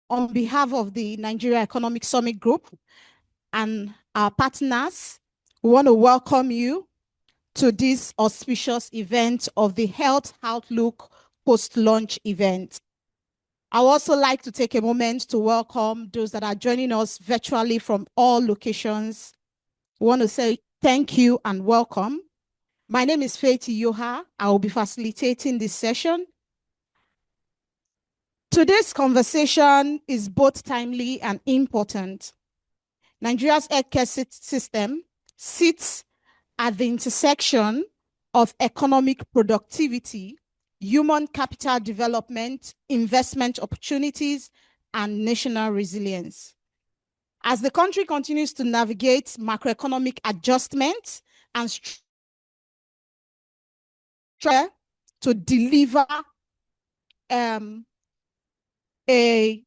On behalf of the Nigeria Economic Summit Group and our partners, we want to welcome you to this auspicious event of the Health Outlook post-launch event. I would also like to take a moment to welcome those that are joining us virtually from all locations. We want to say thank you and welcome. My name is Faith Yoha. I will be facilitating this session. Today's conversation is both timely and important. Nigeria's healthcare system sits at the intersection of economic productivity, human capital development, investment opportunities, and national resilience. As the country continues to navigate macroeconomic adjustments and to deliver a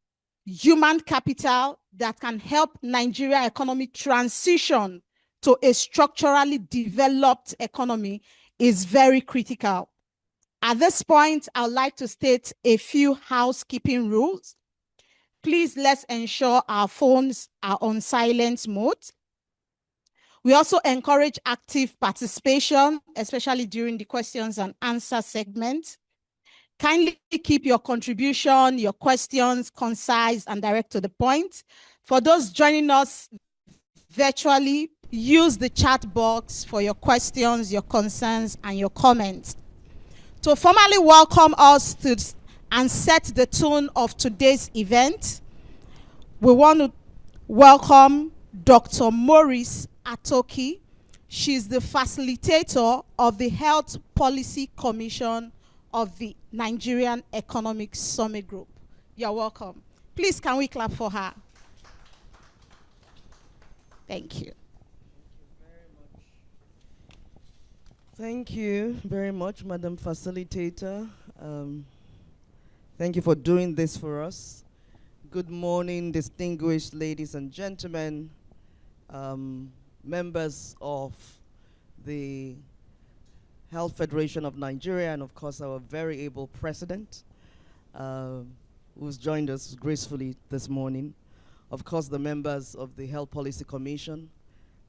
human capital that can help Nigeria economy transition to a structurally developed economy is very critical. At this point, I would like to state a few housekeeping rules. Please, let's ensure our phones are on silent mode. We also encourage active participation, especially during the questions and answer segment. Kindly keep your contribution, your questions concise and direct to the point. For those joining us virtually, use the chat box for your questions, your concerns, and your comments. To formally welcome us to and set the tone of today's event, we want to welcome Dr. Maurice Atoki. She's the facilitator of the Health Policy Commission of the Nigerian Economic Summit Group. You're welcome. Please, can we clap for her? Thank you. Thank you very much, Madam Facilitator. Thank you for doing this for us. Good morning, distinguished ladies and gentlemen, members of the Health Federation of Nigeria, and of course our very able president, who's joined us gracefully this morning. Of course, the members of the Health Policy Commission,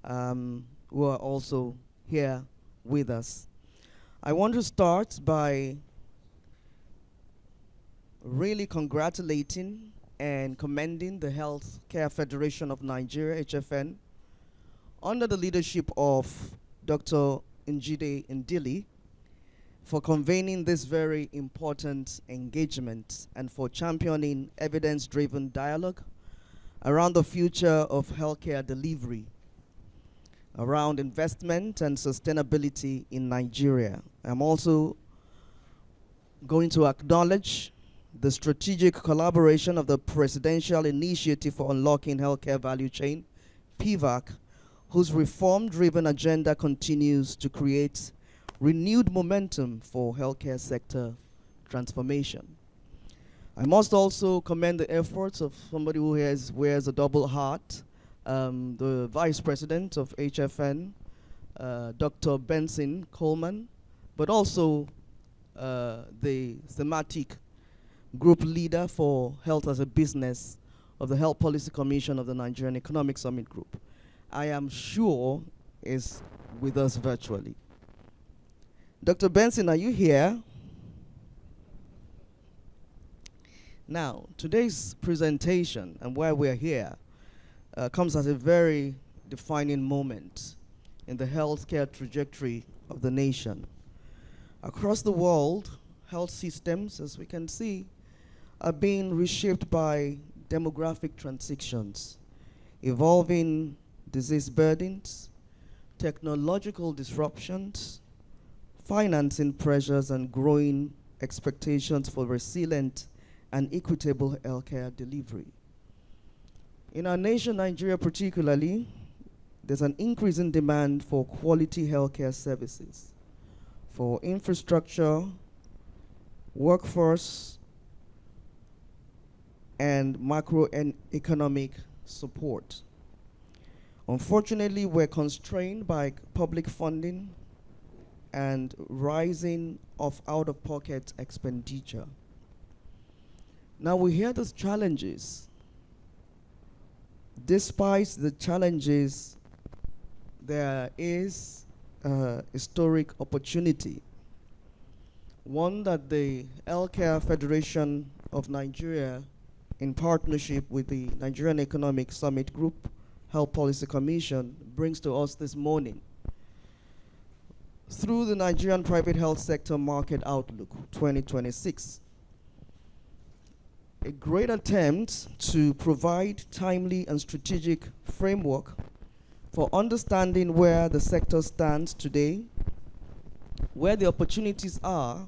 who are also here with us. I want to start by really congratulating and commending the Healthcare Federation of Nigeria, HFN, under the leadership of Dr. Njide Ndili, for convening this very important engagement and for championing evidence-driven dialogue around the future of healthcare delivery, around investment and sustainability in Nigeria. I'm also going to acknowledge the strategic collaboration of the Presidential Initiative for Unlocking Healthcare Value Chain, PVAC, whose reform-driven agenda continues to create renewed momentum for healthcare sector transformation. I must also commend the efforts of somebody who wears a double hat, the Vice President of HFN, Dr. Benson Coleman, but also the thematic group leader for Health as a Business of the Health Policy Commission of the Nigerian Economic Summit Group. I am sure is with us virtually. Dr. Benson, are you here? Now, today's presentation and why we're here comes at a very defining moment in the healthcare trajectory of the nation. Across the world, health systems, as we can see, are being reshaped by demographic transitions, evolving disease burdens, technological disruptions, financing pressures, and growing expectations for resilient and equitable healthcare delivery. In our nation, Nigeria particularly, there's an increasing demand for quality healthcare services, for infrastructure, workforce, and macroeconomic support. Unfortunately, we're constrained by public funding and rising of out-of-pocket expenditure. Now we hear those challenges. Despite the challenges, there is a historic opportunity, one that the Healthcare Federation of Nigeria, in partnership with the Nigerian Economic Summit Group, Health Policy Commission, brings to us this morning. Through the Nigerian Private Health Sector Market Outlook 2026, a great attempt to provide timely and strategic framework for understanding where the sector stands today, where the opportunities are,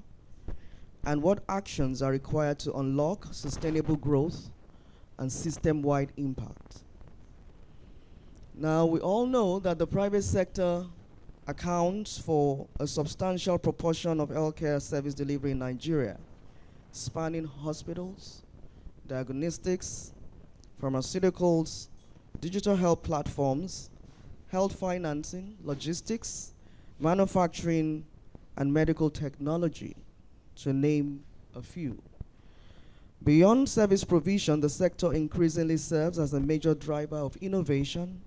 and what actions are required to unlock sustainable growth and system-wide impact. Now, we all know that the private sector accounts for a substantial proportion of healthcare service delivery in Nigeria, spanning hospitals, diagnostics, pharmaceuticals, digital health platforms, health financing, logistics, manufacturing, and medical technology, to name a few. Beyond service provision, the sector increasingly serves as a major driver of innovation,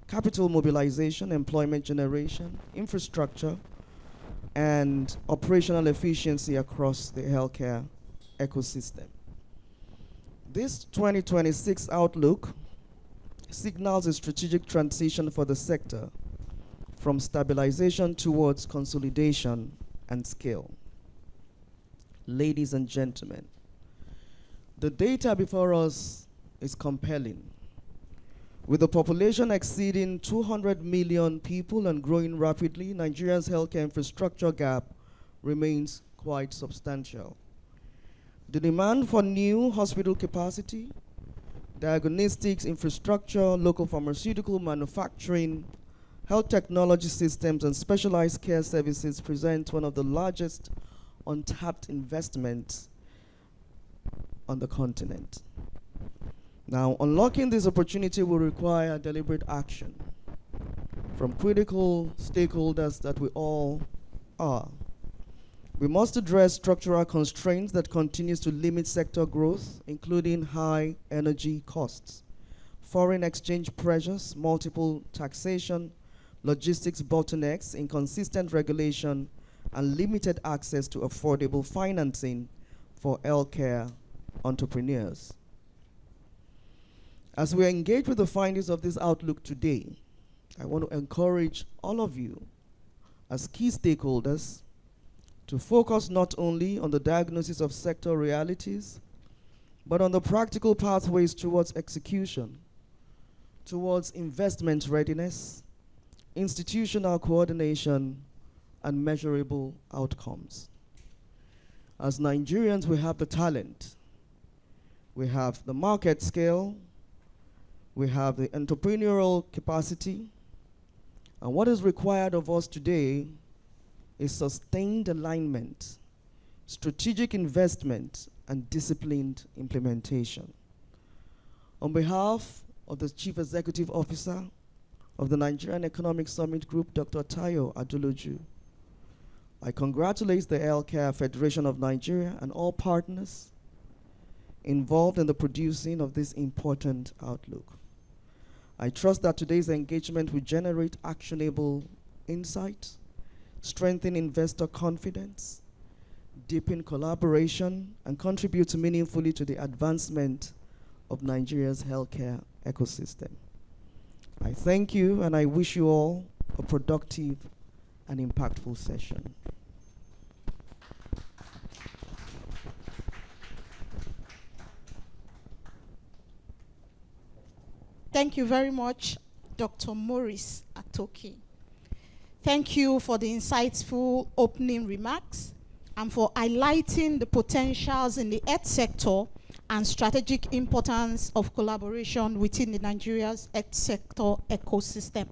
capital mobilization, employment generation, infrastructure, and operational efficiency across the healthcare ecosystem. This 2026 outlook signals a strategic transition for the sector from stabilization towards consolidation and scale. Ladies and gentlemen, the data before us is compelling. With the population exceeding 200 million people and growing rapidly, Nigeria's healthcare infrastructure gap remains quite substantial. The demand for new hospital capacity, diagnostics infrastructure, local pharmaceutical manufacturing, health technology systems, and specialized care services present one of the largest untapped investments on the continent. Now, unlocking this opportunity will require deliberate action from critical stakeholders that we all are. We must address structural constraints that continues to limit sector growth, including high energy costs, foreign exchange pressures, multiple taxation, logistics bottlenecks, inconsistent regulation, and limited access to affordable financing for healthcare entrepreneurs. As we engage with the findings of this outlook today, I want to encourage all of you as key stakeholders to focus not only on the diagnosis of sector realities, but on the practical pathways towards execution, towards investment readiness, institutional coordination, and measurable outcomes. As Nigerians, we have the talent, we have the market scale, we have the entrepreneurial capacity, and what is required of us today is sustained alignment, strategic investment, and disciplined implementation. On behalf of the Chief Executive Officer of the Nigerian Economic Summit Group, Dr. Tayo Adoloju, I congratulate the Healthcare Federation of Nigeria and all partners involved in the producing of this important outlook. I trust that today's engagement will generate actionable insights, strengthen investor confidence, deepen collaboration, and contribute meaningfully to the advancement of Nigeria's healthcare ecosystem. I thank you, and I wish you all a productive and impactful session. Thank you very much, Dr. Maurice Atoki. Thank you for the insightful opening remarks and for highlighting the potentials in the health sector and strategic importance of collaboration within the Nigeria's health sector ecosystem.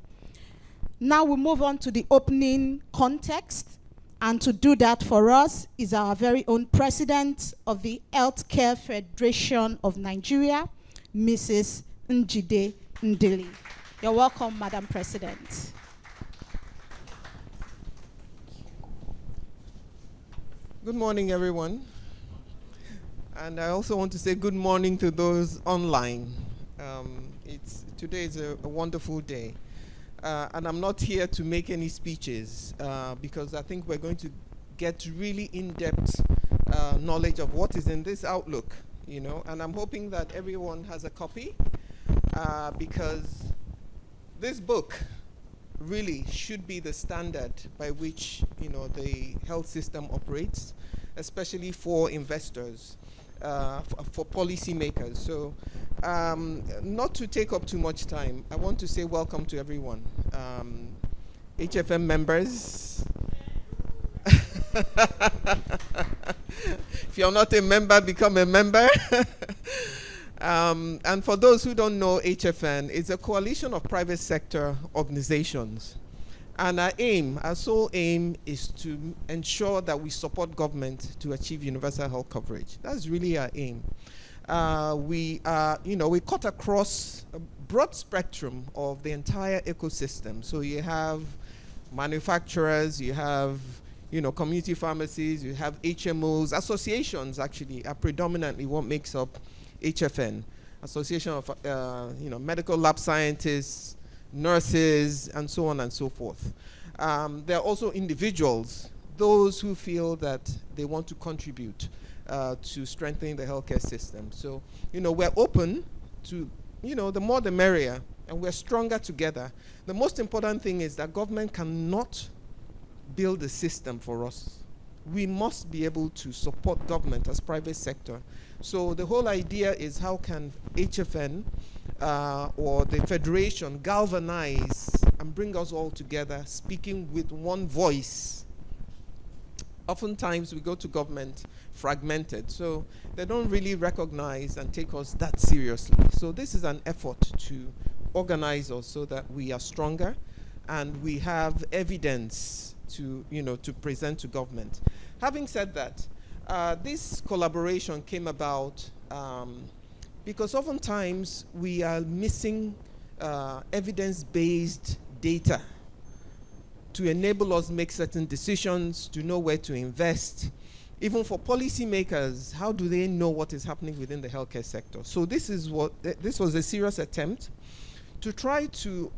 Now we move on to the opening context, and to do that for us is our very own President of the Healthcare Federation of Nigeria, Mrs. Njide Ndili. You're welcome, Madam President. Good morning, everyone. And I also want to say good morning to those online. Today is a wonderful day. And I'm not here to make any speeches because I think we're going to get really in-depth knowledge of what is in this outlook, and I'm hoping that everyone has a copy because this book really should be the standard by which, the health system operates, especially for investors, for policymakers. So not to take up too much time, I want to say welcome to everyone. HFM members. If you're not a member, become a member. And for those who don't know, HFN is a coalition of private sector organizations. And our sole aim is to ensure that we support government to achieve universal health coverage. That's really our aim. We cut across a broad spectrum of the entire ecosystem. So you have manufacturers, you have community pharmacies, you have HMOs. Associations actually are predominantly what makes up HFN. Association of medical lab scientists, nurses, and so on and so forth. There are also individuals, those who feel that they want to contribute to strengthening the healthcare system. So, we're open to, the more the merrier, and we're stronger together. The most important thing is that government cannot build a system for us. We must be able to support government as private sector. So the whole idea is how can HFN or the Federation galvanize and bring us all together, speaking with one voice. Oftentimes we go to government fragmented, so they don't really recognize and take us that seriously. So this is an effort to organize us so that we are stronger and we have evidence to present to government. Having said that, this collaboration came about because oftentimes we are missing evidence-based data to enable us make certain decisions, to know where to invest. Even for policymakers, how do they know what is happening within the healthcare sector? So this was a serious attempt to try to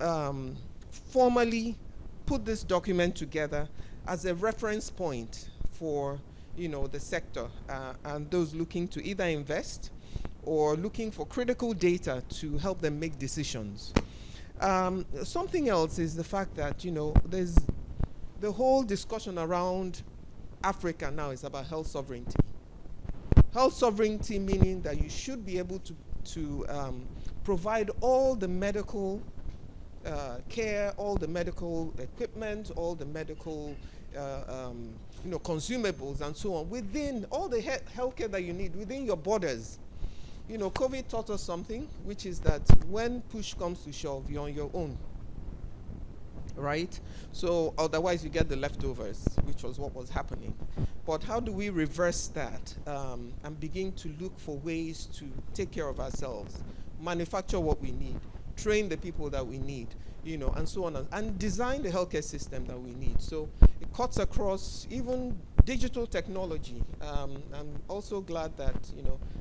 formally put this document together as a reference point for the sector and those looking to either invest or looking for critical data to help them make decisions. Something else is the fact that there's the whole discussion around Africa now is about health sovereignty. Health sovereignty meaning that you should be able to provide all the medical care, all the medical equipment, all the medical consumables and so on within all the healthcare that you need within your borders. COVID taught us something, which is that when push comes to shove, you're on your own, right? So otherwise you get the leftovers, which was what was happening. But how do we reverse that and begin to look for ways to take care of ourselves, manufacture what we need, train the people that we need, and so on, and design the healthcare system that we need. So it cuts across even digital technology. I'm also glad that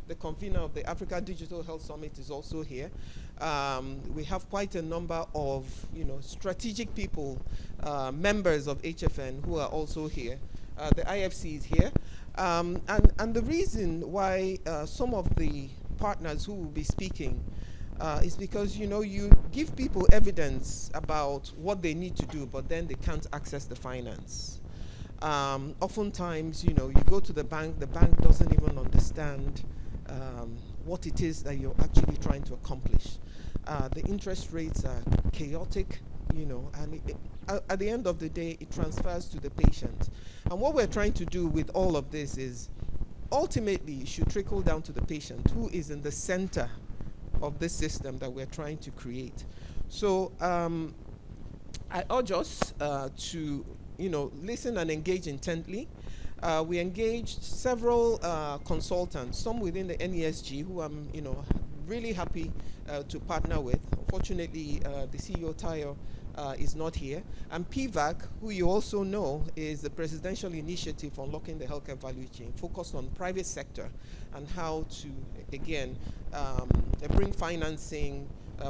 the convener of the Africa Digital Health Summit is also here. We have quite a number of strategic people, members of HFN who are also here. The IFC is here, and the reason why some of the partners who will be speaking is because you give people evidence about what they need to do, but then they can't access the finance. Oftentimes, you go to the bank doesn't even understand what it is that you're actually trying to accomplish. The interest rates are chaotic, and at the end of the day, it transfers to the patient. And what we're trying to do with all of this is ultimately it should trickle down to the patient, who is in the center of this system that we're trying to create. So I urge us to listen and engage intently. We engaged several consultants, some within the NESG, who I'm really happy to partner with. Unfortunately, the CEO Tayo is not here. And PVAC, who you also know, is the Presidential Initiative for Unlocking the Healthcare Value Chain, focused on private sector and how to, again, bring financing,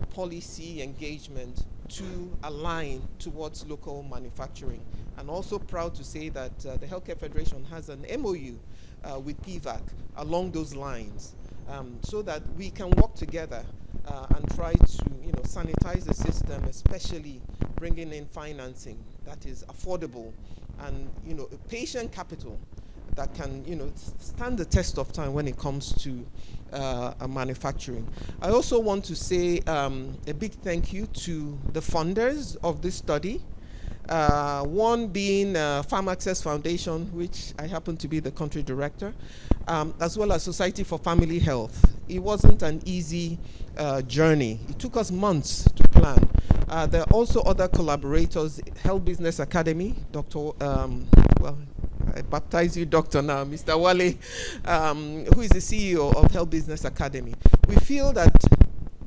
policy engagement to align towards local manufacturing. And also proud to say that the Healthcare Federation has an MOU with PVAC along those lines, so that we can work together and try to, sanitize the system, especially bringing in financing that is affordable and, a patient capital that can, stand the test of time when it comes to manufacturing. I also want to say a big thank you to the funders of this study. One being Farm Access Foundation, which I happen to be the country director, as well as Society for Family Health. It wasn't an easy journey. It took us months to plan. There are also other collaborators, Health Business Academy, I baptize you doctor now, Mr. Wale, who is the CEO of Health Business Academy. We feel that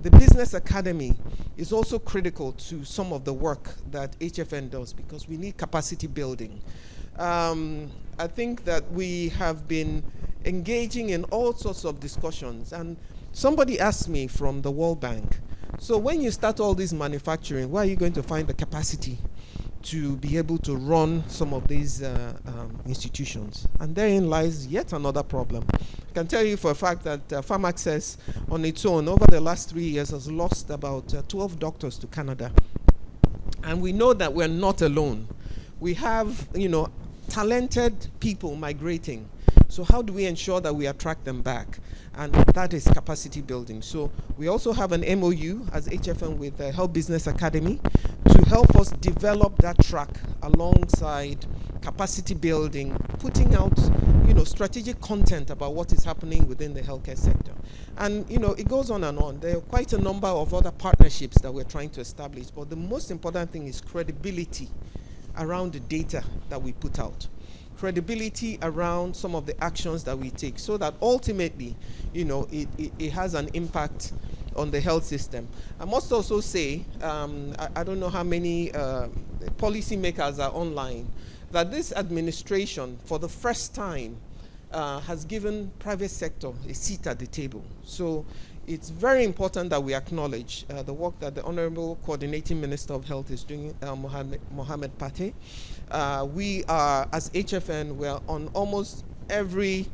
the Business Academy is also critical to some of the work that HFN does, because we need capacity building. I think that we have been engaging in all sorts of discussions, and somebody asked me from the World Bank, so when you start all this manufacturing, where are you going to find the capacity to be able to run some of these institutions? And therein lies yet another problem. I can tell you for a fact that Farm Access on its own over the last 3 years has lost about 12 doctors to Canada. And we know that we're not alone. We have, talented people migrating. So how do we ensure that we attract them back? And that is capacity building. So we also have an MOU as HFN with the Health Business Academy to help us develop that track alongside capacity building, putting out, strategic content about what is happening within the healthcare sector. And, it goes on and on. There are quite a number of other partnerships that we're trying to establish, but the most important thing is credibility around the data that we put out. Credibility around some of the actions that we take, so that ultimately, it has an impact on the health system. I must also say, I don't know how many policymakers are online, that this administration, for the first time, has given private sector a seat at the table. So it's very important that we acknowledge the work that the Honorable Coordinating Minister of Health is doing, Mohamed Pate. We are, as HFN, we're on almost every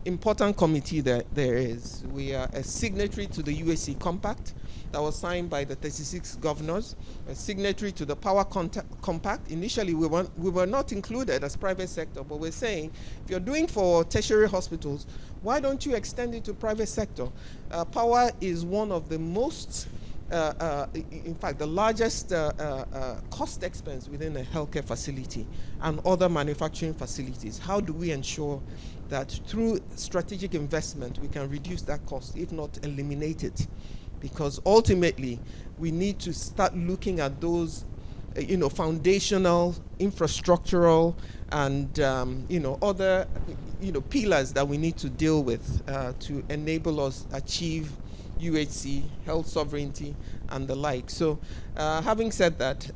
important committee that there is. We are a signatory to the UAC Compact that was signed by the 36 governors, a signatory to the Power Compact. Initially, we were not included as private sector, but we're saying, if you're doing for tertiary hospitals, why don't you extend it to private sector? Power is one of the most, in fact, the largest cost expense within a healthcare facility and other manufacturing facilities. How do we ensure that through strategic investment, we can reduce that cost, if not eliminate it? Because ultimately, we need to start looking at those, foundational, infrastructural, and, other, pillars that we need to deal with to enable us achieve UHC, health sovereignty, and the like. So, having said that,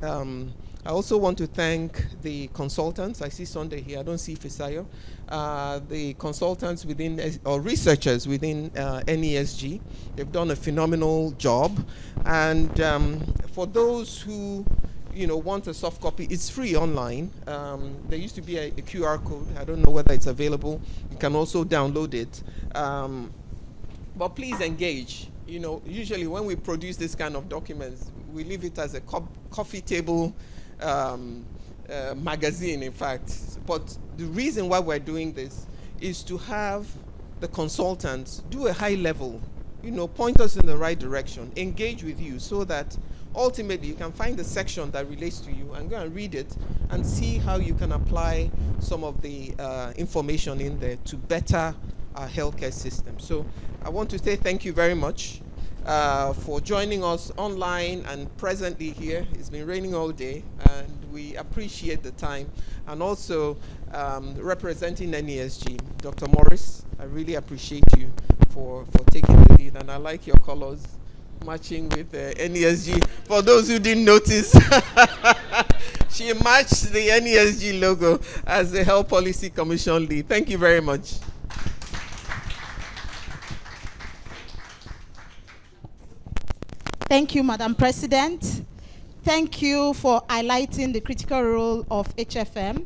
I also want to thank the consultants. I see Sunday here. I don't see Fisayo. The consultants within, or researchers within NESG. They've done a phenomenal job. And for those who, want a soft copy, it's free online. There used to be a QR code. I don't know whether it's available. You can also download it. But please engage. Usually when we produce this kind of documents, we leave it as a coffee table magazine, in fact. But the reason why we're doing this is to have the consultants do a high level, point us in the right direction, engage with you, so that ultimately you can find the section that relates to you and go and read it and see how you can apply some of the information in there to better our healthcare system. So I want to say thank you very much for joining us online and presently here. It's been raining all day, and we appreciate the time. And also representing NESG, Dr. Morris, I really appreciate you for taking the lead, and I like your colors. matching with NESG. For those who didn't notice, she matched the NESG logo as the Health Policy Commission lead. Thank you very much. Thank you, Madam President. Thank you for highlighting the critical role of HFM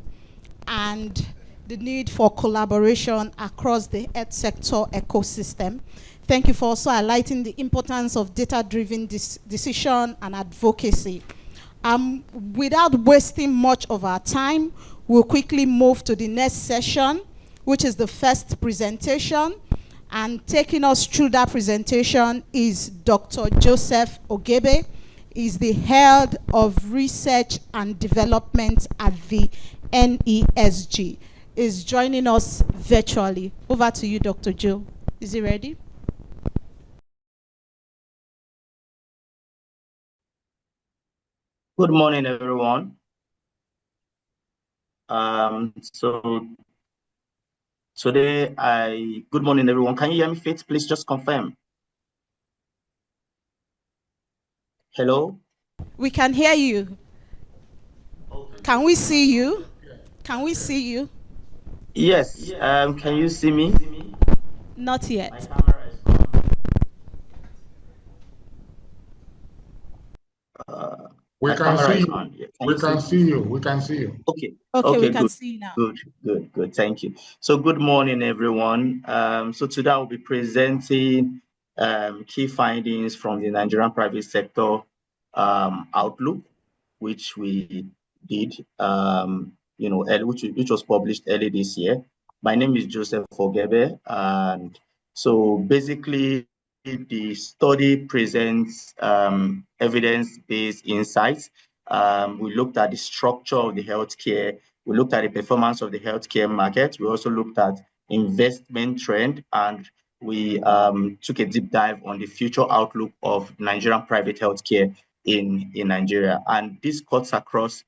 and the need for collaboration across the health sector ecosystem. Thank you for also highlighting the importance of data-driven decision and advocacy. Without wasting much of our time, we'll quickly move to the next session, which is the first presentation. And taking us through that presentation is Dr. Joseph Ogebe. He's the Head of Research and Development at the NESG. Is joining us virtually. Over to you, Dr. Joe. Is he ready? Good morning, everyone. So today, good morning, everyone. Can you hear me, Faith? Please just confirm. Hello? We can hear you. Okay. Can we see you? Can we see you? Yes. Can you see me? Not yet. My camera is on. We can see you. We can see you. We can see you. Okay. Okay, we can good. see you now. Good. Thank you. So good morning, everyone. So today I'll be presenting key findings from the Nigerian private sector outlook, which we did, which was published early this year. My name is Joseph Ogebe, and so basically the study presents evidence-based insights. We looked at the structure of the healthcare. We looked at the performance of the healthcare market. We also looked at investment trend, and we took a deep dive on the future outlook of Nigerian private healthcare in Nigeria. And this cuts across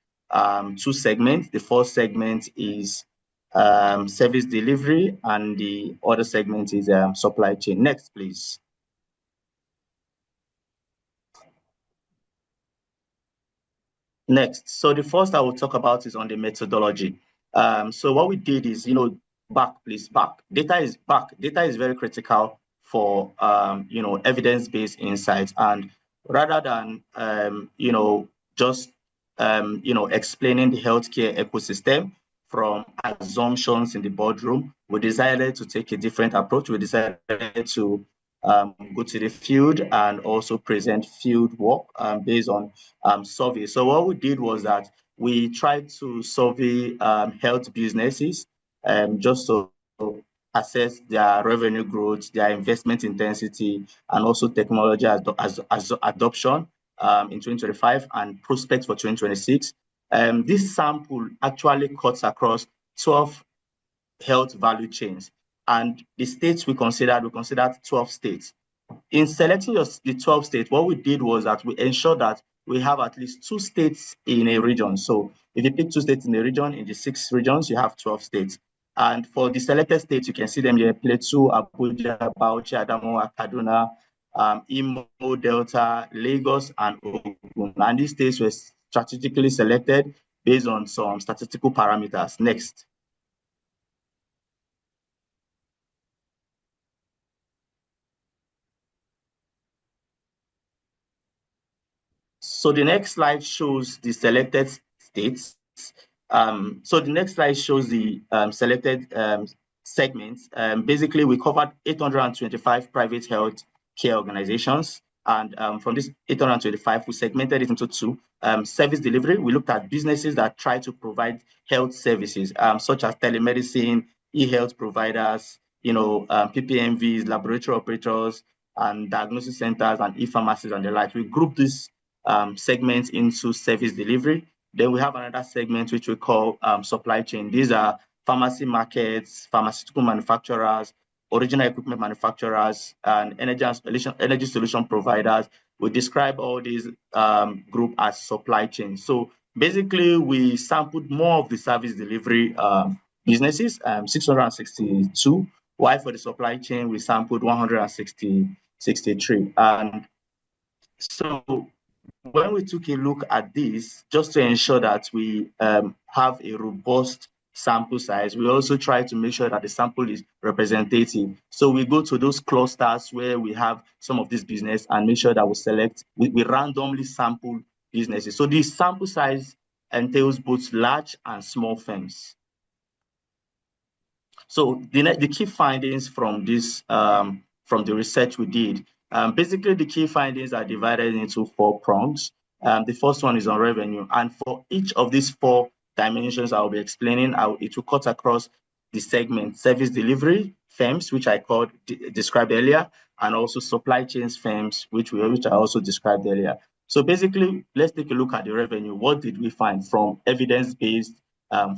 two segments. The first segment is service delivery, and the other segment is supply chain. Next, please. Next, so the first I will talk about is on the methodology. So what we did is, back. Data is very critical for, evidence-based insights. And rather than, just, explaining the healthcare ecosystem from assumptions in the boardroom, we decided to take a different approach. We decided to go to the field and also present field work based on survey. So what we did was that we tried to survey health businesses just to assess their revenue growth, their investment intensity, and also technology adoption in 2025 and prospects for 2026. This sample actually cuts across 12 health value chains. And the states we considered 12 states. In selecting the 12 states, what we did was that we ensured that we have at least 2 states in a region. So if you pick 2 states in a region, in the 6 regions, you have 12 states. And for the selected states, you can see them here: Plateau, Abuja, Bauchi, Adamawa, Kaduna, Imo, Delta, Lagos, and Ogun. And these states were strategically selected based on some statistical parameters. Next. So the next slide shows the selected states. So the next slide shows the selected segments. Basically, we covered 825 private health care organizations. And from this 825, we segmented it into 2. Service delivery, we looked at businesses that try to provide health services, such as telemedicine, e-health providers, PPMVs, laboratory operators, and diagnosis centers, and e-pharmacies, and the like. We grouped this segments into service delivery. Then we have another segment which we call supply chain. These are pharmacy markets, pharmaceutical manufacturers, original equipment manufacturers, and energy solution providers. We describe all these group as supply chain. So basically, we sampled more of the service delivery businesses, 662, while for the supply chain, we sampled 163. And So when we took a look at this, just to ensure that we have a robust sample size, we also try to make sure that the sample is representative. So we go to those clusters where we have some of this business and make sure that we randomly sample businesses. So the sample size entails both large and small firms. So the key findings from this, from the research we did, basically the key findings are divided into 4 prongs. The first one is on revenue, and for each of these 4 dimensions I will be explaining, it will cut across the segment service delivery firms, which I described earlier, and also supply chains firms, which I also described earlier. So basically, let's take a look at the revenue. What did we find from evidence-based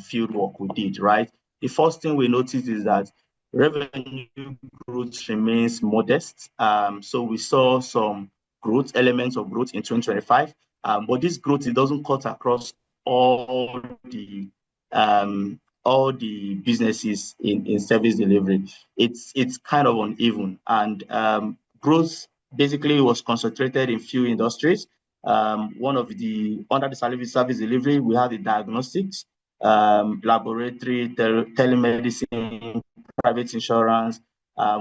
field work we did, right? The first thing we noticed is that revenue growth remains modest. So we saw some elements of growth in 2025, but this growth, it doesn't cut across all the businesses in service delivery. It's kind of uneven, and growth basically was concentrated in few industries. Under the service delivery, we have the diagnostics, laboratory, telemedicine, private insurance.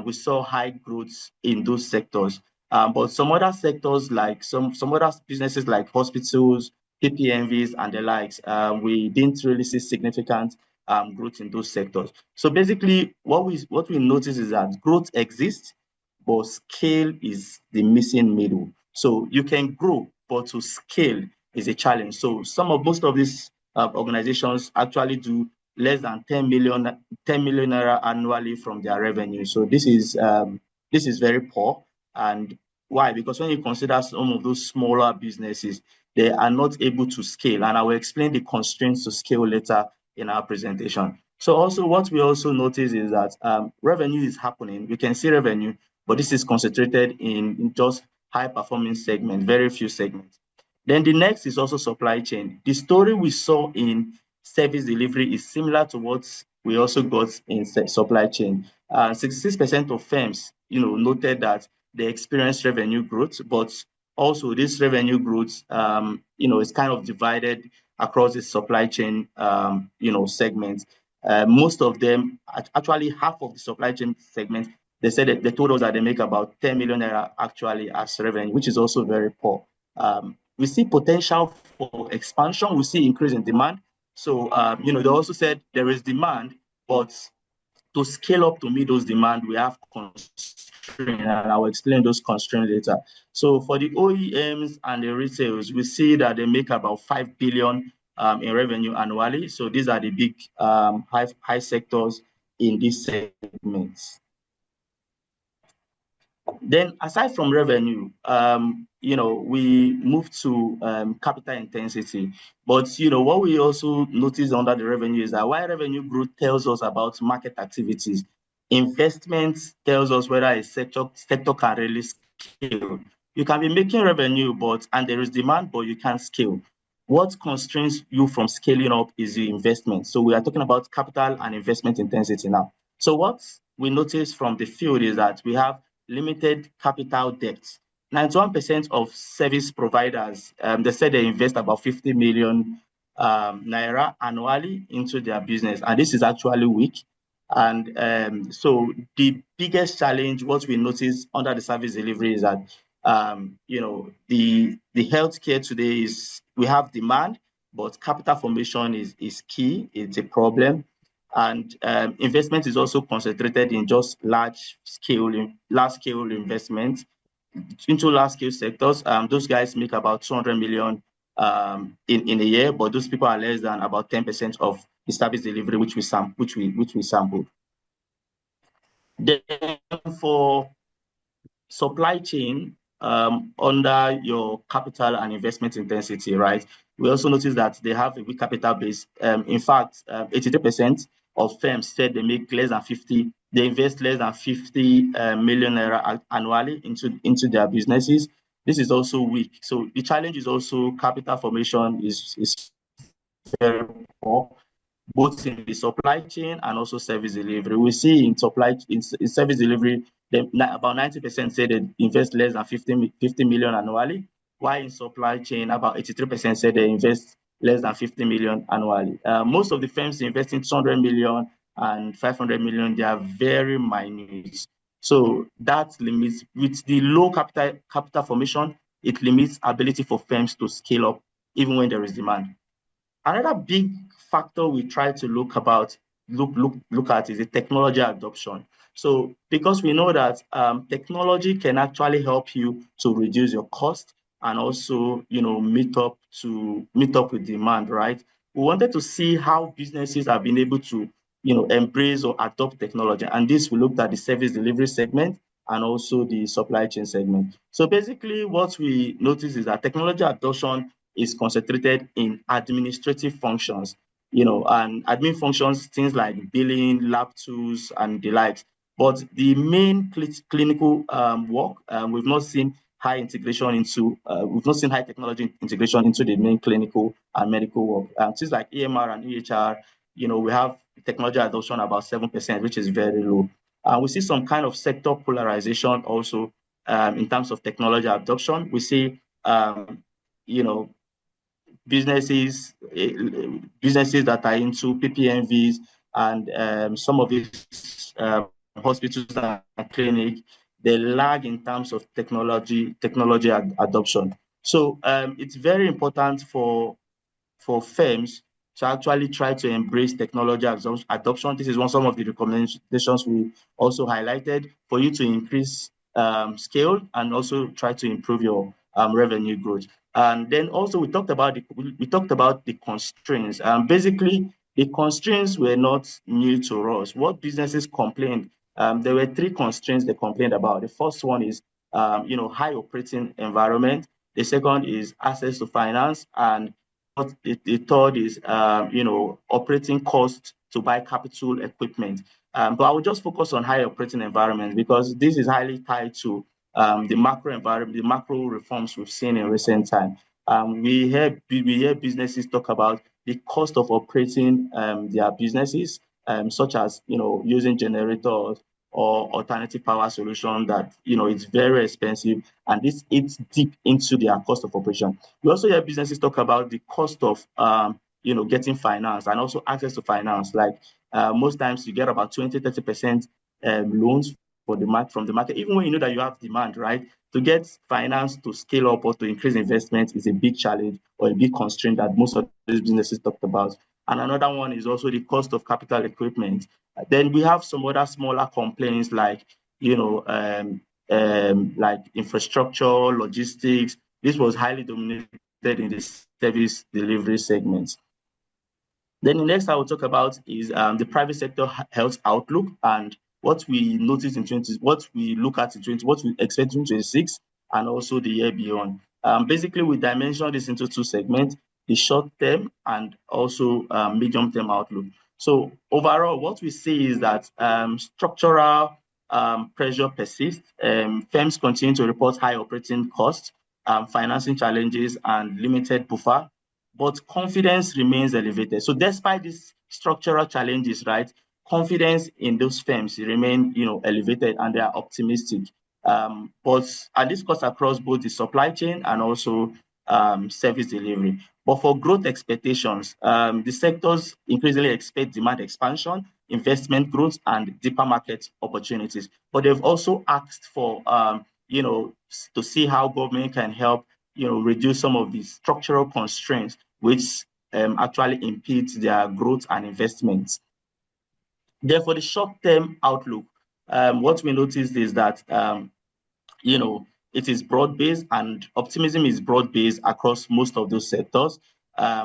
We saw high growth in those sectors. But some other sectors, like some other businesses like hospitals, PPMVs, and the likes, we didn't really see significant growth in those sectors. So basically, what we notice is that growth exists, but scale is the missing middle. So you can grow, but to scale is a challenge. So most of these organizations actually do less than 10 million naira annually from their revenue. So this is very poor. And why? Because when you consider some of those smaller businesses, they are not able to scale. And I will explain the constraints to scale later in our presentation. So also what we also notice is that revenue is happening. We can see revenue, but this is concentrated in just high performing segments, very few segments. Then the next is also supply chain. The story we saw in service delivery is similar to what we also got in supply chain. 66% of firms, noted that they experienced revenue growth, but also this revenue growth, is kind of divided across the supply chain, segments. Most of them, actually half of the supply chain segments, they said that they told us that they make about 10 million naira actually as revenue, which is also very poor. We see potential for expansion. We see increase in demand. So, they also said there is demand, but to scale up to meet those demand, we have constraints, and I'll explain those constraints later. So for the OEMs and the retails, we see that they make about 5 billion in revenue annually. So these are the big high sectors in these segments. Then aside from revenue, we move to capital intensity. But, what we also notice under the revenue is that while revenue growth tells us about market activities, investment tells us whether a sector can really scale. You can be making revenue, and there is demand, but you can't scale. What constrains you from scaling up is the investment. So we are talking about capital and investment intensity now. So what we notice from the field is that we have limited capital depth. 91% of service providers, they said they invest about 50 million naira annually into their business, and this is actually weak. And so the biggest challenge, what we notice under the service delivery, is that the healthcare today is, we have demand, but capital formation is key. It's a problem. And investment is also concentrated in just large scale investment into large scale sectors. Those guys make about 200 million in a year, but those people are less than about 10% of the service delivery which we sampled. Then for supply chain, under your capital and investment intensity, right? We also notice that they have a weak capital base. In fact, 83% of firms said they make less than 50, they invest less than 50 million naira annually into their businesses. This is also weak. So the challenge is also capital formation is very poor, both in the supply chain and also service delivery. We see in service delivery, About 90% say they invest less than 50 million annually, while in supply chain, about 83% say they invest less than 50 million annually. Most of the firms investing 200 million and 500 million, they are very minute. So that limits, with the low capital formation, it limits ability for firms to scale up even when there is demand. Another big factor we try to look at is the technology adoption. So because we know that technology can actually help you to reduce your cost and also, meet up with demand, right? We wanted to see how businesses have been able to, embrace or adopt technology. And this, we looked at the service delivery segment and also the supply chain segment. So basically what we noticed is that technology adoption is concentrated in administrative functions, and admin functions, things like billing, lab tools, and the likes. But the main clinical work, we've not seen high technology integration into the main clinical and medical work. Things like EMR and EHR, we have technology adoption about 7%, which is very low. We see some kind of sector polarization also in terms of technology adoption. We see, businesses that are into PPMVs and some of these hospitals and clinics, they lag in terms of technology adoption. So it's very important for firms to actually try to embrace technology adoption. This is some of the recommendations we also highlighted for you to increase scale and also try to improve your revenue growth. And then also we talked about the constraints. Basically, the constraints were not new to us. What businesses complained, there were 3 constraints they complained about. The first one is high operating environment. The second is access to finance, and the third is operating costs to buy capital equipment. But I will just focus on high operating environment because this is highly tied to the macro environment, the macro reforms we've seen in recent time. We hear businesses talk about the cost of operating their businesses, such as using generators or alternative power solution that it's very expensive, and this eats deep into their cost of operation. We also hear businesses talk about the cost of getting finance and also access to finance. Like most times you get about 20-30% loans from the market, even when you know that you have demand, right? To get finance to scale up or to increase investment is a big challenge or a big constraint that most of these businesses talked about. And another one is also the cost of capital equipment. Then we have some other smaller complaints like, like infrastructure, logistics. This was highly dominated in the service delivery segment. Then the next I will talk about is the private sector health outlook and what we notice what we look at what we expect in 2026 and also the year beyond. Basically, we dimension this into 2 segments: the short term and also medium term outlook. So overall, what we see is that structural pressure persists. Firms continue to report high operating costs, financing challenges, and limited buffer, but confidence remains elevated. So despite these structural challenges, right, confidence in those firms remain, elevated, and they are optimistic. And this cuts across both the supply chain and also service delivery. But for growth expectations, the sectors increasingly expect demand expansion, investment growth, and deeper market opportunities. But they've also asked for, to see how government can help, reduce some of the structural constraints which actually impedes their growth and investments. Therefore, the short-term outlook, what we noticed is that, it is broad-based, and optimism is broad-based across most of those sectors.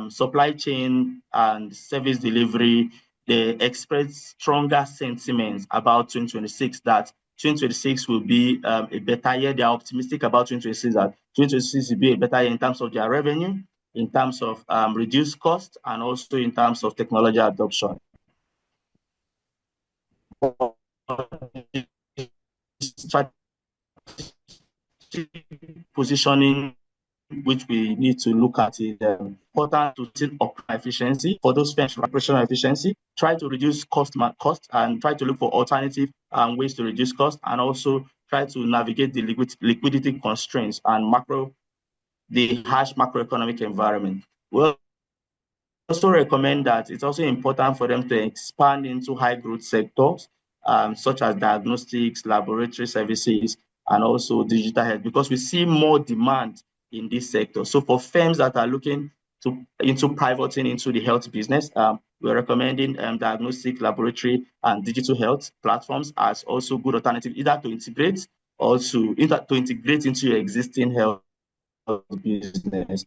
Supply chain and service delivery, they express stronger sentiments about 2026, that 2026 will be a better year. They are optimistic about 2026, that 2026 will be a better year in terms of their revenue, in terms of reduced cost, and also in terms of technology adoption. Positioning which we need to look at is important to see operational efficiency for those firms. Operational efficiency, try to reduce cost and try to look for alternative ways to reduce cost, and also try to navigate the liquidity constraints and the harsh macroeconomic environment. We'll also recommend that it's also important for them to expand into high growth sectors such as diagnostics, laboratory services, and also digital health, because we see more demand in this sector. So for firms that are looking into pivoting into the health business, we're recommending diagnostic, laboratory, and digital health platforms as also good alternative, either to integrate or to integrate into your existing health business.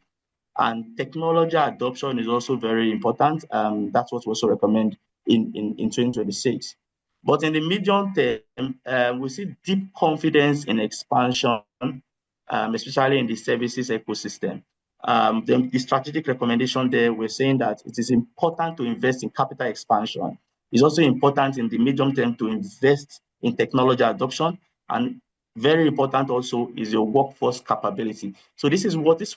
And technology adoption is also very important. That's what we also recommend in 2026. But in the medium term, we see deep confidence in expansion, especially in the services ecosystem. The strategic recommendation there, we're saying that it is important to invest in capital expansion. It's also important in the medium term to invest in technology adoption, and very important also is your workforce capability. So this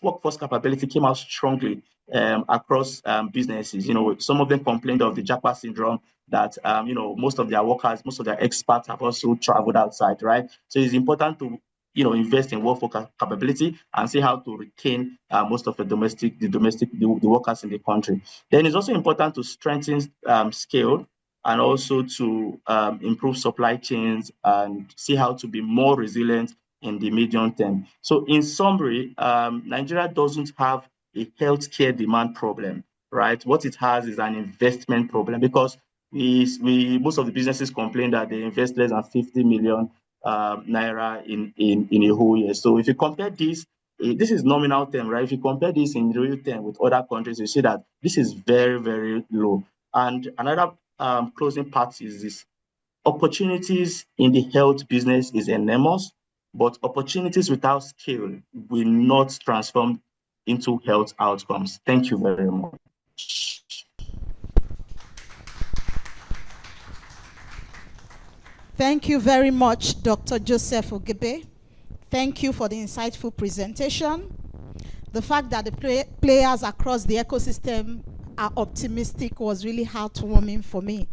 workforce capability came out strongly across businesses. Some of them complained of the Japa syndrome, that most of their workers, most of their experts have also traveled outside, right? So it's important to invest in workforce capability and see how to retain most of the workers in the country. Then it's also important to strengthen scale, and also to improve supply chains and see how to be more resilient in the medium term. So in summary, Nigeria doesn't have a healthcare demand problem, right? What it has is an investment problem, because most of the businesses complain that they invest less than 50 million naira in a whole year. So if you compare this is nominal term, right? If you compare this in real term with other countries, you see that this is very, very low. And another closing part is this: opportunities in the health business is enormous, but opportunities without scale will not transform into health outcomes. Thank you very much. Thank you very much, Dr. Joseph Ogebe. Thank you for the insightful presentation. The fact that the players across the ecosystem are optimistic was really heartwarming for me.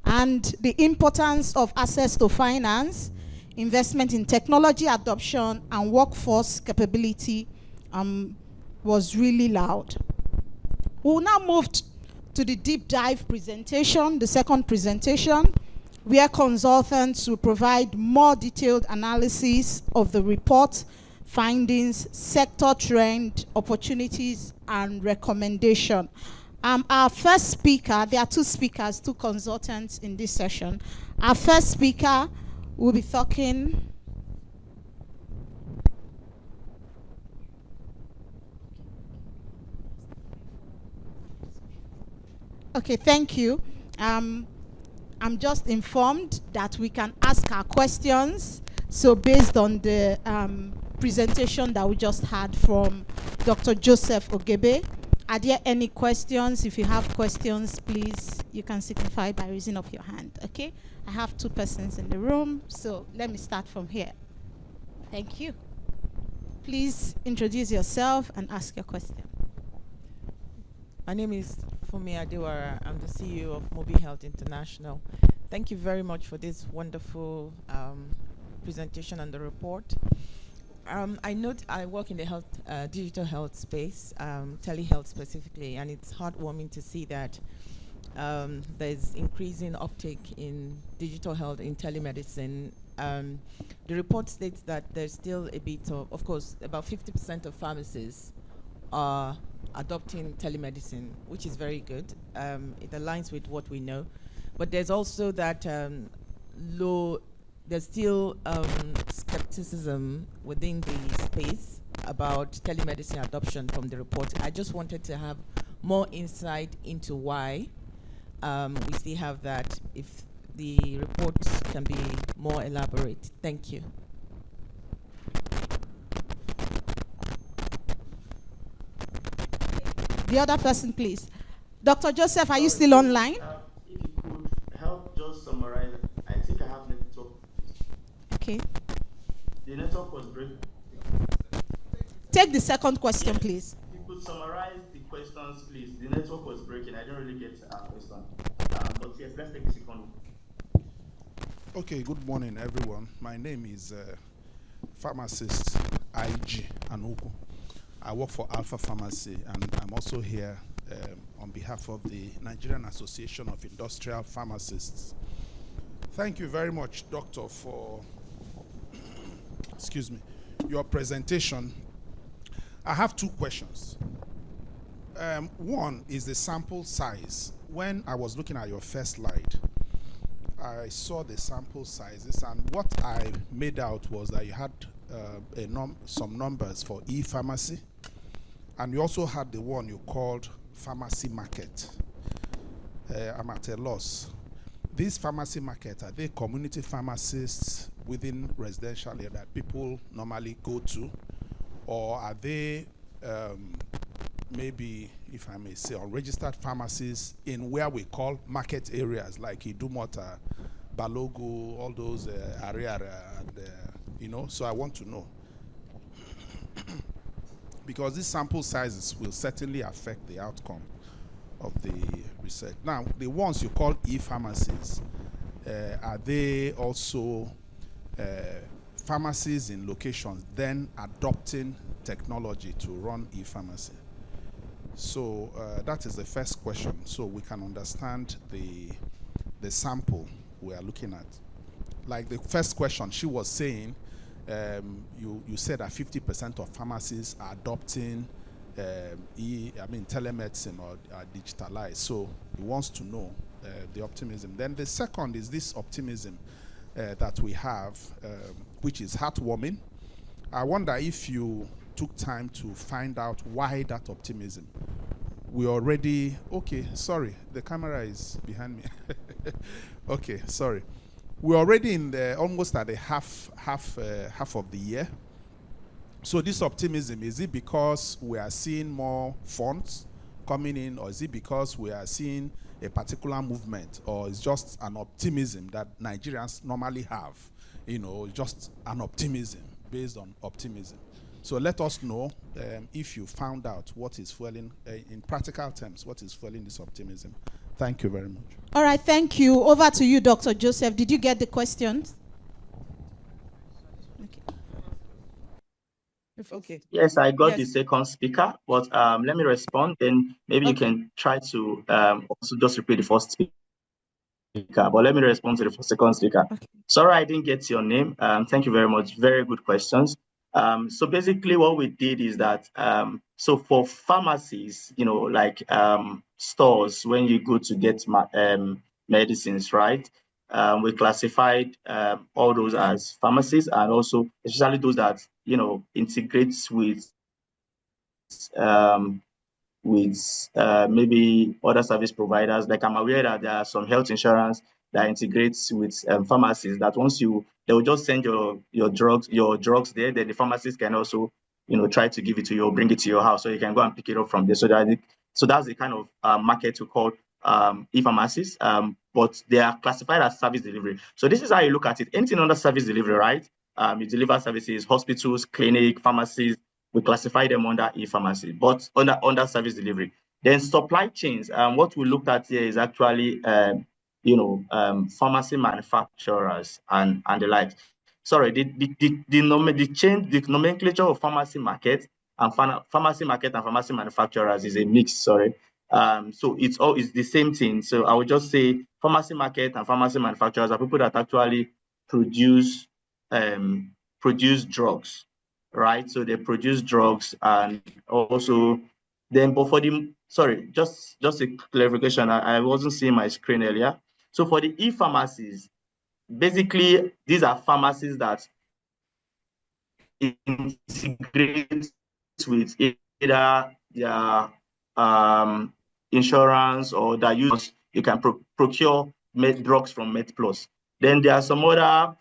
And the importance of access to finance, investment in technology adoption, and workforce capability was really loud. We'll now move to the deep dive presentation, the second presentation, where consultants will provide more detailed analysis of the report, findings, sector trend, opportunities, and recommendation. Our first speaker, there are two speakers, two consultants in this session. Our first speaker will be talking. Okay, thank you. I'm just informed that we can ask our questions. So based on the presentation that we just had from Dr. Joseph Ogebe, are there any questions? If you have questions, please, you can signify by raising up your hand, okay? I have two persons in the room, so let me start from here. Thank you. Please introduce yourself and ask your question. My name is Fumi Adewara. I'm the CEO of Mobi Health International. Thank you very much for this wonderful presentation on the report. I note I work in the health, digital health space, telehealth specifically, and it's heartwarming to see that there's increasing uptake in digital health in telemedicine. The report states that there's still a bit of course, about 50% of pharmacies are adopting telemedicine, which is very good. It aligns with what we know. But there's also that there's still skepticism within the space about telemedicine adoption from the report. I just wanted to have more insight into why we still have that, if the report can be more elaborate. Thank you. The other person, please. Dr. Joseph, are you still online? If you could help just summarize, I think I have network. Okay. The network was breaking. Take the second question, please. If you could summarize the questions, please. The network was breaking. I didn't really get a question. But yes, let's take the second one. Okay, good morning, everyone. My name is pharmacist IG Anuku. I work for Alpha Pharmacy, and I'm also here on behalf of the Nigerian Association of Industrial Pharmacists. Thank you very much, Doctor, for your presentation. I have two questions. One is the sample size. When I was looking at your first slide, I saw the sample sizes, and what I made out was that you had some numbers for e-pharmacy, and you also had the one you called pharmacy market. I'm at a loss. These pharmacy market, are they community pharmacists within residential area that people normally go to, or are they maybe, if I may say, unregistered pharmacies in where we call market areas like Idumota, Balogu, all those Ariara, and so I want to know. Because these sample sizes will certainly affect the outcome of the research. Now, the ones you call e-pharmacies, are they also pharmacies in locations then adopting technology to run e-pharmacy? So that is the first question, so we can understand the sample we are looking at. Like the first question, she was saying, you said that 50% of pharmacies are adopting telemedicine or digitalized. So he wants to know the optimism. Then the second is this optimism that we have, which is heartwarming. I wonder if you took time to find out why that optimism. We already, okay, sorry, the camera is behind me. Okay, sorry. We're already in the almost at the half of the year. So this optimism, is it because we are seeing more funds coming in, or is it because we are seeing a particular movement, or is just an optimism that Nigerians normally have? Just an optimism based on optimism. So let us know if you found out what is fueling, in practical terms, what is fueling this optimism. Thank you very much. All right, thank you. Over to you, Dr. Joseph. Did you get the questions? Okay. Yes, I got the second speaker, but let me respond. Then maybe you can try to also just repeat the first speaker. But let me respond to the second speaker. Okay. Sorry, I didn't get your name. Thank you very much. Very good questions. So basically what we did is that, so for pharmacies, like stores, when you go to get medicines, right? We classified all those as pharmacies, and also especially those that, integrates with maybe other service providers. Like I'm aware that there are some health insurance that integrates with pharmacies, that once they will just send your drugs there, then the pharmacist can also, try to give it to you or bring it to your house, so you can go and pick it up from there. So that's the kind of market we call e-pharmacies, but they are classified as service delivery. So this is how you look at it. Anything under service delivery, right? You deliver services, hospitals, clinic, pharmacies, we classify them under e-pharmacy, but under service delivery. Then supply chains, what we looked at here is actually, pharmacy manufacturers and the like. Sorry, the nomenclature of pharmacy market and pharmacy manufacturers is a mix. Sorry. So it's the same thing. So I would just say pharmacy market and pharmacy manufacturers are people that actually produce drugs, right? So they produce drugs, and also then, but for the, sorry, just a clarification, I wasn't seeing my screen earlier. So for the e-pharmacies, basically these are pharmacies that integrate with either their insurance, or that you can procure drugs from MedPlus. Then there are some other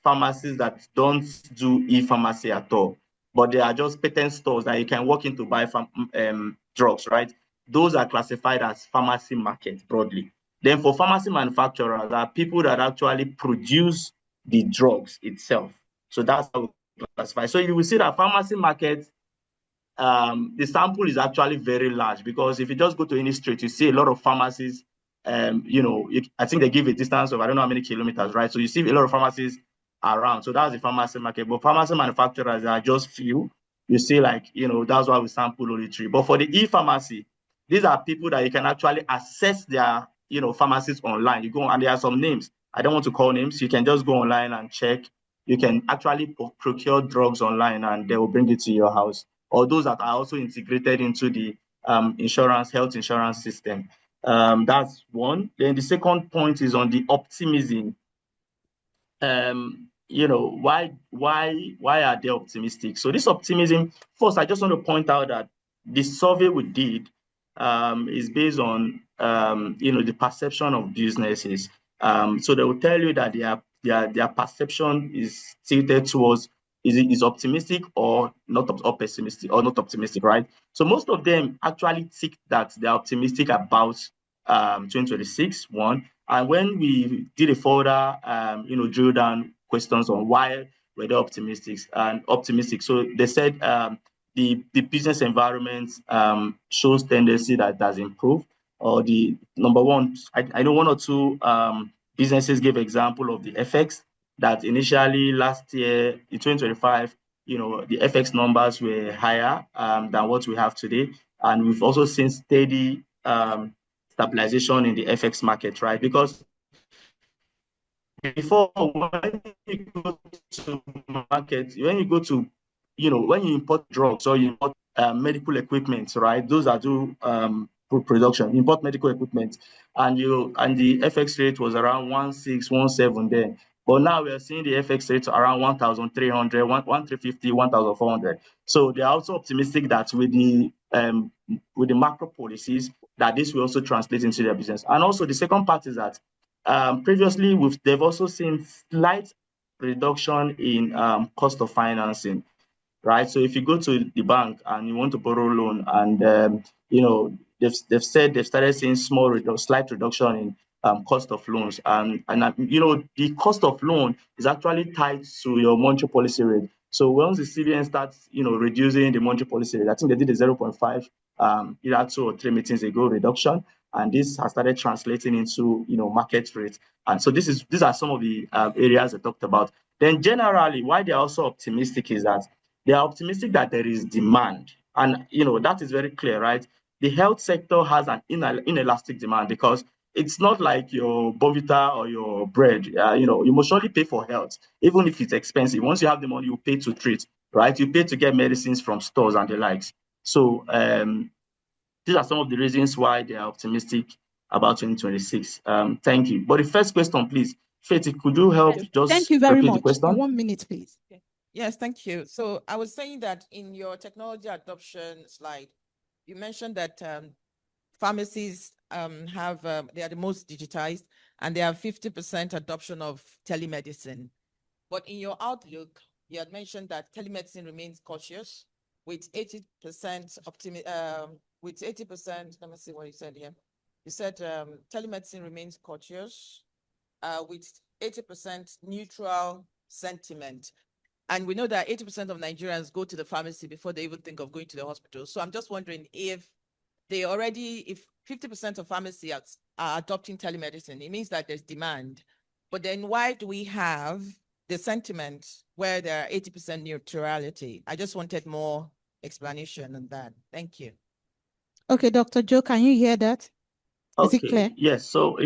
pharmacies that don't do e-pharmacy at all, but they are just patent stores that you can walk in to buy drugs, right? Those are classified as pharmacy market broadly. Then for pharmacy manufacturers, are people that actually produce the drugs itself. So that's how we classify. So you will see that pharmacy market the sample is actually very large, because if you just go to any street, you see a lot of pharmacies. I think they give a distance of, I don't know how many kilometers, right? So you see a lot of pharmacies around. So that's the pharmacy market. But pharmacy manufacturers are just few. You see, like, that's why we sample only 3. But for the e-pharmacy, these are people that you can actually access their, pharmacies online. You go, and there are some names. I don't want to call names. You can just go online and check. You can actually procure drugs online, and they will bring it to your house. Or those that are also integrated into the health insurance system. That's one. Then the second point is on the optimism. Why are they optimistic? So this optimism, first, I just want to point out that the survey we did is based on the perception of businesses. So they will tell you that their perception is tilted towards is optimistic or not, or pessimistic, or not optimistic, right? So most of them actually think that they're optimistic about 2026, one. And when we did a further, drill down questions on why were they optimistic, so they said the business environment shows tendency that has improved. Or the number one, I know one or two businesses gave example of the FX, that initially last year in 2025, the FX numbers were higher than what we have today, and we've also seen steady stabilization in the FX market, right? Because before, when you go to market, when you import drugs or you import medical equipment, right? Those that do production, import medical equipment, and the FX rate was around 1.6, 1.7 then. But now we are seeing the FX rate around 1,300, 1,350, 1,400. So they are also optimistic that with the macro policies, that this will also translate into their business. And also the second part is that previously they've also seen slight reduction in cost of financing, right? So if you go to the bank and you want to borrow a loan, and they've said they've started seeing slight reduction in cost of loans, and the cost of loan is actually tied to your monetary policy rate. So once the CBN starts reducing the monetary policy rate, I think they did a 0.5 either 2 or 3 meetings ago reduction, and this has started translating into market rate. And so these are some of the areas I talked about. Then generally, why they're also optimistic is that they are optimistic that there is demand, and that is very clear, right? The health sector has an inelastic demand, because it's not like your Bonvita or your bread. You must surely pay for health, even if it's expensive. Once you have the money, you pay to treat, right? You pay to get medicines from stores and the likes. So these are some of the reasons why they are optimistic about 2026. Thank you. But the first question, please, Faith, could you help just Thank you very repeat much. the question? 1 minute, please. Okay. Yes, thank you. So I was saying that in your technology adoption slide, you mentioned that pharmacies they are the most digitized, and they have 50% adoption of telemedicine. But in your outlook, you had mentioned that telemedicine remains cautious, with 80% with 80%. Let me see what you said here. You said telemedicine remains cautious, with 80% neutral sentiment. And we know that 80% of Nigerians go to the pharmacy before they even think of going to the hospital. So I'm just wondering if 50% of pharmacies are adopting telemedicine, it means that there's demand. But then why do we have the sentiment where there are 80% neutrality? I just wanted more explanation on that. Thank you. Okay, Dr. Joe, can you hear that? Is it clear? Yes. So,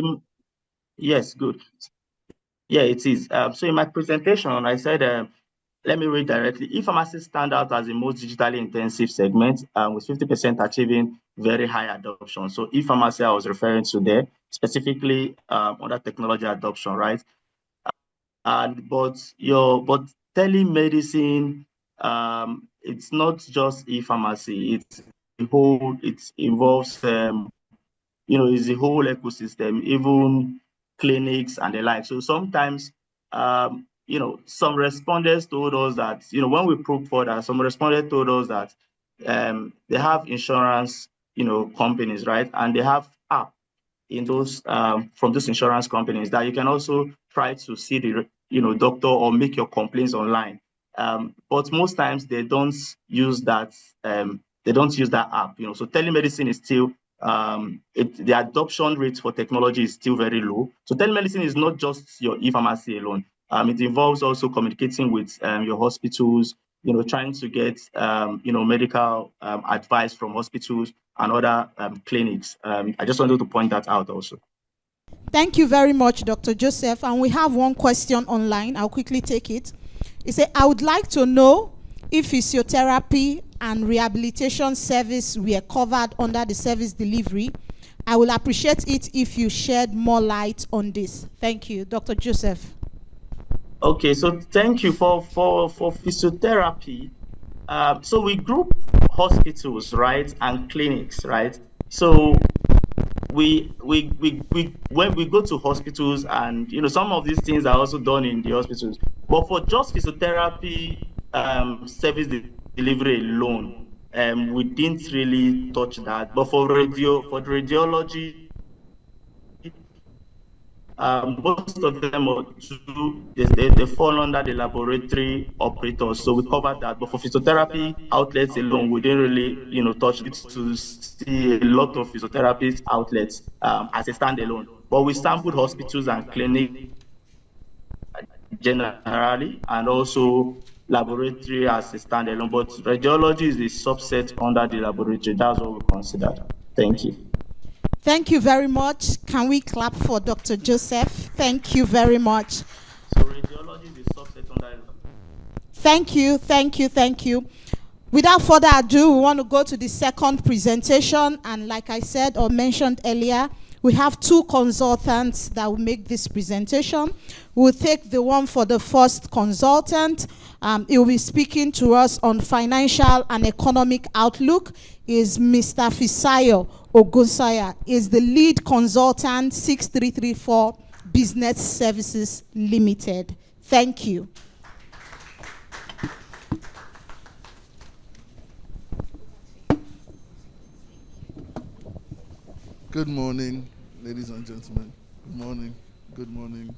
yes, good. Yeah, it is. So in my presentation, I said, let me read directly. E-pharmacies stand out as the most digitally intensive segment, with 50% achieving very high adoption. So e-pharmacy I was referring to there, specifically under technology adoption, right? But telemedicine, it's not just e-pharmacy. It involves it's the whole ecosystem, even clinics and the like. So sometimes some respondents told us that, when we probed further, some respondents told us that they have insurance, companies, right? And they have app in those from those insurance companies that you can also try to see the doctor or make your complaints online. but most times they don't use that. They don't use that app. So telemedicine is still the adoption rate for technology is still very low. So telemedicine is not just your e-pharmacy alone. It involves also communicating with your hospitals, trying to get medical advice from hospitals and other clinics. I just wanted to point that out also. Thank you very much, Dr. Joseph. And we have one question online. I'll quickly take it. It said, I would like to know if physiotherapy and rehabilitation service were covered under the service delivery. I will appreciate it if you shed more light on this. Thank you, Dr. Joseph. Okay, so thank you for physiotherapy. So we group hospitals, right, and clinics, right? So we when we go to hospitals, and some of these things are also done in the hospitals, but for just physiotherapy service delivery alone, we didn't really touch that. But for radiology, most of them they fall under the laboratory operators, so we covered that. But for physiotherapy outlets alone, we didn't really touch it to see a lot of physiotherapy outlets as a standalone. But we sampled hospitals and clinics generally, and also laboratory as a standalone. But radiology is a subset under the laboratory. That's what we considered. Thank you. Thank you very much. Can we clap for Dr. Joseph? Thank you very much. So radiology is a subset under. Thank you, thank you, thank you. Without further ado, we want to go to the second presentation. And like I said or mentioned earlier, we have two consultants that will make this presentation. We'll take the one for the first consultant. He will be speaking to us on financial and economic outlook. Is Mr. Fisayo Ogosaya, is the lead consultant, 6334 Business Services Limited. Thank you. Good morning, ladies and gentlemen. Good morning. Good morning,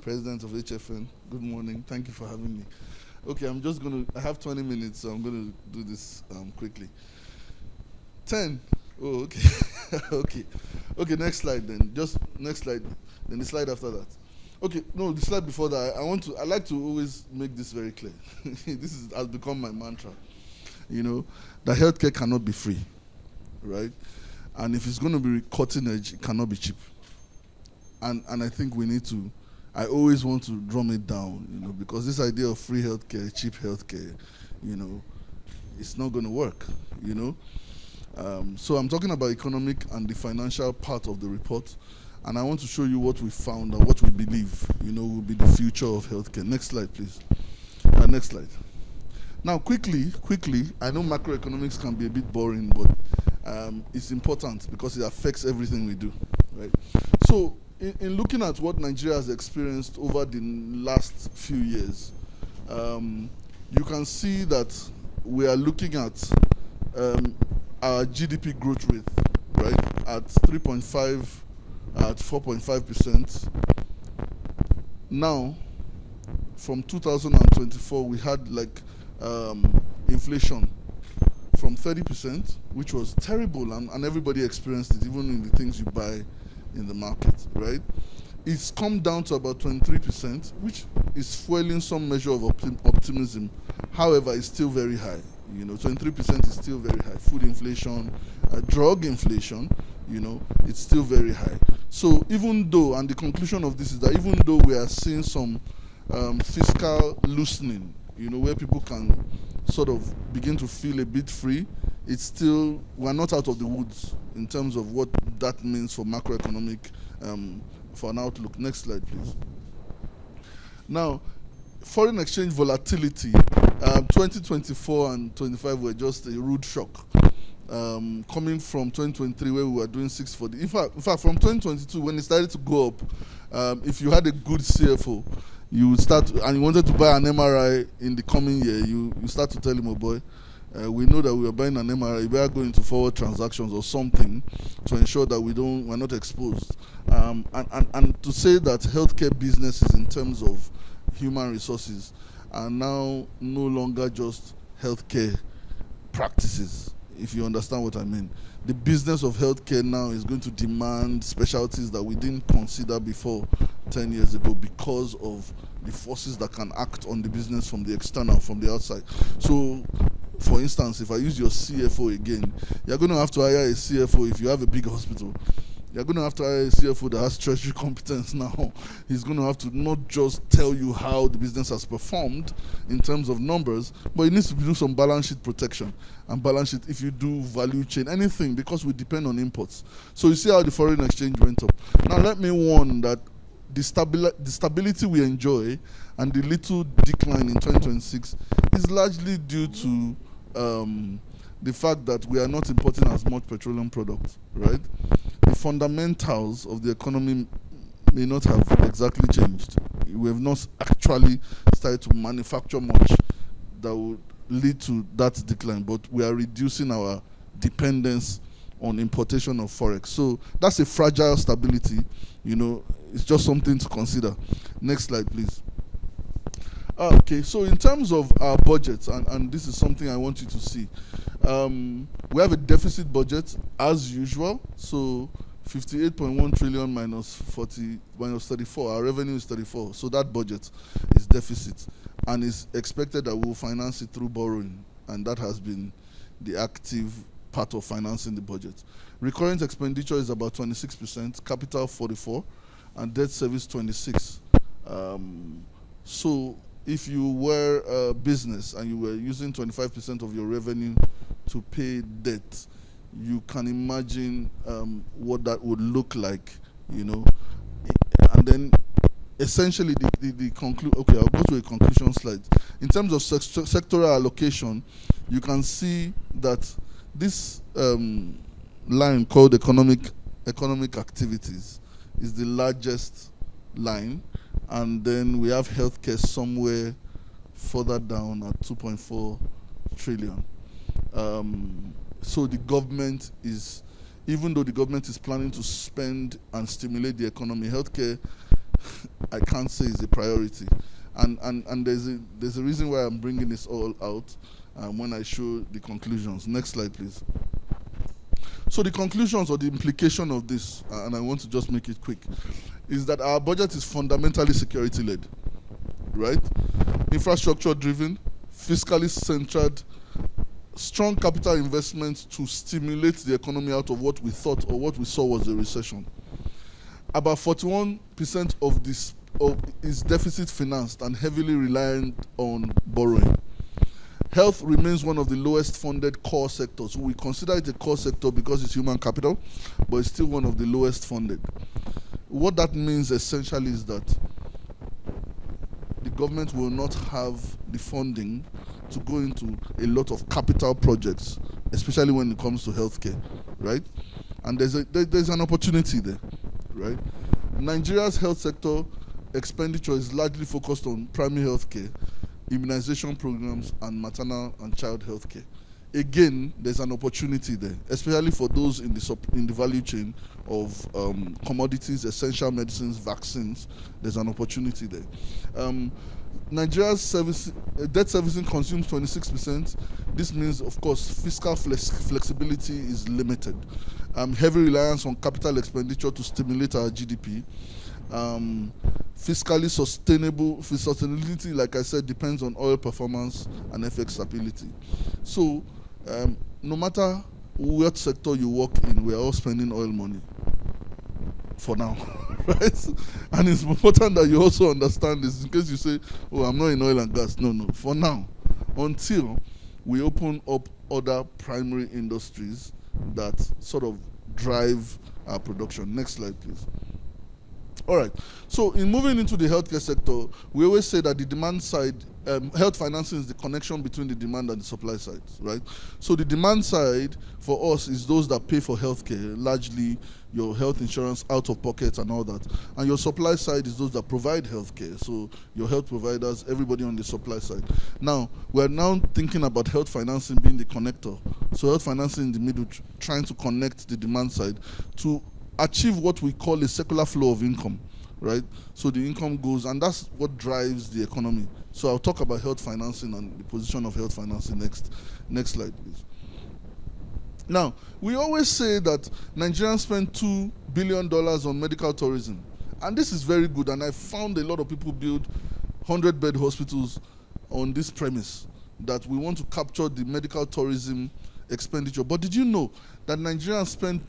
President of HFN. Good morning. Thank you for having me. Okay, I have 20 minutes, so I'm going to do this quickly. 10. Oh, okay. Okay, next slide then. Just next slide. Then the slide after that. Okay, no, the slide before that. I like to always make this very clear. This has become my mantra. That healthcare cannot be free, right? And if it's going to be cutting edge, it cannot be cheap. And I think I always want to drum it down, because this idea of free healthcare, cheap healthcare, it's not going to work, So I'm talking about economic and the financial part of the report, and I want to show you what we found and what we believe, will be the future of healthcare. Next slide, please. Next slide. Now, quickly, I know macroeconomics can be a bit boring, but it's important because it affects everything we do, right? So, in looking at what Nigeria has experienced over the last few years, you can see that we are looking at our GDP growth rate, right, at 3.5, at 4.5%. Now, from 2024, we had inflation from 30%, which was terrible, and everybody experienced it, even in the things you buy in the market, right? It's come down to about 23%, which is fueling some measure of optimism. However, it's still very high. 23% is still very high. Food inflation, drug inflation, it's still very high. So even though, and the conclusion of this is that even though we are seeing some fiscal loosening, where people can sort of begin to feel a bit free, it's still, we're not out of the woods in terms of what that means for macroeconomic, for an outlook. Next slide, please. Now, foreign exchange volatility, 2024 and 25 were just a rude shock. Coming from 2023 where we were doing 640. In fact, from 2022 when it started to go up, if you had a good CFO, you would start, and you wanted to buy an MRI in the coming year, you start to tell him, oh boy, we know that we are buying an MRI, you better go into forward transactions or something to ensure that we're not exposed. And to say that healthcare businesses in terms of human resources are now no longer just healthcare practices, if you understand what I mean. The business of healthcare now is going to demand specialties that we didn't consider before 10 years ago because of the forces that can act on the business from the external, from the outside. So, for instance, if I use your CFO again, you're going to have to hire a CFO if you have a big hospital. You're going to have to hire a CFO that has treasury competence now. He's going to have to not just tell you how the business has performed in terms of numbers, but he needs to do some balance sheet protection. And balance sheet, if you do value chain, anything, because we depend on imports. So you see how the foreign exchange went up. Now let me warn that the stability we enjoy and the little decline in 2026 is largely due to the fact that we are not importing as much petroleum products, right? The fundamentals of the economy may not have exactly changed. We have not actually started to manufacture much that would lead to that decline, but we are reducing our dependence on importation of forex. So that's a fragile stability, it's just something to consider. Next slide, please. Okay, so in terms of our budget, and this is something I want you to see, we have a deficit budget as usual. So 58.1 trillion minus 34. Our revenue is 34. So that budget is deficit, and it's expected that we'll finance it through borrowing, and that has been the active part of financing the budget. Recurrent expenditure is about 26%, capital 44%, and debt service 26%. So if you were a business and you were using 25% of your revenue to pay debt, you can imagine what that would look like, And then essentially the conclude. Okay, I'll go to a conclusion slide. In terms of sectoral allocation, you can see that this line called economic activities is the largest line, and then we have healthcare somewhere further down at 2.4 trillion. So the government is, even though the government is planning to spend and stimulate the economy, healthcare, I can't say is a priority. And there's a reason why I'm bringing this all out when I show the conclusions. Next slide, please. So the conclusions or the implication of this, and I want to just make it quick, is that our budget is fundamentally security-led, right? Infrastructure-driven, fiscally centered, strong capital investments to stimulate the economy out of what we thought or what we saw was a recession. About 41% of this is deficit financed and heavily reliant on borrowing. Health remains one of the lowest funded core sectors. We consider it a core sector because it's human capital, but it's still one of the lowest funded. What that means essentially is that the government will not have the funding to go into a lot of capital projects, especially when it comes to healthcare, right? And there's an opportunity there, right? Nigeria's health sector expenditure is largely focused on primary healthcare, immunization programs, and maternal and child health care. Again, there's an opportunity there, especially for those in the value chain of commodities, essential medicines, vaccines. There's an opportunity there. Nigeria's debt servicing consumes 26%. This means, of course, fiscal flexibility is limited. Heavy reliance on capital expenditure to stimulate our GDP. Fiscally sustainability, like I said, depends on oil performance and FX stability. So, no matter what sector you work in, we are all spending oil money for now, right? And it's important that you also understand this in case you say, oh, I'm not in oil and gas. No, for now, until we open up other primary industries that sort of drive our production. Next slide, please. All right. So in moving into the healthcare sector, we always say that the demand side, health financing is the connection between the demand and the supply side, right? So the demand side for us is those that pay for healthcare, largely your health insurance out of pocket and all that. And your supply side is those that provide healthcare. So your health providers, everybody on the supply side. Now, we're now thinking about health financing being the connector. So health financing in the middle, trying to connect the demand side to achieve what we call a circular flow of income, right? So the income goes, and that's what drives the economy. So I'll talk about health financing and the position of health financing next. Next slide, please. Now, we always say that Nigerians spend $2 billion on medical tourism. And this is very good, and I found a lot of people build 100-bed hospitals on this premise, that we want to capture the medical tourism expenditure. But did you know that Nigerians spend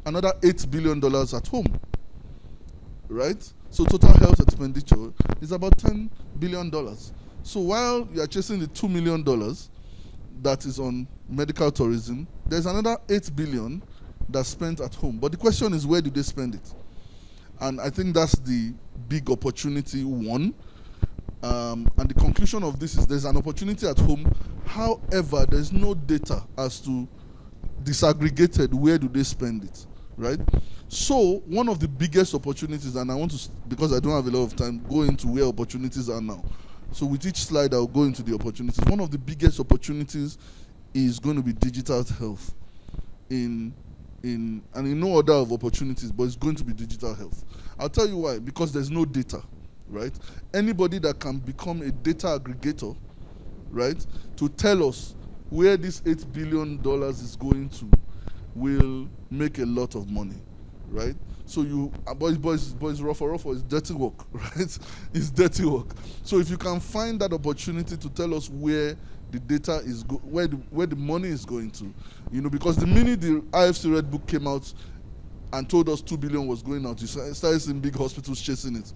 another $8 billion at home? Right? So total health expenditure is about $10 billion. So while you are chasing the $2 million that is on medical tourism, there's another $8 billion that's spent at home. But the question is, where do they spend it? And I think that's the big opportunity one. And the conclusion of this is there's an opportunity at home. However, there's no data as to disaggregated where do they spend it, right? So one of the biggest opportunities, and I want to, because I don't have a lot of time, go into where opportunities are now. So with each slide, I'll go into the opportunities. One of the biggest opportunities is going to be digital health in no order of opportunities, but it's going to be digital health. I'll tell you why. Because there's no data, right? Anybody that can become a data aggregator, right, to tell us where this $8 billion is going to, will make a lot of money, right? So you, boys, rough, it's dirty work, right? It's dirty work. So if you can find that opportunity to tell us where the data is, where the money is going to, because the minute the IFC Red Book came out and told us $2 billion was going out, you started seeing big hospitals chasing it.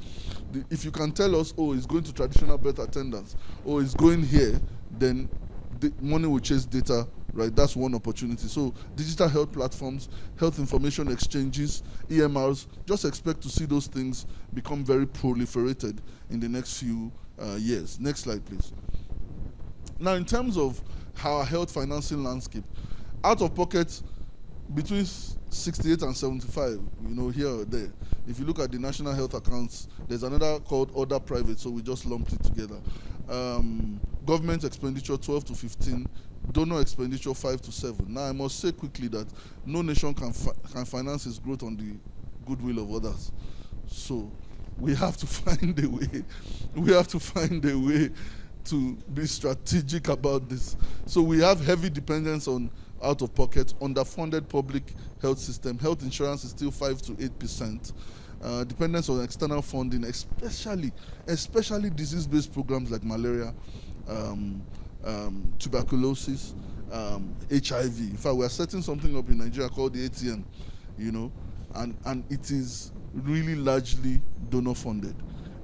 If you can tell us, oh, it's going to traditional birth attendants, or it's going here, then the money will chase data, right? That's one opportunity. So digital health platforms, health information exchanges, EMRs, just expect to see those things become very proliferated in the next few years. Next slide, please. Now, in terms of our health financing landscape, out of pocket between 68 and 75, here or there. If you look at the national health accounts, there's another called other private, so we just lumped it together. Government expenditure 12 to 15, donor expenditure 5 to 7. Now, I must say quickly that no nation can finance its growth on the goodwill of others. So we have to find a way. We have to find a way to be strategic about this. So we have heavy dependence on out-of-pocket, underfunded public health system. Health insurance is still 5 to 8%. Dependence on external funding, especially disease-based programs like malaria, tuberculosis, HIV. In fact, we are setting something up in Nigeria called the ATM, and it is really largely donor-funded.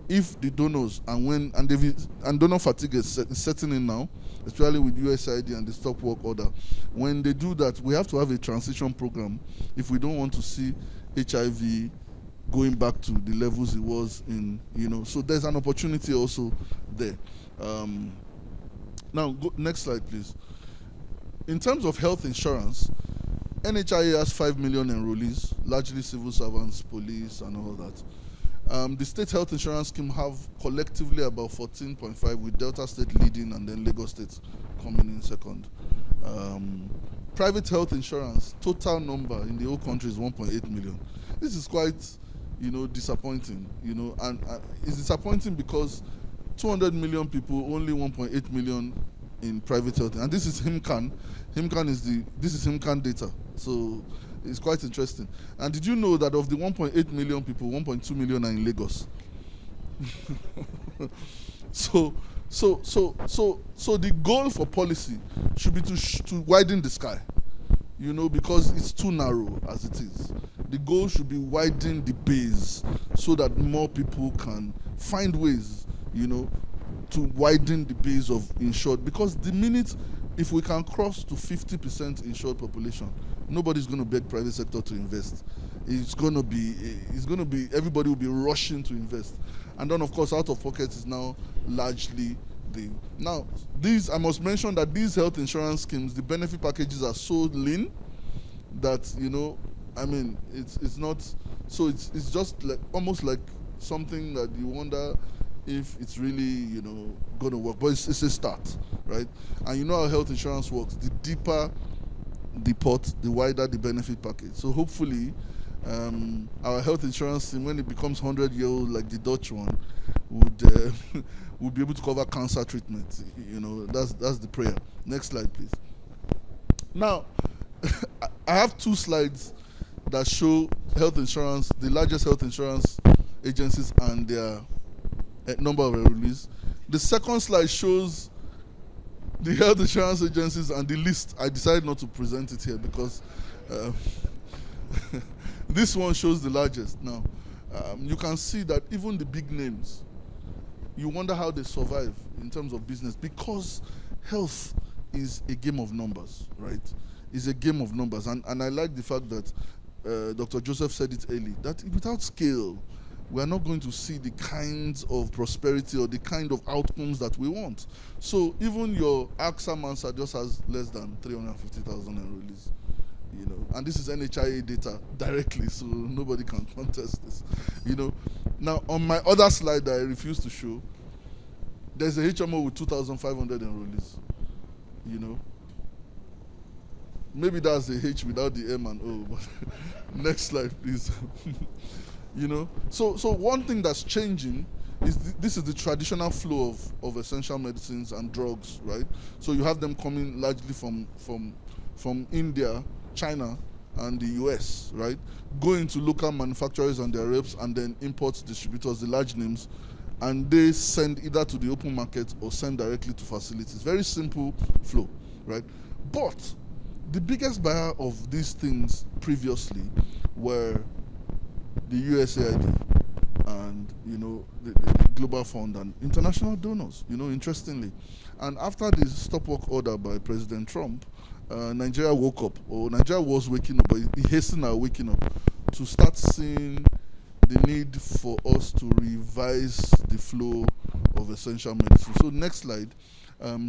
If the donors and donor fatigue is setting in now, especially with USAID and the stop work order, when they do that, we have to have a transition program if we don't want to see HIV going back to the levels it was in, So there's an opportunity also there. Now, next slide, please. In terms of health insurance, NHIA has 5 million enrollees, largely civil servants, police, and all that. The state health insurance scheme have collectively about 14.5, with Delta State leading and then Lagos State coming in second. Private health insurance, total number in the whole country is 1.8 million. This is quite, disappointing, and it's disappointing because 200 million people, only 1.8 million in private health. And this is HIMCAN. This is HIMCAN data. So it's quite interesting. And did you know that of the 1.8 million people, 1.2 million are in Lagos? So the goal for policy should be to widen the sky, because it's too narrow as it is. The goal should be widen the base so that more people can find ways, to widen the base of insured. Because the minute, if we can cross to 50% insured population, nobody's going to beg private sector to invest. It's going to be, everybody will be rushing to invest. And then, of course, out of pocket is now largely now, I must mention that these health insurance schemes, the benefit packages are so lean that, it's not, so it's just like, almost like something that you wonder if it's really, going to work. But it's a start, right? And you know how health insurance works. The deeper the pot, the wider the benefit package. So hopefully, our health insurance thing, when it becomes 100-year-old like the Dutch one, would would be able to cover cancer treatment. You know, that's the prayer. Next slide, please. Now, I have 2 slides that show health insurance, the largest health insurance agencies and their number of enrollees. The second slide shows the health insurance agencies and the list. I decided not to present it here because this one shows the largest. Now, you can see that even the big names, you wonder how they survive in terms of business, because health is a game of numbers, right? It's a game of numbers. And I like the fact that Dr. Joseph said it early, that without scale, we are not going to see the kinds of prosperity or the kind of outcomes that we want. So even your AXA Mansa just has less than 350,000 enrollees, you know, and this is NHIA data directly, so nobody can contest this, you know. Now, on my other slide that I refuse to show, there's a HMO with 2,500 enrollees, you know. Maybe that's the H without the M and O, but next slide, please. You know, so one thing that's changing is this is the traditional flow of essential medicines and drugs, right? So you have them coming largely from India, China, and the US, right? Going to local manufacturers and their reps, and then import distributors, the large names, and they send either to the open market or send directly to facilities. Very simple flow, right? But the biggest buyer of these things previously were the USAID and, you know, the Global Fund and international donors, you know, interestingly. And after the stop work order by President Trump, Nigeria woke up, or Nigeria was waking up, but he hastened our waking up to start seeing the need for us to revise the flow of essential medicine. So next slide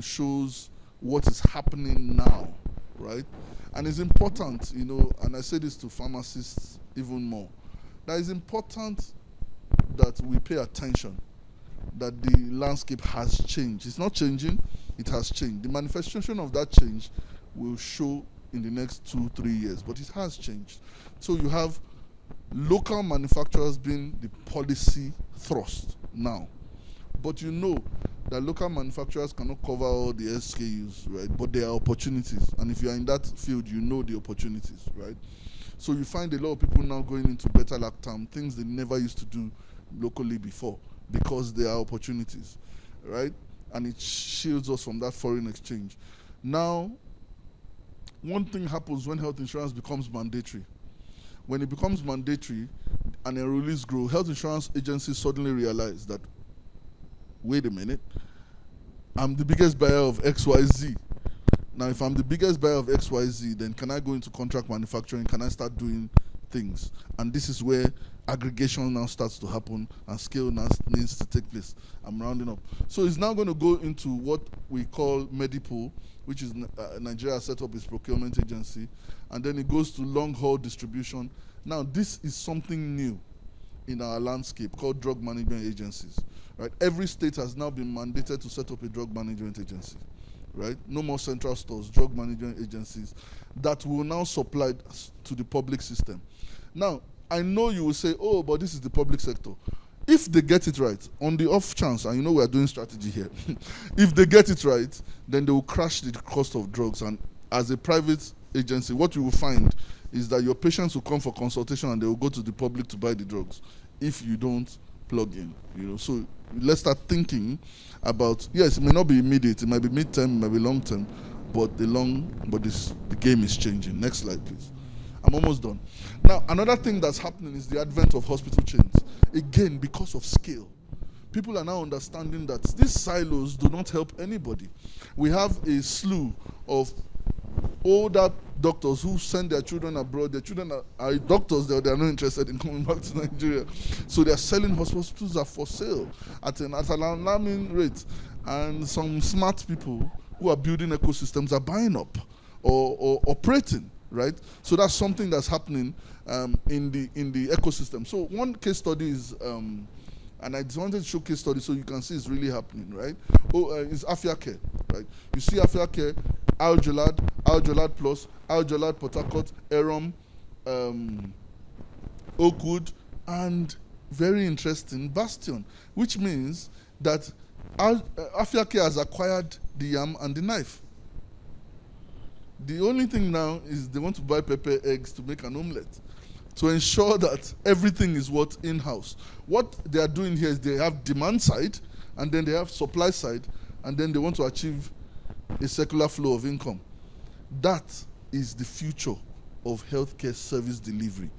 shows what is happening now, right? And it's important, you know, and I say this to pharmacists even more, that it's important that we pay attention, that the landscape has changed. It's not changing, it has changed. The manifestation of that change will show in the next 2-3 years, but it has changed. So you have local manufacturers being the policy thrust now. But you know that local manufacturers cannot cover all the SKUs, right? But there are opportunities. And if you are in that field, you know the opportunities, right? So you find a lot of people now going into beta-lactam, things they never used to do locally before, because there are opportunities, right? And it shields us from that foreign exchange. Now, one thing happens when health insurance becomes mandatory. When it becomes mandatory and enrollees grow, health insurance agencies suddenly realize that, wait a minute, I'm the biggest buyer of XYZ. Now, if I'm the biggest buyer of XYZ, then can I go into contract manufacturing? Can I start doing things? And this is where aggregation now starts to happen and scale now needs to take place. I'm rounding up. So it's now going to go into what we call Medipool, which is Nigeria set up its procurement agency, and then it goes to long-haul distribution. Now, this is something new in our landscape called drug management agencies, right? Every state has now been mandated to set up a drug management agency, right? No more central stores, drug management agencies that will now supply to the public system. Now, I know you will say, oh, but this is the public sector. If they get it right, on the off chance, and you know we are doing strategy here, if they get it right, then they will crash the cost of drugs. And as a private agency, what you will find is that your patients will come for consultation and they will go to the public to buy the drugs if you don't plug in, you know. So let's start thinking about, yes, it may not be immediate, it might be mid-term, it might be long-term, but the game is changing. Next slide, please. I'm almost done. Now, another thing that's happening is the advent of hospital chains. Again, because of scale. People are now understanding that these silos do not help anybody. We have a slew of older doctors who send their children abroad. Their children are doctors, they are not interested in coming back to Nigeria. So they are selling hospitals are for sale at an alarming rate. And some smart people who are building ecosystems are buying up or operating. Right, so that's something that's happening in the ecosystem. So one case study is, and I just wanted to show case study so you can see it's really happening, right? It's Afia Care, right? You see Afia Care, Al Jalad Plus, Al Jalad Port Harcourt, Erom, Oakwood, and very interesting, Bastion, which means that Afiake has acquired the yam and the knife. The only thing now is they want to buy pepper eggs to make an omelette, to ensure that everything is what in-house. What they are doing here is they have demand side, and then they have supply side, and then they want to achieve a circular flow of income. That is the future of healthcare service delivery.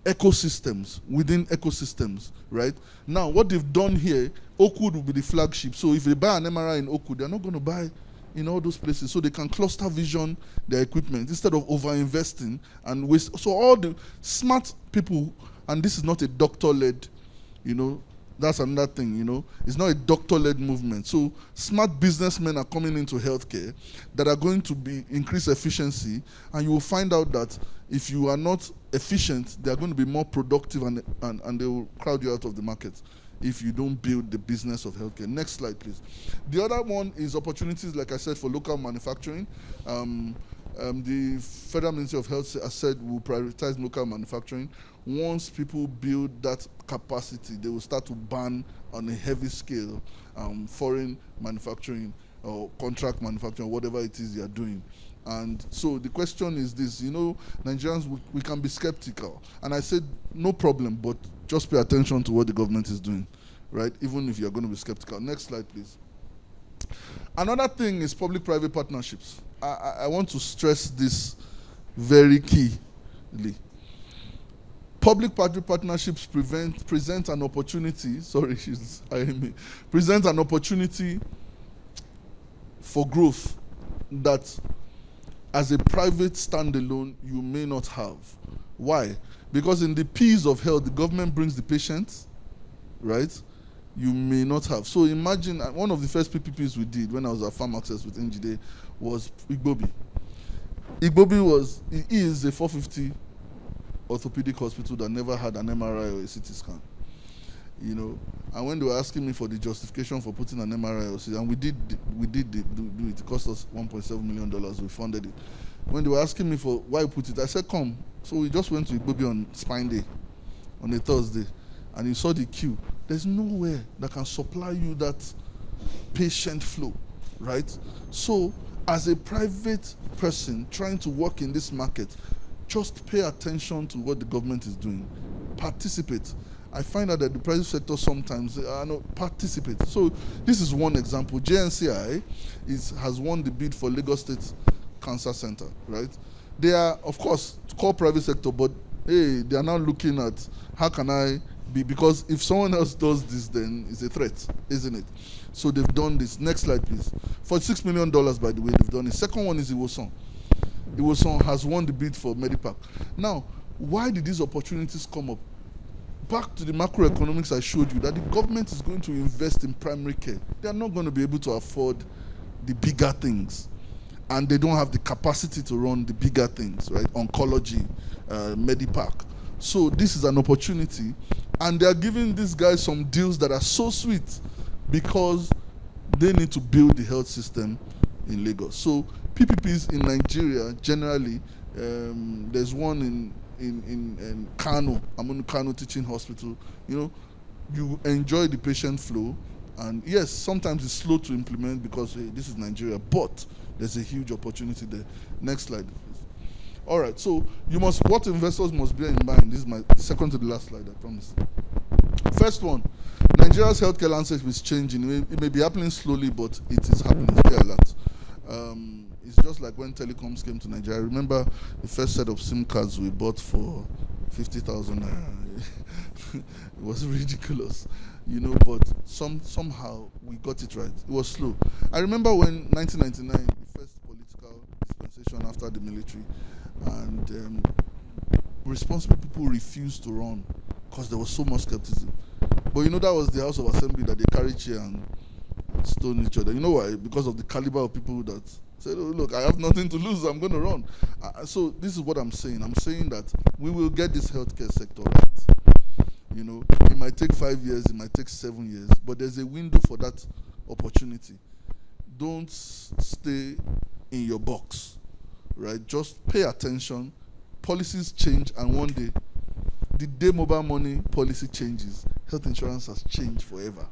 Ecosystems within ecosystems, right? Now, what they've done here, Oakwood will be the flagship. So if they buy an MRI in Oakwood, they're not going to buy in all those places. So they can cluster vision their equipment instead of over-investing and waste. So all the smart people, and this is not a doctor-led, that's another thing, it's not a doctor-led movement. So smart businessmen are coming into healthcare that are going to increase efficiency, and you will find out that if you are not efficient, they are going to be more productive, and they will crowd you out of the market if you don't build the business of healthcare. Next slide, please. The other one is opportunities, like I said, for local manufacturing. The Federal Ministry of Health has said will prioritize local manufacturing. Once people build that capacity, they will start to ban on a heavy scale foreign manufacturing or contract manufacturing, whatever it is they are doing. And so the question is this, Nigerians, we can be skeptical. And I said, no problem, but just pay attention to what the government is doing, right? Even if you're going to be skeptical. Next slide, please. Another thing is public-private partnerships. I want to stress this very keyly. Public-private partnerships present an opportunity, present an opportunity for growth that as a private standalone you may not have. Why? Because in the P's of health, the government brings the patient, right? You may not have. So imagine one of the first PPPs we did when I was at Farm Access with NGD was Igbobi. Igbobi is a 450 orthopedic hospital that never had an MRI or a CT scan. And when they were asking me for the justification for putting an MRI or CT, and we did do it. It cost us $1.7 million. We funded it. When they were asking me for why we put it, I said, come. So we just went to Igbobi on Spine Day, on a Thursday, and you saw the queue. There's nowhere that can supply you that patient flow, right? So as a private person trying to work in this market, just pay attention to what the government is doing. Participate. I find out that the private sector sometimes participate. So this is one example. JNCI has won the bid for Lagos State Cancer Center, right? They are, of course, core private sector, but hey, they are now looking at how can I be, because if someone else does this, then it's a threat, isn't it? So they've done this. Next slide, please. $46 million, by the way, they've done it. Second one is Iwosan. Iwosan has won the bid for Medipac. Now, why did these opportunities come up? Back to the macroeconomics I showed you, that the government is going to invest in primary care. They are not going to be able to afford the bigger things. And they don't have the capacity to run the bigger things, right? Oncology, Medipac. So this is an opportunity. And they are giving these guys some deals that are so sweet because they need to build the health system in Lagos. So PPPs in Nigeria, generally, there's one in Kano, Amonu Kano Teaching Hospital. You enjoy the patient flow. And yes, sometimes it's slow to implement because this is Nigeria, but there's a huge opportunity there. Next slide, please. All right, so what investors must bear in mind, this is my second to the last slide, I promise. First one, Nigeria's healthcare landscape is changing. It may be happening slowly, but it is happening. Stay alert. It's just like when telecoms came to Nigeria. I remember the first set of SIM cards we bought for 50,000 naira. It was ridiculous, but somehow we got it right. It was slow. I remember when 1999, the first political dispensation after the military, and responsible people refused to run because there was so much skepticism. But that was the House of Assembly that they carried chair and stone each other. You know why? Because of the caliber of people that said, oh, look, I have nothing to lose, I'm going to run. So this is what I'm saying. I'm saying that we will get this healthcare sector right. It might take 5 years, it might take 7 years, but there's a window for that opportunity. Don't stay in your box, right? Just pay attention, policies change, and one day, the day mobile money policy changes, health insurance has changed forever,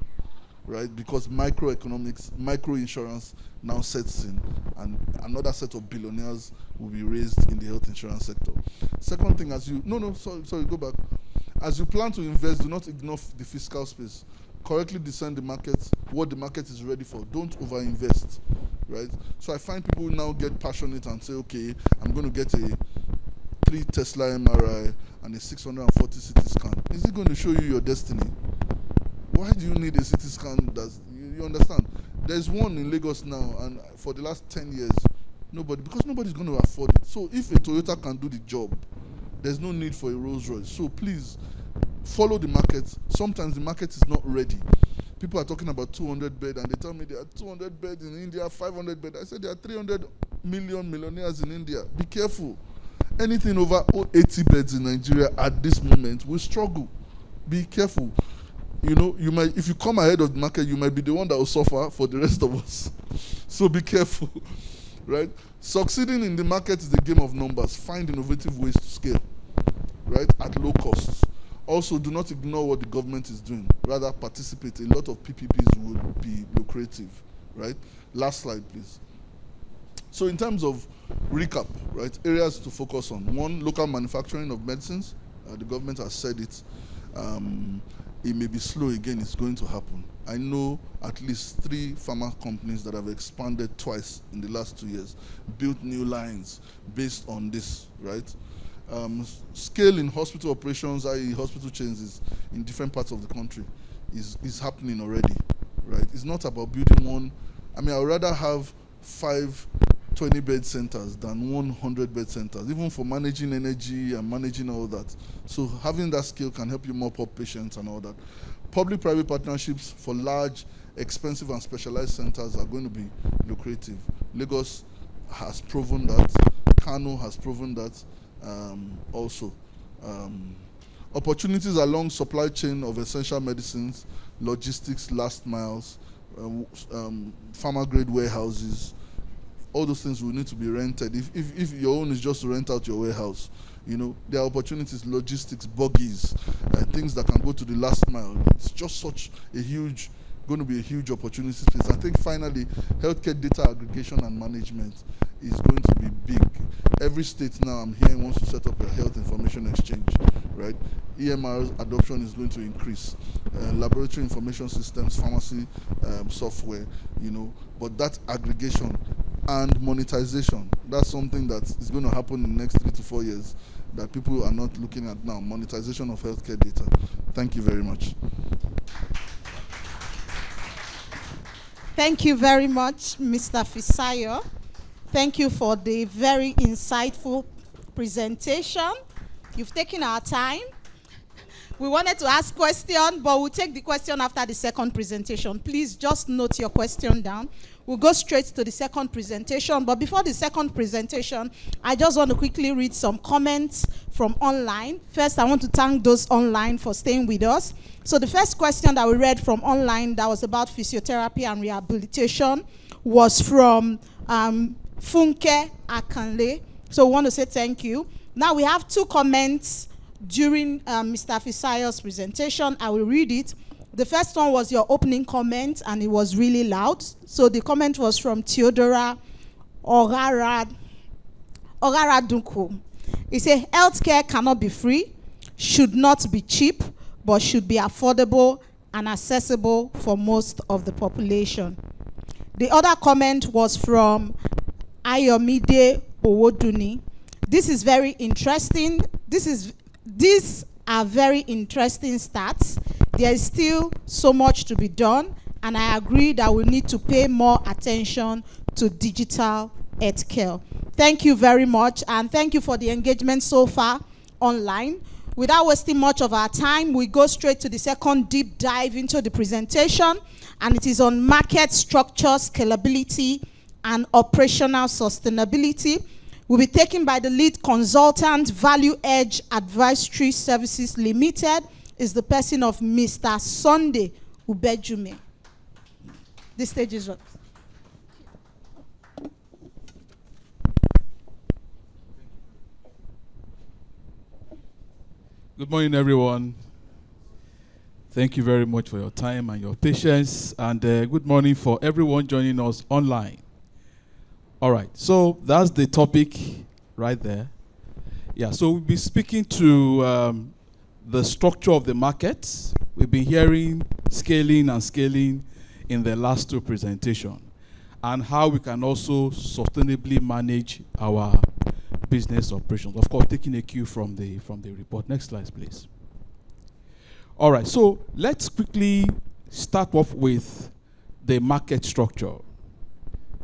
right? Because microeconomics, microinsurance now sets in, and another set of billionaires will be raised in the health insurance sector. Second thing, sorry, go back. As you plan to invest, do not ignore the fiscal space. Correctly discern the market, what the market is ready for. Don't overinvest, right? So I find people now get passionate and say, okay, I'm going to get a 3 Tesla MRI and a 640 CT scan. Is it going to show you your destiny? Why do you need a CT scan? You understand? There's one in Lagos now, and for the last 10 years, because nobody's going to afford it. So if a Toyota can do the job, there's no need for a Rolls Royce. So please, follow the market. Sometimes the market is not ready. People are talking about 200 beds, and they tell me there are 200 beds in India, 500 beds. I said there are 300 million millionaires in India. Be careful. Anything over 80 beds in Nigeria at this moment will struggle. Be careful. You might, if you come ahead of the market, you might be the one that will suffer for the rest of us. So be careful, right? Succeeding in the market is a game of numbers. Find innovative ways to scale, right, at low costs. Also, do not ignore what the government is doing. Rather, participate. A lot of PPPs would be lucrative, right? Last slide, please. So in terms of recap, right, areas to focus on. One, local manufacturing of medicines. The government has said it. It may be slow again, it's going to happen. I know at least 3 pharma companies that have expanded twice in the last 2 years, built new lines based on this, right? Scale in hospital operations, i.e. hospital chains in different parts of the country is happening already, right? It's not about building one. I mean, I would rather have 5 20-bed centers than 100-bed centers, even for managing energy and managing all that. So having that skill can help you mop up patients and all that. Public-private partnerships for large, expensive and specialized centers are going to be lucrative. Lagos has proven that. Kano has proven that also. Opportunities along supply chain of essential medicines, logistics, last miles, pharma-grade warehouses, all those things will need to be rented. If your own is just to rent out your warehouse, there are opportunities, logistics, buggies, things that can go to the last mile. It's just going to be a huge opportunity space. I think finally, healthcare data aggregation and management is going to be big. Every state now I'm hearing wants to set up a health information exchange, right? EMR adoption is going to increase. Laboratory information systems, pharmacy software, but that aggregation and monetization, that's something that is going to happen in the next 3 to 4 years that people are not looking at now. Monetization of healthcare data. Thank you very much. Thank you very much, Mr. Fisayo. Thank you for the very insightful presentation. You've taken our time. We wanted to ask questions, but we'll take the question after the second presentation. Please just note your question down. We'll go straight to the second presentation. But before the second presentation, I just want to quickly read some comments from online. First, I want to thank those online for staying with us. So the first question that we read from online that was about physiotherapy and rehabilitation was from Funke Akanle. So we want to say thank you. Now we have 2 comments during Mr. Fisayo's presentation. I will read it. The first one was your opening comment, and it was really loud. So the comment was from Theodora Ogaradunku. It said, healthcare cannot be free, should not be cheap, but should be affordable and accessible for most of the population. The other comment was from Ayomide Owoduni. This is very interesting. These are very interesting stats. There is still so much to be done, and I agree that we need to pay more attention to digital healthcare. Thank you very much, and thank you for the engagement so far online. Without wasting much of our time, we go straight to the second deep dive into the presentation, and it is on market structure, scalability, and operational sustainability. Will be taken by the lead consultant, Value Edge Advisory Services Limited, is the person of Mr. Sunday Ubejume. The stage is yours. Good morning, everyone. Thank you very much for your time and your patience. And good morning for everyone joining us online. All right, so that's the topic right there. Yeah, so we'll be speaking to the structure of the market. We've been hearing scaling and scaling in the last two presentations, and how we can also sustainably manage our business operations. Of course, taking a cue from the report. Next slide, please. All right, so let's quickly start off with the market structure.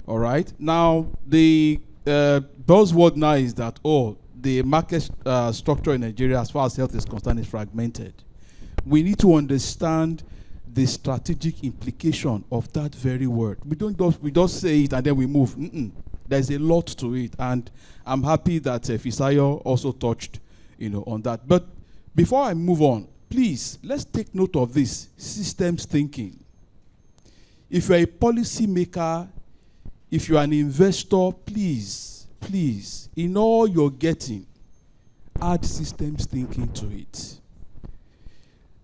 All right, now the buzzword now is that, the market structure in Nigeria as far as health is concerned is fragmented. We need to understand the strategic implication of that very word. We just say it and then we move. There's a lot to it, and I'm happy that Fisayo also touched, on that. But before I move on, please, let's take note of this systems thinking. If you're a policy maker, if you're an investor, please, in all you're getting, add systems thinking to it.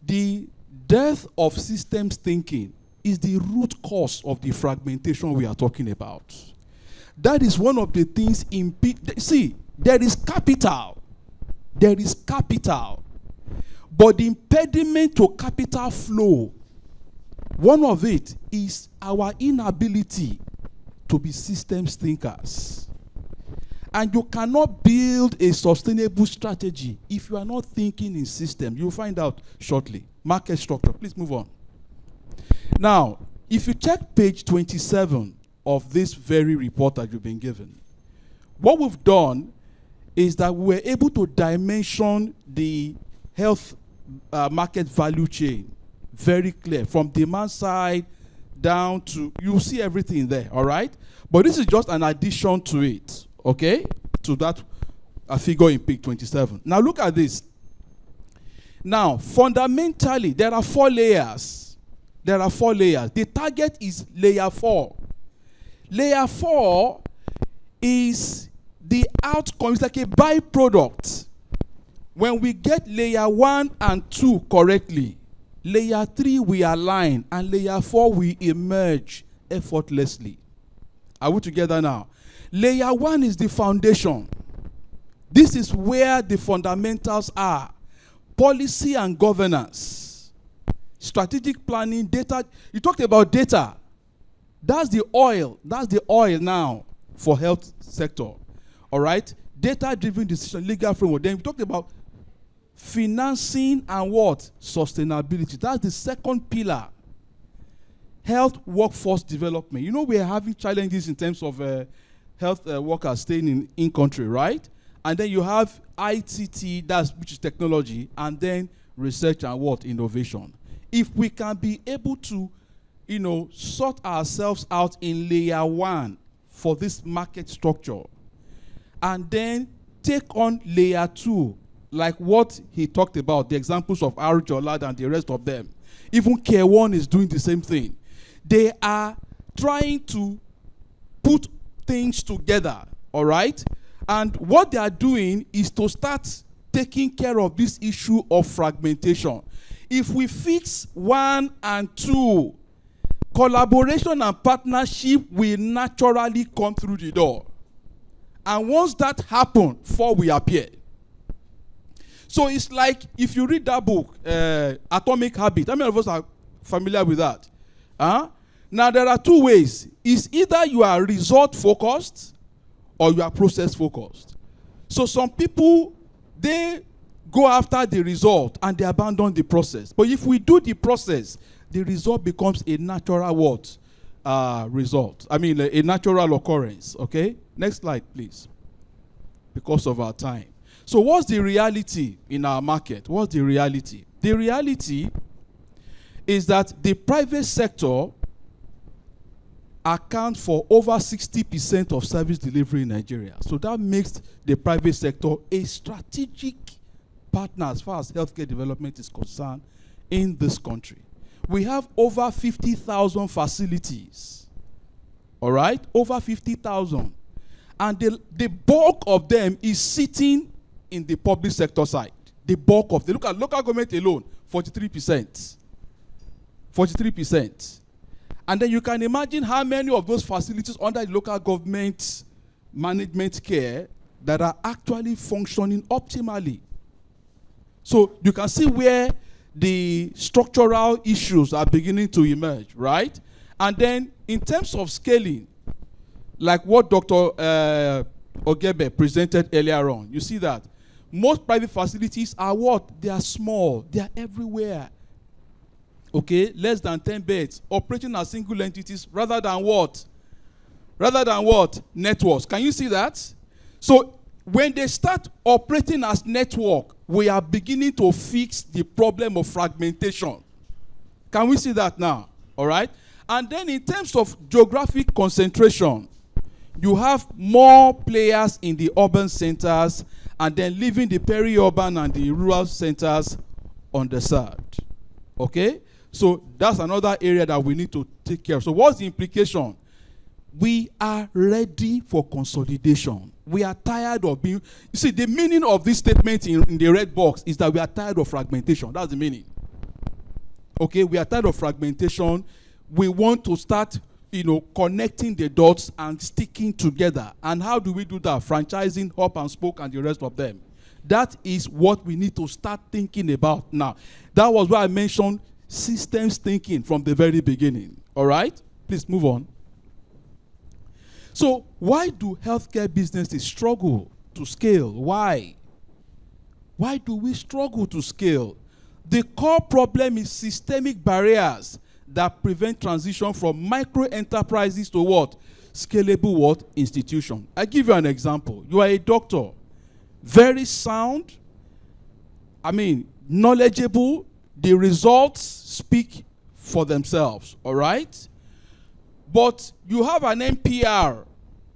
The death of systems thinking is the root cause of the fragmentation we are talking about. That is one of the things see, there is capital. But the impediment to capital flow, one of it is our inability to be systems thinkers. And you cannot build a sustainable strategy if you are not thinking in systems. You'll find out shortly. Market structure. Please move on. Now, if you check page 27 of this very report that you've been given, what we've done is that we were able to dimension the health market value chain very clear, from demand side down to, you see everything there, all right? But this is just an addition to it, okay? To that figure in page 27. Now look at this. Now, fundamentally, there are 4 layers. The target is layer 4. Layer 4 is the outcome. It's like a byproduct. When we get layer 1 and 2 correctly, layer 3 we align, and layer 4 we emerge effortlessly. Are we together now? Layer 1 is the foundation. This is where the fundamentals are. Policy and governance. Strategic planning, data. You talked about data. That's the oil. That's the oil now for health sector. All right? Data-driven decision, legal framework. Then we talked about financing and what? Sustainability. That's the second pillar. Health workforce development. We are having challenges in terms of health workers staying in country, right? And then you have ICT, which is technology, and then research and what? Innovation. If we can be able to, sort ourselves out in layer 1 for this market structure, and then take on layer 2, like what he talked about, the examples of Arjolad and the rest of them. Even Care One is doing the same thing. They are trying to put things together, all right? And what they are doing is to start taking care of this issue of fragmentation. If we fix 1 and 2, collaboration and partnership will naturally come through the door. And once that happens, 4 will appear. So it's like, if you read that book, Atomic Habit, how many of us are familiar with that? Now, there are 2 ways. It's either you are result-focused or you are process-focused. So some people, they go after the result and they abandon the process. But if we do the process, the result becomes a natural what? Result. I mean, a natural occurrence, okay? Next slide, please. Because of our time. So what's the reality in our market? What's the reality? The reality is that the private sector accounts for over 60% of service delivery in Nigeria. So that makes the private sector a strategic partner as far as healthcare development is concerned in this country. We have over 50,000 facilities. All right? Over 50,000. And the bulk of them is sitting in the public sector side. The bulk of the look at local government alone, 43%. 43%. And then you can imagine how many of those facilities under the local government management care that are actually functioning optimally. So you can see where the structural issues are beginning to emerge, right? And then in terms of scaling, like what Dr. Ogebe presented earlier on, you see that most private facilities are what? They are small. They are everywhere. Okay, less than 10 beds, operating as single entities rather than what? Rather than what? Networks. Can you see that? So when they start operating as network, we are beginning to fix the problem of fragmentation. Can we see that now? All right. And then in terms of geographic concentration, you have more players in the urban centers and then leaving the peri-urban and the rural centers underserved. Okay? So that's another area that we need to take care of. So what's the implication? We are ready for consolidation. We are tired of being... You see, the meaning of this statement in the red box is that we are tired of fragmentation. That's the meaning. Okay? We are tired of fragmentation. We want to start, connecting the dots and sticking together. And how do we do that? Franchising, hub and spoke, and the rest of them. That is what we need to start thinking about now. That was why I mentioned systems thinking from the very beginning. All right? Please move on. So why do healthcare businesses struggle to scale? Why? Why do we struggle to scale? The core problem is systemic barriers that prevent transition from micro enterprises to what? Scalable what? Institution. I give you an example. You are a doctor, very sound, knowledgeable. The results speak for themselves, all right? But you have an MPR,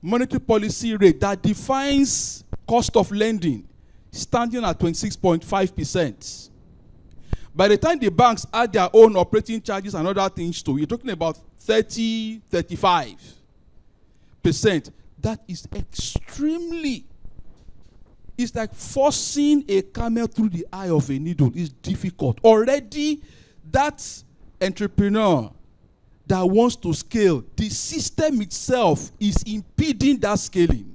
monetary policy rate, that defines cost of lending, standing at 26.5%. By the time the banks add their own operating charges and other things too, you're talking about 30, 35%. That is extremely... It's like forcing a camel through the eye of a needle. It's difficult. Already, that entrepreneur that wants to scale, the system itself is impeding that scaling.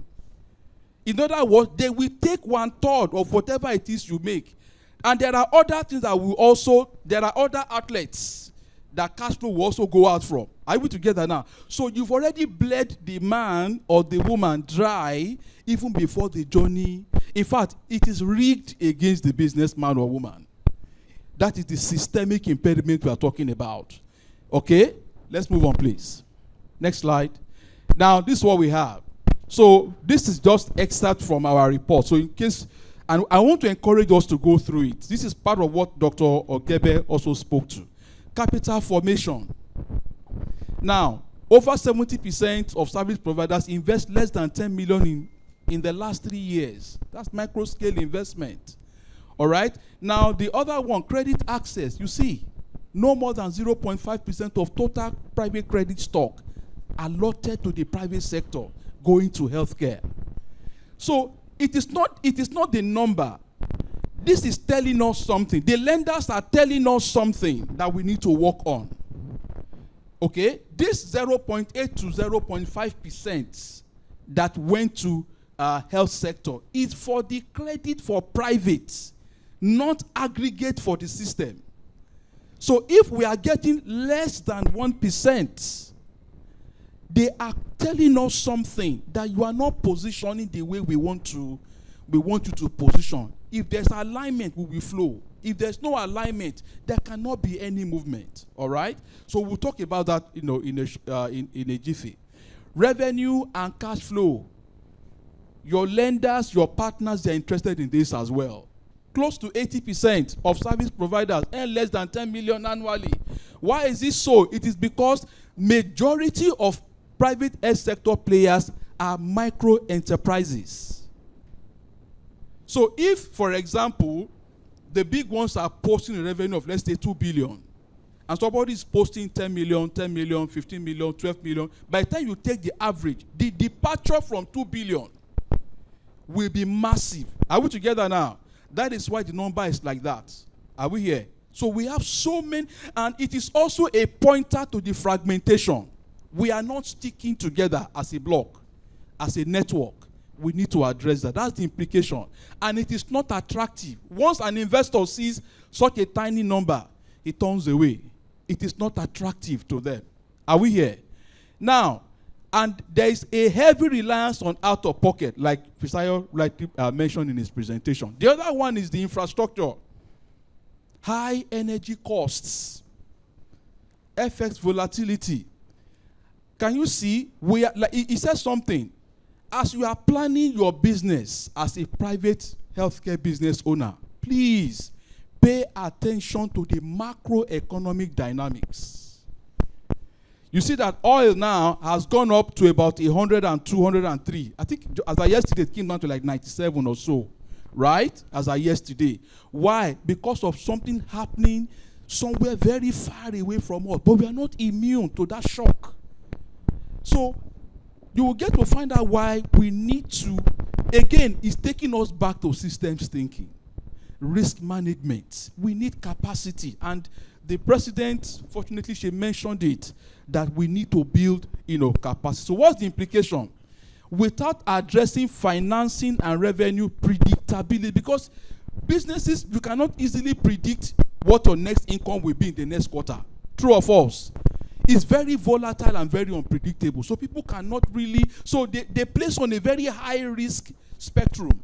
In other words, they will take 1/3 of whatever it is you make. And there are other things that will also, there are other outlets that cash flow will also go out from. Are we together now? So you've already bled the man or the woman dry even before the journey. In fact, it is rigged against the businessman or woman. That is the systemic impediment we are talking about. Okay? Let's move on, please. Next slide. Now, this is what we have. So this is just excerpt from our report. So in case, and I want to encourage us to go through it. This is part of what Dr. Ogebe also spoke to. Capital formation. Now, over 70% of service providers invest less than 10 million in the last 3 years. That's micro-scale investment. All right? Now, the other one, credit access. You see, no more than 0.5% of total private credit stock allotted to the private sector going to healthcare. So, it is not the number. This is telling us something. The lenders are telling us something that we need to work on. Okay? This 0.8 to 0.5% that went to health sector is for the credit for private, not aggregate for the system. So if we are getting less than 1%, they are telling us something that you are not positioning the way we want you to position. If there's alignment, we will flow. If there's no alignment, there cannot be any movement. All right? So we'll talk about that, in a jiffy. Revenue and cash flow. Your lenders, your partners, they're interested in this as well. Close to 80% of service providers earn less than 10 million annually. Why is this so? It is because majority of private health sector players are micro enterprises. So if, for example, the big ones are posting a revenue of, let's say, 2 billion, and somebody is posting 10 million, 10 million, 15 million, 12 million, by the time you take the average, the departure from 2 billion will be massive. Are we together now? That is why the number is like that. Are we here? So we have so many, and it is also a pointer to the fragmentation. We are not sticking together as a block, as a network. We need to address that. That's the implication. And it is not attractive. Once an investor sees such a tiny number, he turns away. It is not attractive to them. Are we here? Now, and there is a heavy reliance on out-of-pocket, like Fisayo rightly mentioned in his presentation. The other one is the infrastructure. High energy costs, FX volatility. Can you see? We are, like, he says something. As you are planning your business as a private healthcare business owner, please pay attention to the macroeconomic dynamics. You see that oil now has gone up to about 100 and 203. I think as of yesterday, it came down to like 97 or so, right? As of yesterday. Why? Because of something happening somewhere very far away from us. But we are not immune to that shock. So you will get to find out why we need to, again, it's taking us back to systems thinking, risk management. We need capacity. And the president, fortunately, she mentioned it, that we need to build, capacity. So what's the implication? Without addressing financing and revenue predictability, because businesses, you cannot easily predict what your next income will be in the next quarter. True or false? It's very volatile and very unpredictable. So people cannot really, so they place on a very high risk spectrum.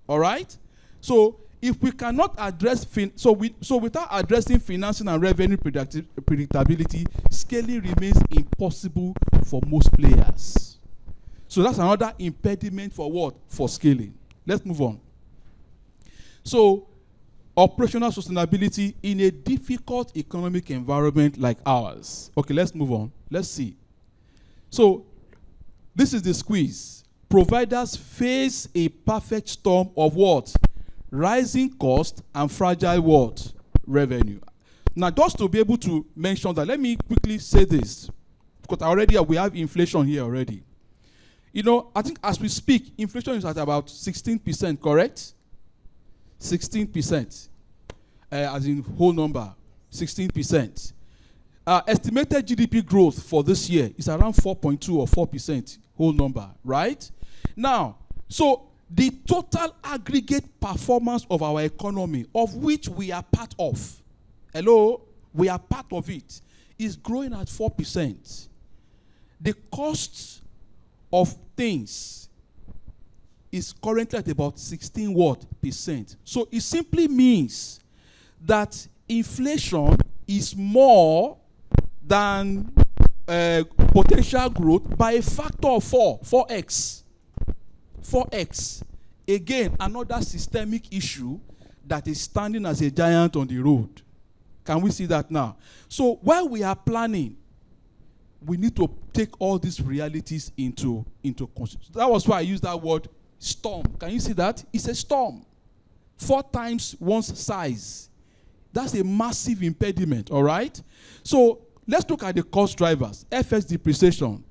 All right? So if we cannot address, without addressing financing and revenue predictability, scaling remains impossible for most players. So that's another impediment for what? For scaling. Let's move on. So operational sustainability in a difficult economic environment like ours. Okay, let's move on. Let's see. So this is the squeeze. Providers face a perfect storm of what? Rising cost and fragile what? Revenue. Now, just to be able to mention that, let me quickly say this, because we have inflation here already. I think as we speak, inflation is at about 16%, correct? 16%, as in whole number, 16%. Estimated GDP growth for this year is around 4.2 or 4%, whole number, right? Now, so the total aggregate performance of our economy, of which we are part of, we are part of it, is growing at 4%. The cost of things is currently at about 16%. So it simply means that inflation is more than potential growth by a factor of 4x. 4x. Again, another systemic issue that is standing as a giant on the road. Can we see that now? So while we are planning, we need to take all these realities into consideration. That was why I used that word storm. Can you see that? It's a storm. 4 times one's size. That's a massive impediment, all right? So let's look at the cost drivers. FX depreciation.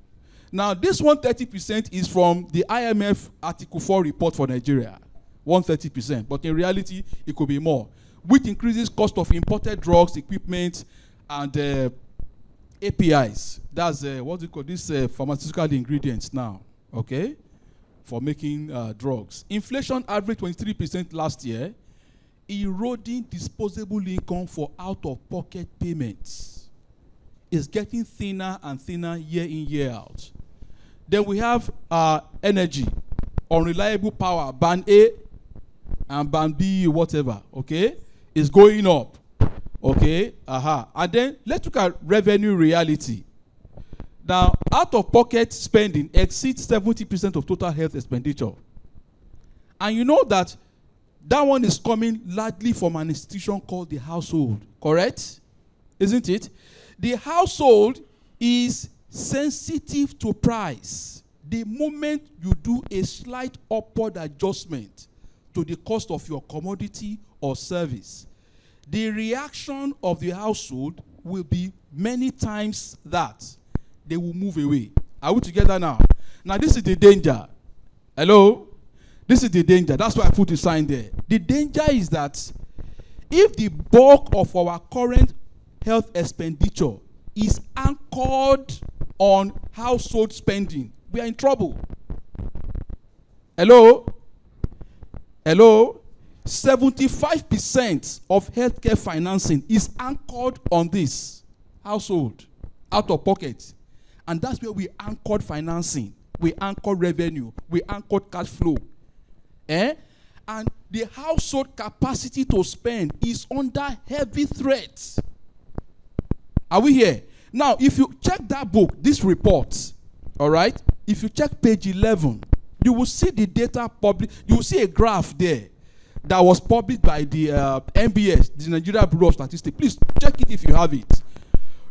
Now, this 130% is from the IMF Article 4 report for Nigeria. 130%. But in reality, it could be more. Which increases cost of imported drugs, equipment, and APIs. That's what we call this pharmaceutical ingredients now, okay, for making drugs. Inflation averaged 23% last year, eroding disposable income for out-of-pocket payments. It's getting thinner and thinner year in, year out. Then we have energy, unreliable power, band A and band B, whatever, okay, is going up. Okay, And then let's look at revenue reality. Now, out-of-pocket spending exceeds 70% of total health expenditure. And you know that one is coming largely from an institution called the household, correct? Isn't it? The household is sensitive to price. The moment you do a slight upward adjustment to the cost of your commodity or service, the reaction of the household will be many times that. They will move away. Are we together now? Now, this is the danger. Hello? This is the danger. That's why I put the sign there. The danger is that if the bulk of our current health expenditure is anchored on household spending, we are in trouble. Hello? Hello? 75% of healthcare financing is anchored on this household, out of pocket. And that's where we anchored financing, we anchored revenue, we anchored cash flow. And the household capacity to spend is under heavy threat. Are we here? Now, if you check that book, this report, all right, if you check page 11, you will see the data published. You will see a graph there that was published by the NBS, the Nigeria Bureau of Statistics. Please check it if you have it.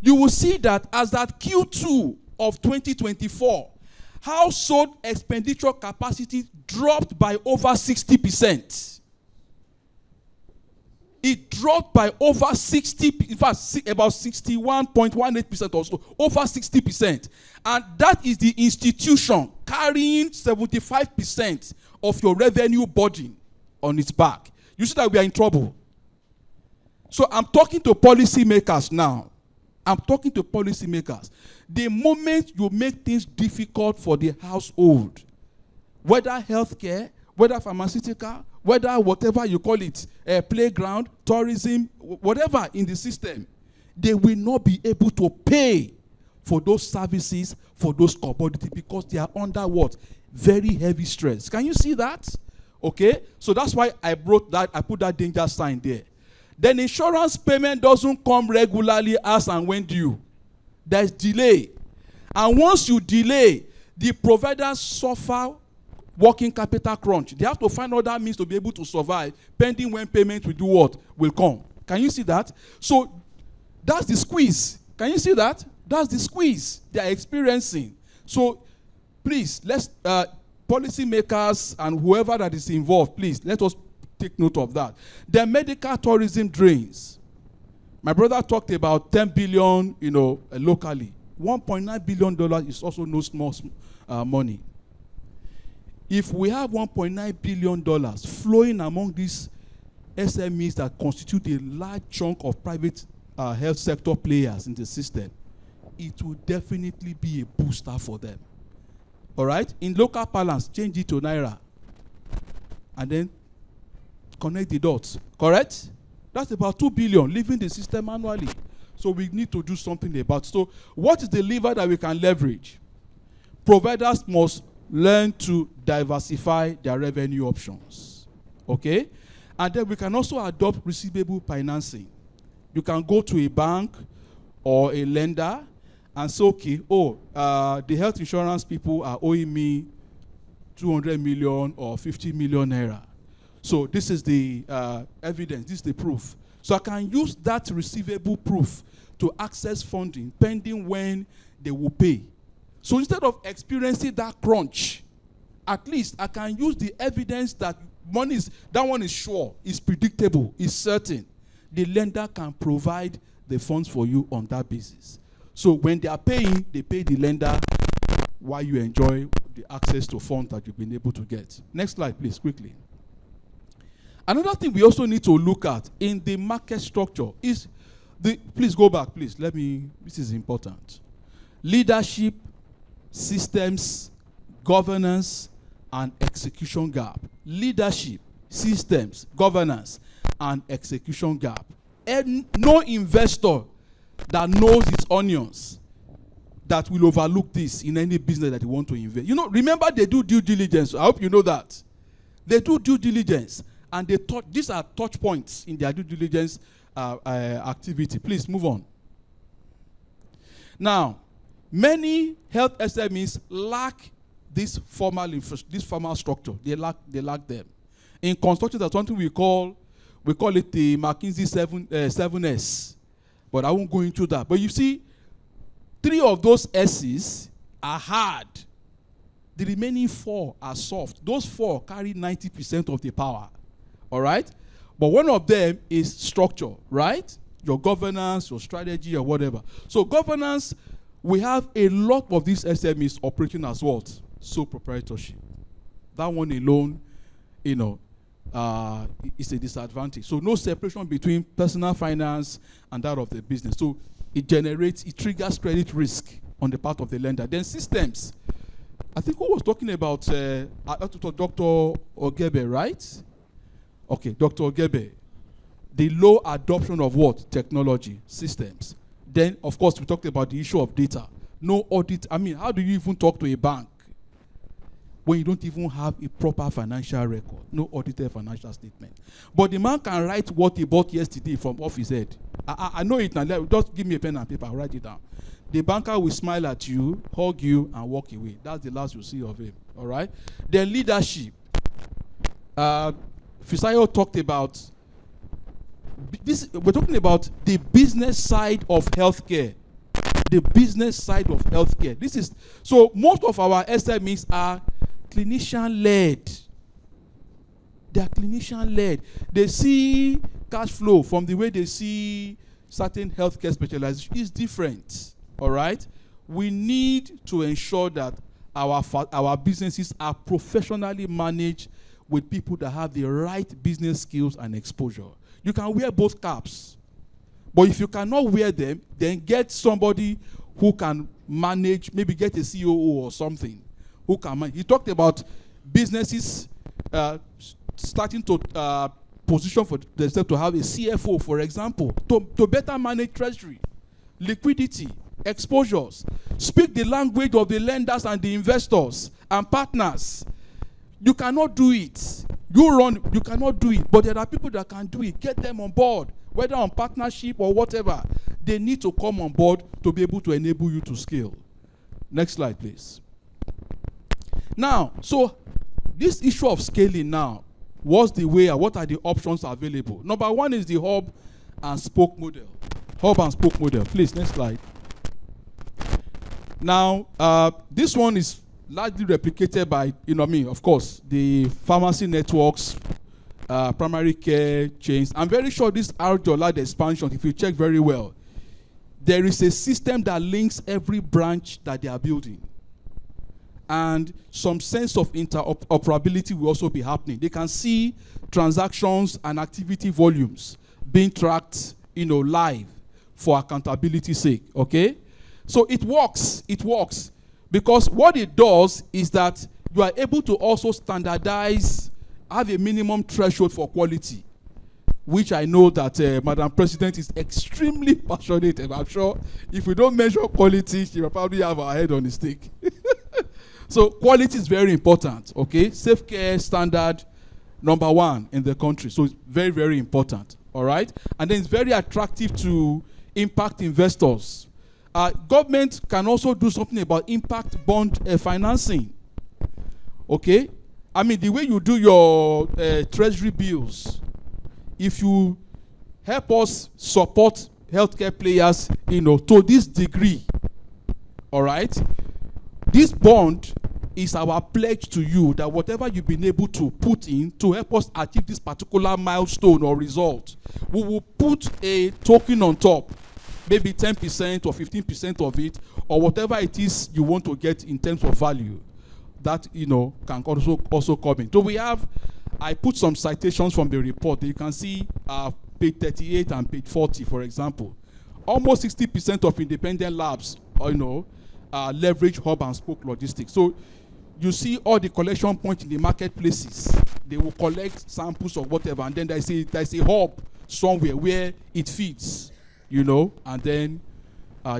You will see that as at Q2 of 2024, household expenditure capacity dropped by over 60%. It dropped by over 60, in fact, about 61.18% or so, over 60%. And that is the institution carrying 75% of your revenue burden on its back. You see that we are in trouble. So I'm talking to policymakers now. I'm talking to policymakers. The moment you make things difficult for the household, whether healthcare, whether pharmaceutical, whether whatever you call it, playground, tourism, whatever in the system, they will not be able to pay for those services, for those commodities, because they are under what? Very heavy stress. Can you see that? Okay? So that's why I put that danger sign there. Then insurance payment doesn't come regularly as and when due. There's delay. And once you delay, the providers suffer working capital crunch. They have to find other means to be able to survive, pending when payment will do what? Will come. Can you see that? So that's the squeeze. Can you see that? That's the squeeze they are experiencing. So please, let's policymakers and whoever that is involved, please let us take note of that. The medical tourism drains. My brother talked about 10 billion, locally. $1.9 billion is also no small money. If we have $1.9 billion flowing among these SMEs that constitute a large chunk of private health sector players in the system, it will definitely be a booster for them. All right? In local balance, change it to Naira. And then connect the dots. Correct? That's about 2 billion leaving the system annually. So we need to do something about it. So what is the lever that we can leverage? Providers must learn to diversify their revenue options. Okay? And then we can also adopt receivable financing. You can go to a bank or a lender and say, okay, the health insurance people are owing me 200 million or 50 million naira. So this is the evidence, this is the proof. So I can use that receivable proof to access funding pending when they will pay. So instead of experiencing that crunch, at least I can use the evidence that one is sure, is predictable, is certain. The lender can provide the funds for you on that basis. So when they are paying, they pay the lender while you enjoy the access to funds that you've been able to get. Next slide, please, quickly. Another thing we also need to look at in the market structure is please go back, please. This is important. Leadership, systems, governance, and execution gap. Leadership, systems, governance, and execution gap. And no investor that knows its onions that will overlook this in any business that they want to invest. Remember they do due diligence. I hope you know that. They do due diligence. And these are touch points in their due diligence activity. Please move on. Now, many health SMEs lack this formal structure. They lack them. In construction, there's something we call it the McKinsey 7S. But I won't go into that. But you see, 3 of those S's are hard. The remaining 4 are soft. Those 4 carry 90% of the power. All right? But one of them is structure, right? Your governance, your strategy, or whatever. So governance, we have a lot of these SMEs operating as what? Sole proprietorship. That one alone, is a disadvantage. So no separation between personal finance and that of the business. So it triggers credit risk on the part of the lender. Then systems. I think who was talking about Dr. Ogebe, right? Okay, Dr. Ogebe. The low adoption of what? Technology, systems. Then, of course, we talked about the issue of data. No audit. I mean, how do you even talk to a bank when you don't even have a proper financial record? No audited financial statement. But the man can write what he bought yesterday from off his head. I know it now. Just give me a pen and paper. I'll write it down. The banker will smile at you, hug you, and walk away. That's the last you see of him. All right? Then leadership. Fisayo talked about this. We're talking about the business side of healthcare. The business side of healthcare. This is so most of our SMEs are clinician-led. They are clinician-led. They see cash flow from the way they see certain healthcare specialization is different. All right? We need to ensure that our businesses are professionally managed with people that have the right business skills and exposure. You can wear both caps. But if you cannot wear them, then get somebody who can manage, maybe get a COO or something, who can manage. He talked about businesses starting to position for themselves to have a CFO, for example, to better manage treasury, liquidity, exposures, speak the language of the lenders and the investors and partners. You cannot do it. You cannot do it. But there are people that can do it. Get them on board, whether on partnership or whatever. They need to come on board to be able to enable you to scale. Next slide, please. Now, so this issue of scaling now, what's the way and what are the options available? Number one is the hub and spoke model. Hub and spoke model. Please, next slide. Now, this one is largely replicated by, of course, the pharmacy networks, primary care chains. I'm very sure this large expansion, if you check very well, there is a system that links every branch that they are building. And some sense of interoperability will also be happening. They can see transactions and activity volumes being tracked, live for accountability's sake, okay? So it works. Because what it does is that you are able to also standardize, have a minimum threshold for quality, which I know that Madam President is extremely passionate. And I'm sure if we don't measure quality, she will probably have her head on the stick. So quality is very important, okay? Safe care standard, number one in the country. So it's very, very important, all right? And then it's very attractive to impact investors. Government can also do something about impact bond financing. Okay? I mean, the way you do your treasury bills, if you help us support healthcare players, to this degree, all right? This bond is our pledge to you that whatever you've been able to put in to help us achieve this particular milestone or result, we will put a token on top. Maybe 10% or 15% of it, or whatever it is you want to get in terms of value, that can also come in. So I put some citations from the report. You can see page 38 and page 40, for example. Almost 60% of independent labs, leverage hub and spoke logistics. So you see all the collection points in the marketplaces. They will collect samples or whatever, and then there's a hub somewhere where it feeds. And then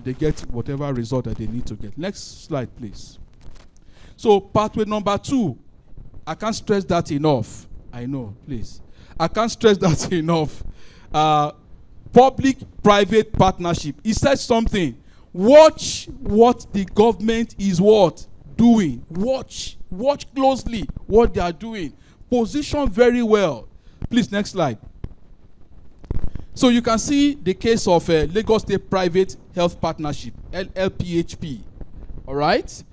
they get whatever result that they need to get. Next slide, please. So pathway number 2, I can't stress that enough. I know, please. I can't stress that enough. Public-private partnership. He said something. Watch what the government is doing. Watch closely what they are doing. Position very well. Please, next slide. So you can see the case of Lagos State Private Health Partnership, LPHP, all right,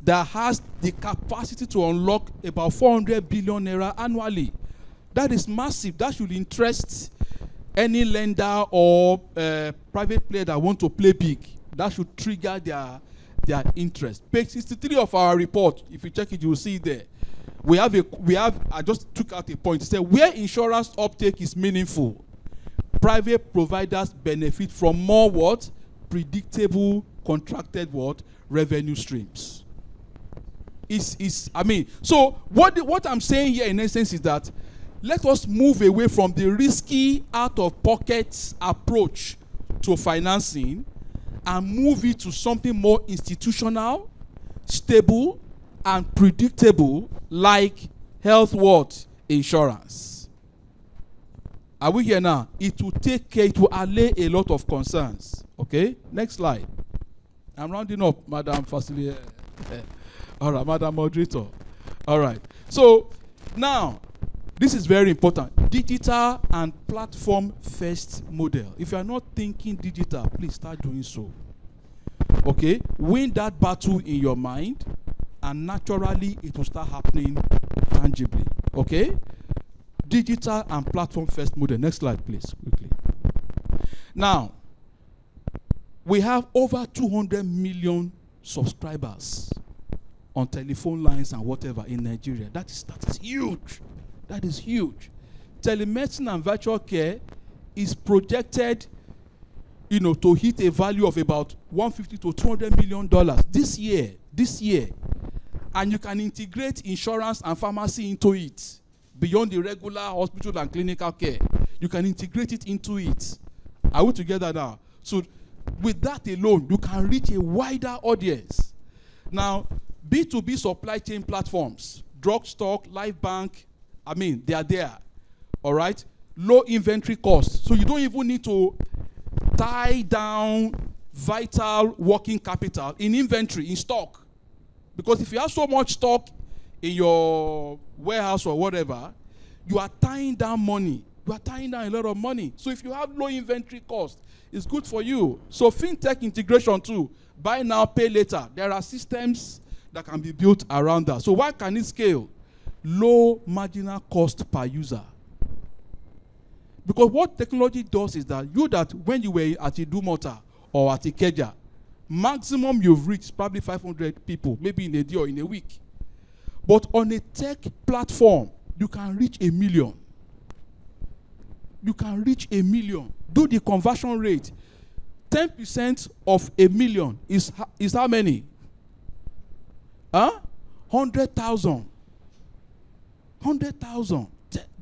that has the capacity to unlock about 400 billion naira annually. That is massive. That should interest any lender or private player that want to play big. That should trigger their interest. Page 63 of our report, if you check it, you will see it there. I just took out a point. It said, where insurance uptake is meaningful, private providers benefit from more what? Predictable, contracted what? Revenue streams. So what I'm saying here in essence is that let us move away from the risky, out-of-pocket approach to financing and move it to something more institutional, stable, and predictable, like health what? Insurance. Are we here now? It will take care, it will allay a lot of concerns. Okay? Next slide. I'm rounding up, Madam Facilitator. All right, Madam Moderator. All right. So, now, this is very important. Digital and platform first model. If you are not thinking digital, please start doing so. Okay? Win that battle in your mind, and naturally it will start happening tangibly. Okay? Digital and platform first model. Next slide, please, quickly. Now, we have over 200 million subscribers on telephone lines and whatever in Nigeria. That is huge. That is huge. Telemedicine and virtual care is projected, to hit a value of about $150 to $200 million this year. And you can integrate insurance and pharmacy into it beyond the regular hospital and clinical care. You can integrate it into it. Are we together now? So with that alone, you can reach a wider audience. Now, B2B supply chain platforms, Drugstock, LifeBank, they are there. All right? Low inventory costs. So you don't even need to tie down vital working capital in inventory, in stock. Because if you have so much stock in your warehouse or whatever, you are tying down money. You are tying down a lot of money. So if you have low inventory cost, it's good for you. So fintech integration too. Buy now, pay later. There are systems that can be built around that. So why can it scale? Low marginal cost per user. Because what technology does is that when you were at Idumota or at Ikeja, maximum you've reached probably 500 people, maybe in a day or in a week. But on a tech platform, you can reach 1 million. You can reach 1 million. Do the conversion rate. 10% of 1 million is how many? 100,000. 100,000.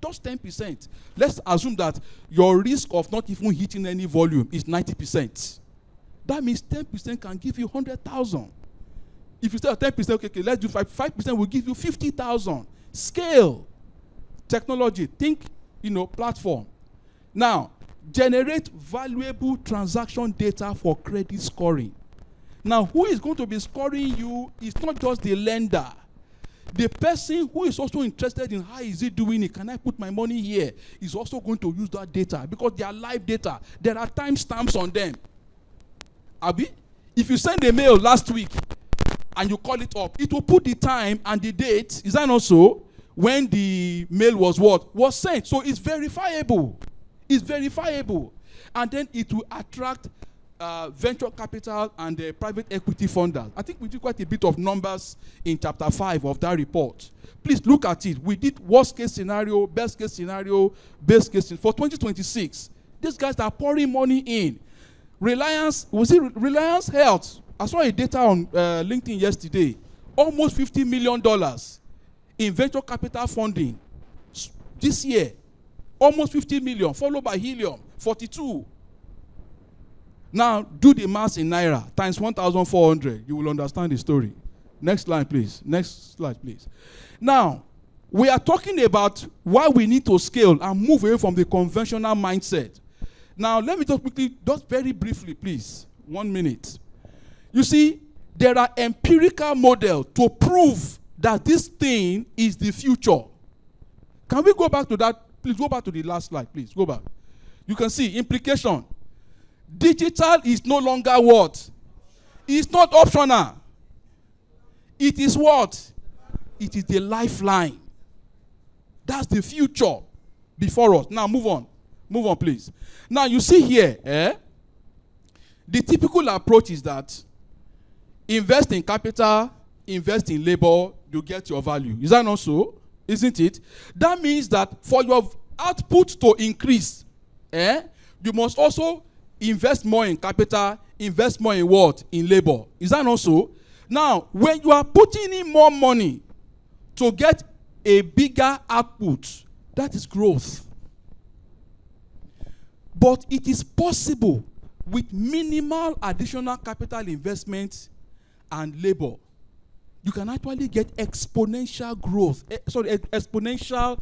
Just 10%. Let's assume that your risk of not even hitting any volume is 90%. That means 10% can give you 100,000. If you say 10%, okay, let's do 5% will give you 50,000. Scale. Technology. Think, platform. Now, generate valuable transaction data for credit scoring. Now, who is going to be scoring you is not just the lender. The person who is also interested in how is it doing it, can I put my money here, is also going to use that data because they are live data. There are timestamps on them. Abi, if you send a mail last week and you call it up, it will put the time and the date, is that not so, when the mail was sent. So it's verifiable. It's verifiable. And then it will attract venture capital and private equity funders. I think we did quite a bit of numbers in chapter 5 of that report. Please look at it. We did worst case scenario, best case scenario, best case scenario. For 2026, these guys are pouring money in. Reliance Health. I saw a data on LinkedIn yesterday. Almost $50 million in venture capital funding this year. Almost 50 million, followed by Helium, 42. Now, do the math in Naira, times 1,400. You will understand the story. Next slide, please. Next slide, please. Now, we are talking about why we need to scale and move away from the conventional mindset. Now, let me just quickly, just very briefly, please. 1 minute. You see, there are empirical models to prove that this thing is the future. Can we go back to that? Please go back to the last slide, please. Go back. You can see implication. Digital is no longer what? It's not optional. It is what? It is the lifeline. That's the future before us. Now move on. Move on, please. Now you see here, the typical approach is that invest in capital, invest in labor, you get your value. Is that not so? Isn't it? That means that for your output to increase, you must also invest more in capital, invest more in what? In labor. Is that not so? Now, when you are putting in more money to get a bigger output, that is growth. But it is possible with minimal additional capital investment and labor. You can actually get exponential growth, exponential,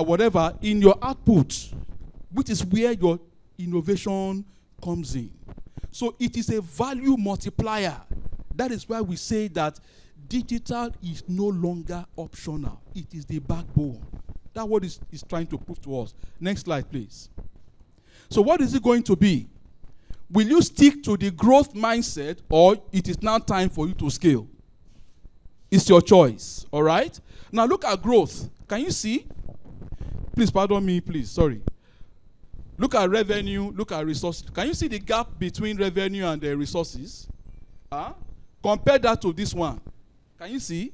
whatever, in your output, which is where your innovation comes in. So it is a value multiplier. That is why we say that digital is no longer optional. It is the backbone. That's what is trying to prove to us. Next slide, please. So what is it going to be? Will you stick to the growth mindset, or it is now time for you to scale? It's your choice, all right? Now look at growth. Can you see? Please pardon me, please, sorry. Look at revenue, look at resources. Can you see the gap between revenue and the resources? Compare that to this one. Can you see?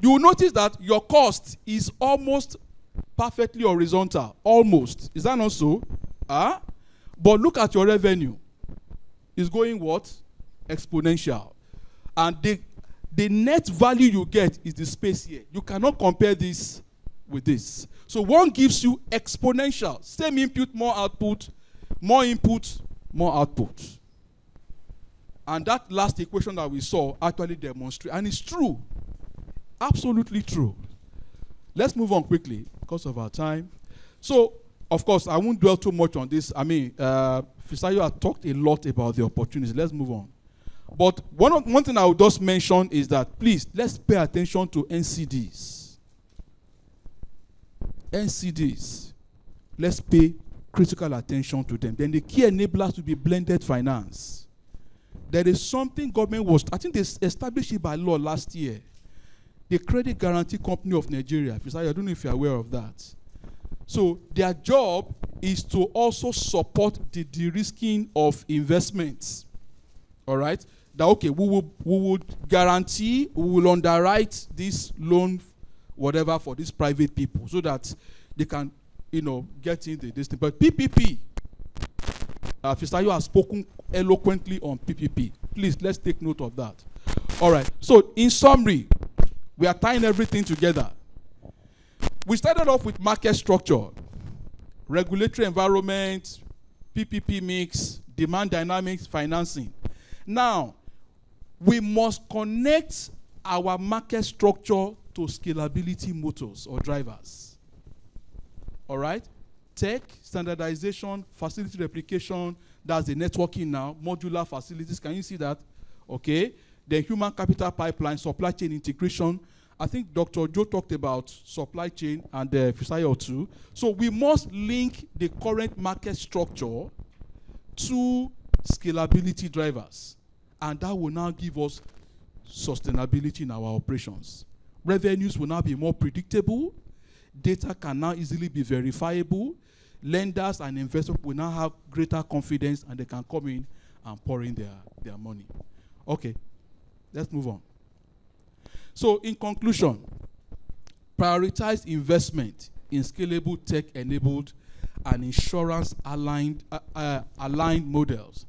You will notice that your cost is almost perfectly horizontal. Almost. Is that not so? But look at your revenue. It's going what? Exponential. And the net value you get is the space here. You cannot compare this with this. So one gives you exponential. Same input, more output, more input, more output. And that last equation that we saw actually demonstrates, and it's true. Absolutely true. Let's move on quickly because of our time. So, of course, I won't dwell too much on this. I mean, Fisayo has talked a lot about the opportunities. Let's move on. But one thing I would just mention is that, please, let's pay attention to NCDs. NCDs. Let's pay critical attention to them. Then the key enablers will be blended finance. There is something government was, I think they established it by law last year. The Credit Guarantee Company of Nigeria. I don't know if you're aware of that. So their job is to also support the de-risking of investments. All right? That, okay, we would guarantee, we will underwrite this loan, whatever, for these private people so that they can, get in this thing. But PPP, Fisayo has spoken eloquently on PPP. Please, let's take note of that. All right. So, in summary, we are tying everything together. We started off with market structure, regulatory environment, PPP mix, demand dynamics, financing. Now, we must connect our market structure to scalability motors or drivers. All right? Tech, standardization, facility replication, that's the networking now, modular facilities, can you see that? Okay. The human capital pipeline, supply chain integration. I think Dr. Joe talked about supply chain and Fisayo too. So we must link the current market structure to scalability drivers. And that will now give us sustainability in our operations. Revenues will now be more predictable. Data can now easily be verifiable. Lenders and investors will now have greater confidence, and they can come in and pour in their money. Okay, let's move on. So in conclusion, prioritize investment in scalable tech-enabled and insurance-aligned models.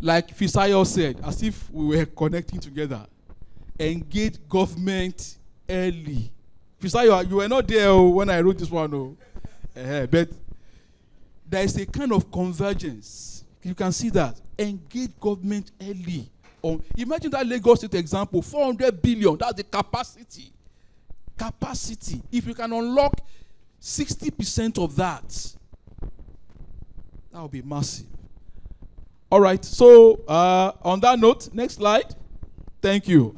Like Fisayo said, as if we were connecting together, engage government early. Fisayo, you were not there when I wrote this one, but there is a kind of convergence. You can see that. Engage government early. Imagine that Lagos State example, 400 billion, that's the capacity. Capacity. If you can unlock 60% of that, that would be massive. All right, so on that note, next slide. Thank you.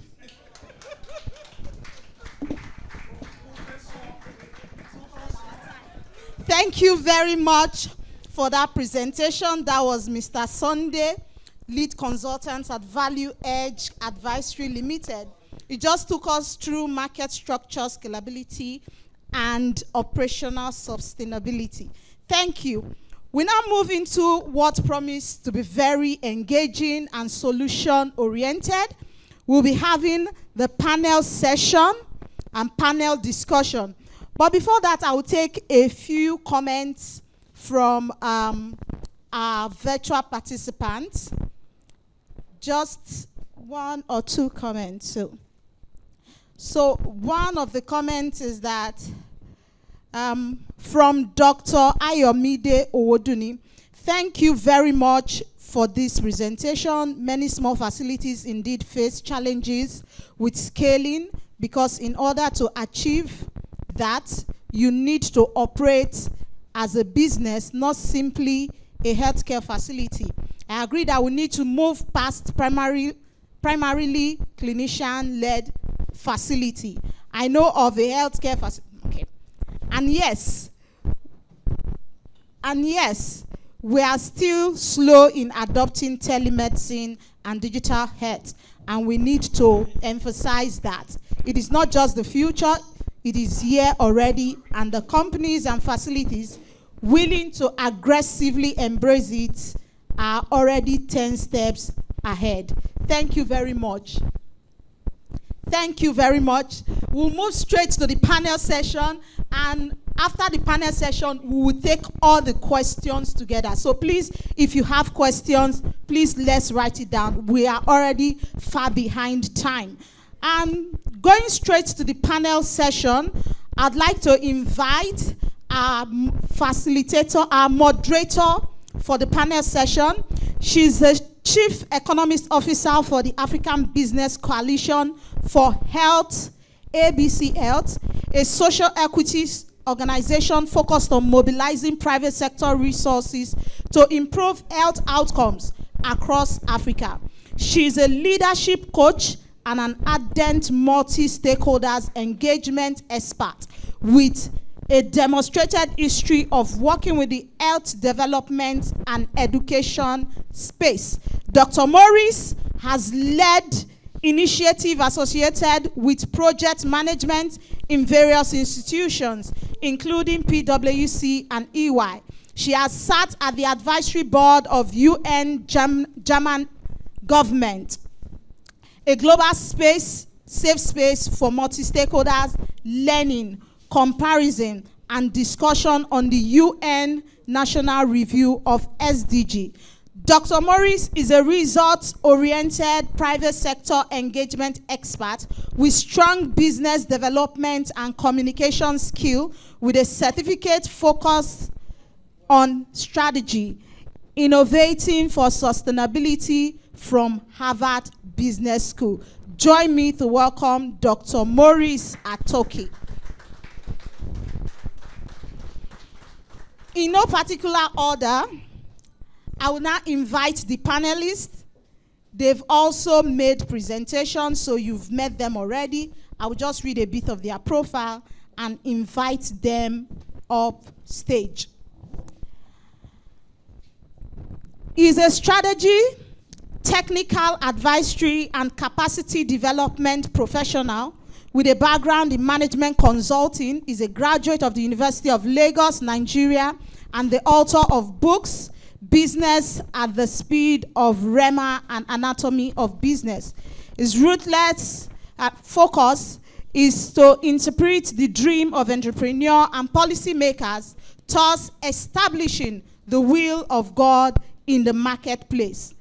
Thank you very much for that presentation. That was Mr. Sunday, lead consultant at Value Edge Advisory Limited. He just took us through market structure, scalability, and operational sustainability. Thank you. We now move into what promised to be very engaging and solution-oriented. we'll be having the panel session and panel discussion. But before that, I will take a few comments from our virtual participants. Just one or two comments. So one of the comments is that from Dr. Ayomide Owoduni, thank you very much for this presentation. Many small facilities indeed face challenges with scaling, because in order to achieve that, you need to operate as a business, not simply a healthcare facility. I agree that we need to move past primarily clinician-led facility. I know of a healthcare facility. Okay. And yes, we are still slow in adopting telemedicine and digital health, and we need to emphasize that. It is not just the future, it is here already, and the companies and facilities willing to aggressively embrace it are already 10 steps ahead. Thank you very much. Thank you very much. We'll move straight to the panel session, and after the panel session, we will take all the questions together. So please, if you have questions, please let's write it down. We are already far behind time. And going straight to the panel session, I'd like to invite our facilitator, our moderator for the panel session. She's the Chief Economist Officer for the African Business Coalition for Health, ABC Health, a social equity organization focused on mobilizing private sector resources to improve health outcomes across Africa. She's a leadership coach and an ardent multi-stakeholders engagement expert with a demonstrated history of working with the health development and education space. Dr. Morris has led initiatives associated with project management in various institutions, including PwC and EY. She has sat at the advisory board of UN German government, a global safe space for multi-stakeholders learning, comparison, and discussion on the UN National Review of SDG. Dr. Morris is a results-oriented private sector engagement expert with strong business development and communication skill, with a certificate focused on strategy, innovating for sustainability from Harvard Business School. Join me to welcome Dr. Morris Atoke. In no particular order, I will now invite the panelists. They've also made presentations, so you've met them already. I will just read a bit of their profile and invite them up stage. He's a strategy, technical advisory, and capacity development professional with a background in management consulting. He's a graduate of the University of Lagos, Nigeria, and the author of books, Business at the Speed of Rema and Anatomy of Business. His ruthless focus is to interpret the dream of entrepreneur and policymakers, thus establishing the will of God in the marketplace.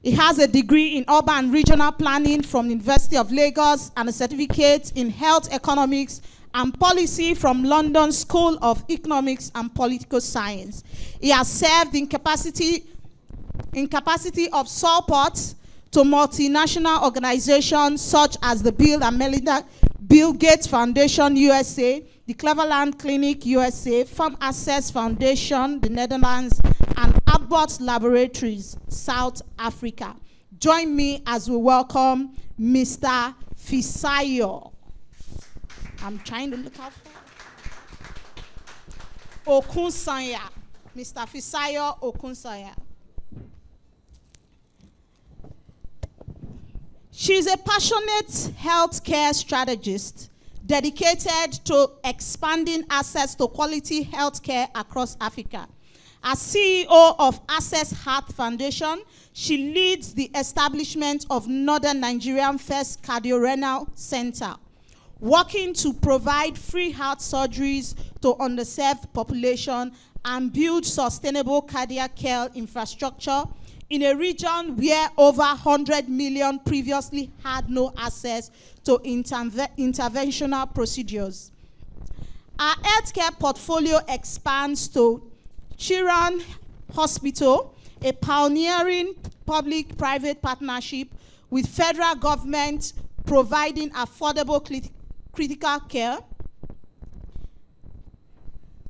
He has a degree in urban and regional planning from the University of Lagos and a certificate in health economics and policy from London School of Economics and Political Science. He has served in capacity of support to multinational organizations such as the Bill and Melinda Bill Gates Foundation USA, the Cleveland Clinic USA, Farm Access Foundation, the Netherlands, and Abbott Laboratories, South Africa. Join me as we welcome Mr. Fisayo. I'm trying to look out for Okunsanya. Mr. Fisayo Okunsanya. She's a passionate healthcare strategist dedicated to expanding access to quality healthcare across Africa. As CEO of Access Heart Foundation, she leads the establishment of Northern Nigerian First Cardiorenal Center, working to provide free heart surgeries to underserved population and build sustainable cardiac care infrastructure in a region where over 100 million previously had no access to interventional procedures. Our healthcare portfolio expands to Chiron Hospital, a pioneering public-private partnership with federal government providing affordable critical care.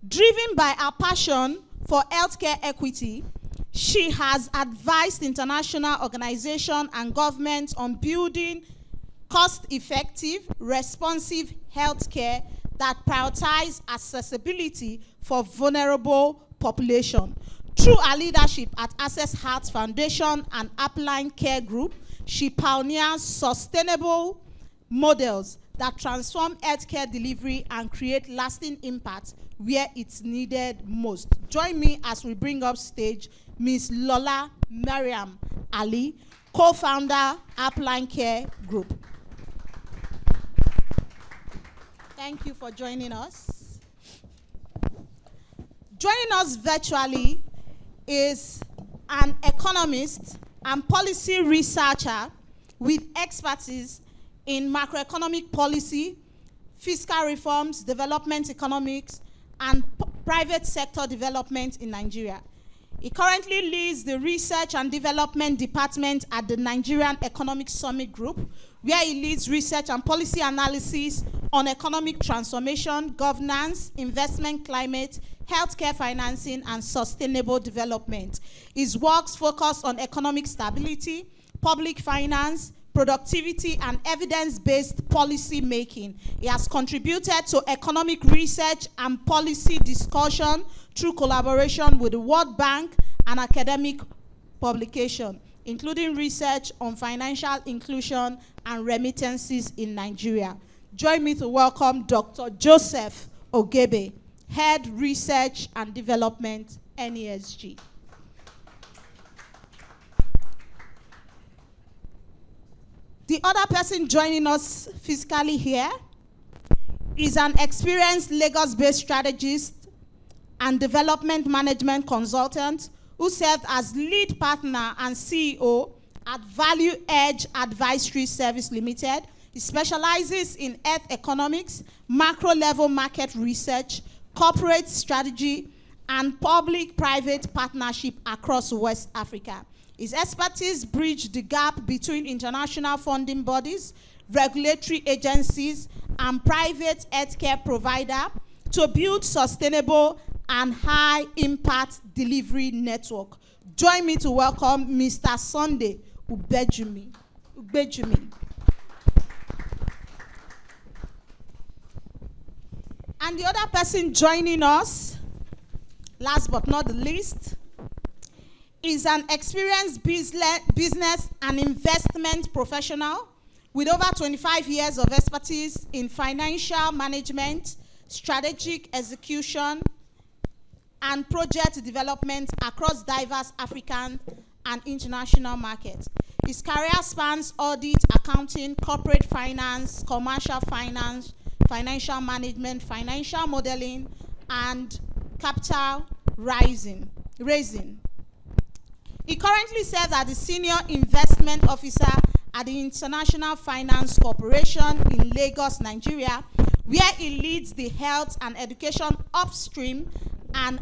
Driven by our passion for healthcare equity, she has advised international organizations and governments on building cost-effective, responsive healthcare that prioritize accessibility for vulnerable population. Through her leadership at Access Heart Foundation and Upline Care Group, she pioneers sustainable models that transform healthcare delivery and create lasting impact where it's needed most. Join me as we bring up stage Ms. Lola Mariam Ali, co-founder, Upline Care Group. Thank you for joining us. Joining us virtually is an economist and policy researcher with expertise in macroeconomic policy, fiscal reforms, development economics, and private sector development in Nigeria. He currently leads the Research and Development Department at the Nigerian Economic Summit Group, where he leads research and policy analysis on economic transformation, governance, investment climate, healthcare financing, and sustainable development. His works focus on economic stability, public finance, productivity, and evidence-based policy making. He has contributed to economic research and policy discussion through collaboration with the World Bank and academic publication, including research on financial inclusion and remittances in Nigeria. Join me to welcome Dr. Joseph Ogebe, Head Research and Development, NESG. The other person joining us physically here is an experienced Lagos-based strategist and development management consultant who served as lead partner and CEO at Value Edge Advisory Service Limited. He specializes in earth economics, macro-level market research, corporate strategy, and public-private partnership across West Africa. His expertise bridged the gap between international funding bodies, regulatory agencies, and private healthcare providers to build sustainable and high-impact delivery network. Join me to welcome Mr. Sunday Ubejimi. And the other person joining us, last but not the least, is an experienced business and investment professional with over 25 years of expertise in financial management, strategic execution, and project development across diverse African and international markets. His career spans audit, accounting, corporate finance, commercial finance, financial management, financial modeling, and capital raising. He currently serves as the Senior Investment Officer at the International Finance Corporation in Lagos, Nigeria, where he leads the health and education upstream and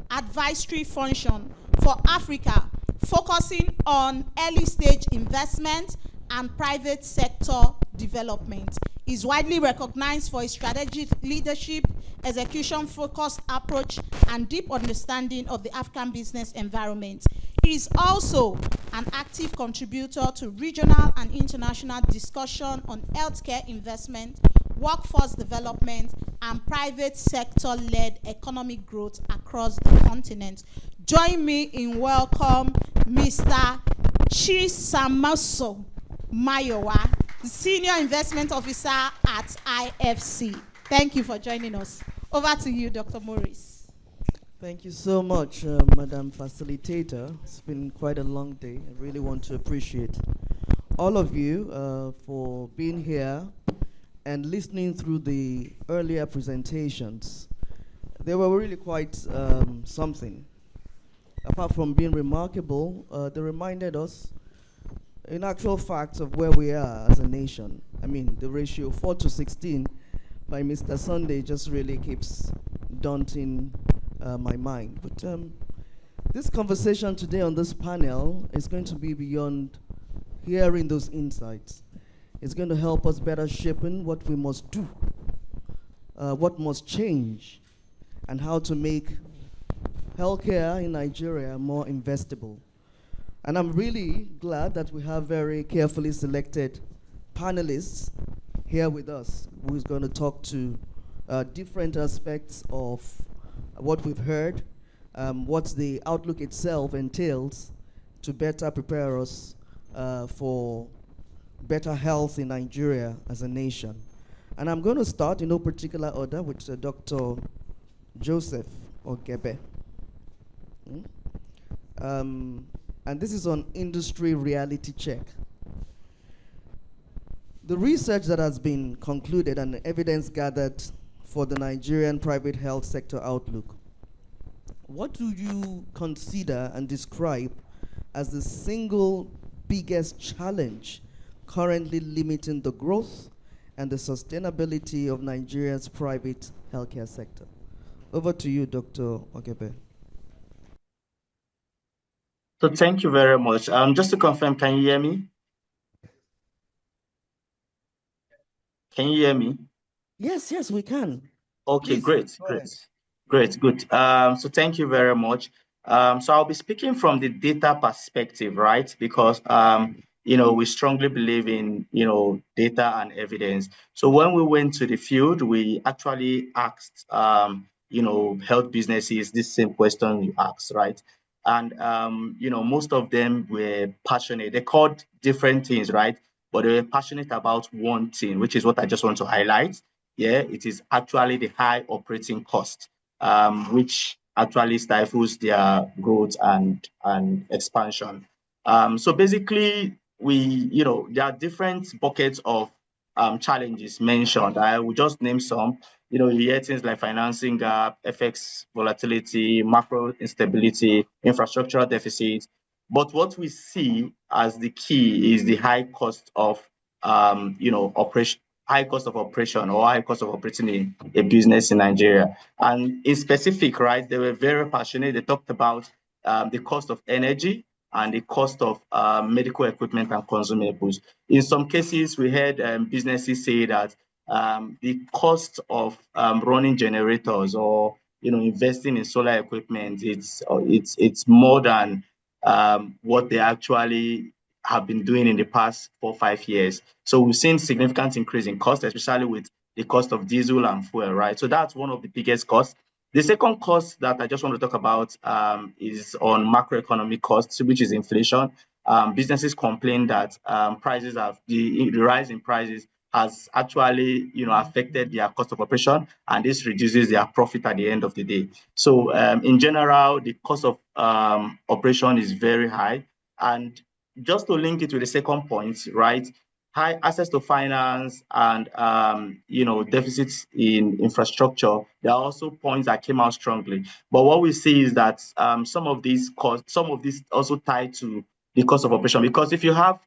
advisory function for Africa, focusing on early-stage investment and private sector development. He's widely recognized for his strategic leadership, execution-focused approach, and deep understanding of the African business environment. He is also an active contributor to regional and international discussion on healthcare investment, workforce development, and private sector-led economic growth across the continent. Join me in welcome Mr. Chisamoso Mayowa, the Senior Investment Officer at IFC. Thank you for joining us. Over to you, Dr. Maurice. Thank you so much, Madam Facilitator. It's been quite a long day. I really want to appreciate all of you for being here and listening through the earlier presentations. They were really quite something. Apart from being remarkable, they reminded us, in actual fact, of where we are as a nation. I mean, the ratio 4-16 by Mr. Sunday just really keeps daunting my mind. But this conversation today on this panel is going to be beyond hearing those insights. It's going to help us better shaping what we must do, what must change, and how to make healthcare in Nigeria more investable. And I'm really glad that we have very carefully selected panelists here with us who's going to talk to different aspects of what we've heard, what the outlook itself entails to better prepare us for better health in Nigeria as a nation. And I'm going to start in no particular order with Dr. Joseph Ogebe. And this is on industry reality check. The research that has been concluded and evidence gathered for the Nigerian private health sector outlook, what do you consider and describe as the single biggest challenge currently limiting the growth and the sustainability of Nigeria's private healthcare sector? Over to you, Dr. Ogebe. So thank you very much. Just to confirm, can you hear me? Can you hear me? Yes, we can. Okay, Please, great, good. So thank you very much. So I'll be speaking from the data perspective, right? Because we strongly believe in data and evidence. So when we went to the field, we actually asked health businesses this same question you asked, right? And most of them were passionate. They called different things, right? But they were passionate about one thing, which is what I just want to highlight. Yeah, it is actually the high operating cost, which actually stifles their growth and expansion. So basically, there are different buckets of challenges mentioned. I will just name some. You hear things like financing gap, FX volatility, macro instability, infrastructural deficit. But what we see as the key is the high cost of operation, high cost of operation or high cost of operating a business in Nigeria. And in specific, right, they were very passionate. They talked about the cost of energy and the cost of medical equipment and consumables. In some cases, we heard businesses say that the cost of running generators or investing in solar equipment, it's more than what they actually have been doing in the past 4 or 5 years. So we've seen significant increase in cost, especially with the cost of diesel and fuel, right? So that's one of the biggest costs. The second cost that I just want to talk about is on macroeconomic costs, which is inflation. Businesses complain that the rise in prices has actually affected their cost of operation, and this reduces their profit at the end of the day. So in general, the cost of operation is very high. And just to link it with the second point, right? High access to finance and deficits in infrastructure. There are also points that came out strongly. But what we see is that some of these also tied to the cost of operation, because if you have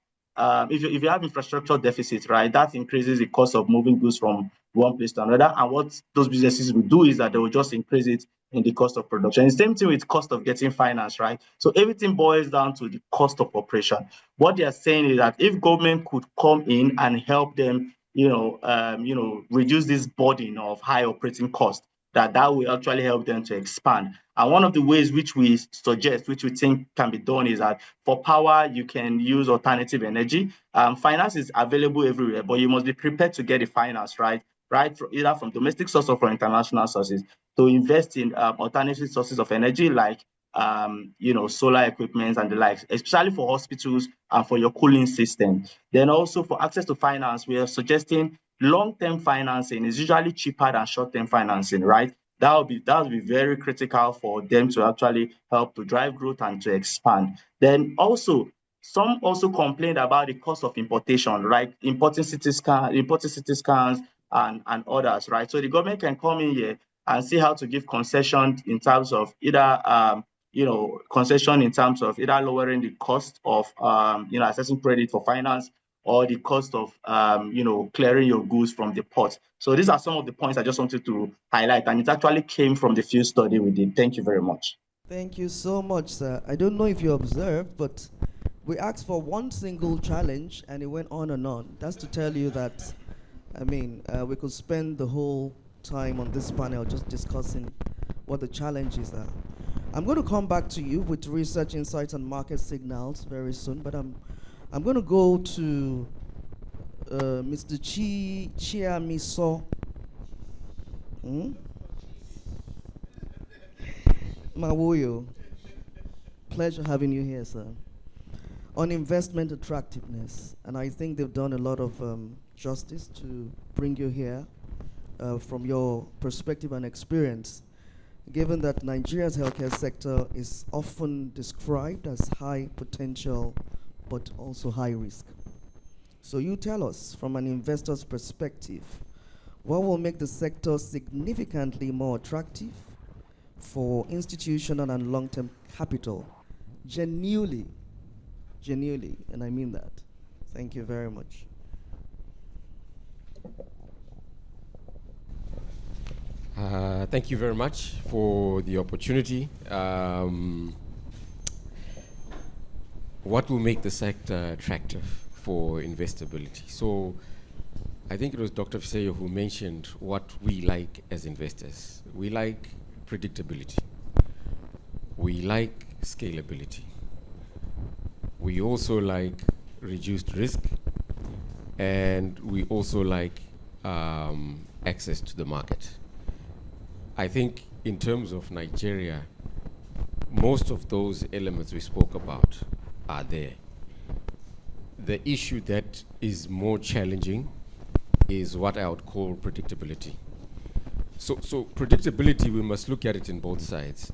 infrastructure deficits, right, that increases the cost of moving goods from one place to another. And what those businesses will do is that they will just increase it in the cost of production. The same thing with cost of getting finance, right? So everything boils down to the cost of operation. What they are saying is that if government could come in and help them, reduce this burden of high operating costs, that will actually help them to expand. And one of the ways which we suggest, which we think can be done, is that for power, you can use alternative energy. Finance is available everywhere, but you must be prepared to get the finance, right? Either from domestic sources or from international sources, to invest in alternative sources of energy like solar equipment and the likes, especially for hospitals and for your cooling system. Then also for access to finance, we are suggesting long-term financing is usually cheaper than short-term financing, right? that would be very critical for them to actually help to drive growth and to expand. Then also, some also complained about the cost of importation, right? Importing CT scans and others, right? So the government can come in here and see how to give concession in terms of either concession in terms of either lowering the cost of accessing credit for finance, or the cost of clearing your goods from the port. So these are some of the points I just wanted to highlight, and it actually came from the field study we did. Thank you very much. Thank you so much, sir. I don't know if you observed, but we asked for one single challenge and it went on and on. That's to tell you that, we could spend the whole time on this panel just discussing what the challenges are. I'm going to come back to you with research insights and market signals very soon, but I'm going to go to Mr. Chiamiso. Mawoyo. Pleasure having you here, sir. On investment attractiveness, and I think they've done a lot of justice to bring you here from your perspective and experience, given that Nigeria's healthcare sector is often described as high potential but also high risk. So you tell us, from an investor's perspective, what will make the sector significantly more attractive for institutional and long-term capital, genuinely, and I mean that. Thank you very much. Thank you very much for the opportunity. What will make the sector attractive for investability? So I think it was Dr. Fiseyo who mentioned what we like as investors. We like predictability. We like scalability. We also like reduced risk, and we also like access to the market. I think in terms of Nigeria, most of those elements we spoke about are there. The issue that is more challenging is what I would call predictability. So predictability, we must look at it in both sides.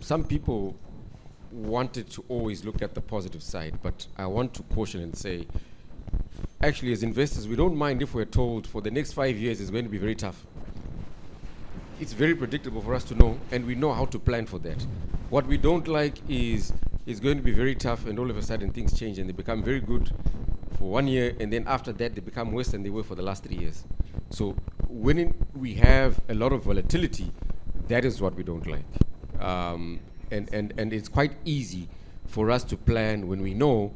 Some people wanted to always look at the positive side, but I want to caution and say, actually, as investors, we don't mind if we're told for the next 5 years is going to be very tough. It's very predictable for us to know, and we know how to plan for that. What we don't like is it's going to be very tough, and all of a sudden things change and they become very good for 1 year, and then after that they become worse than they were for the last 3 years. So when we have a lot of volatility, that is what we don't like. And it's quite easy for us to plan when we know,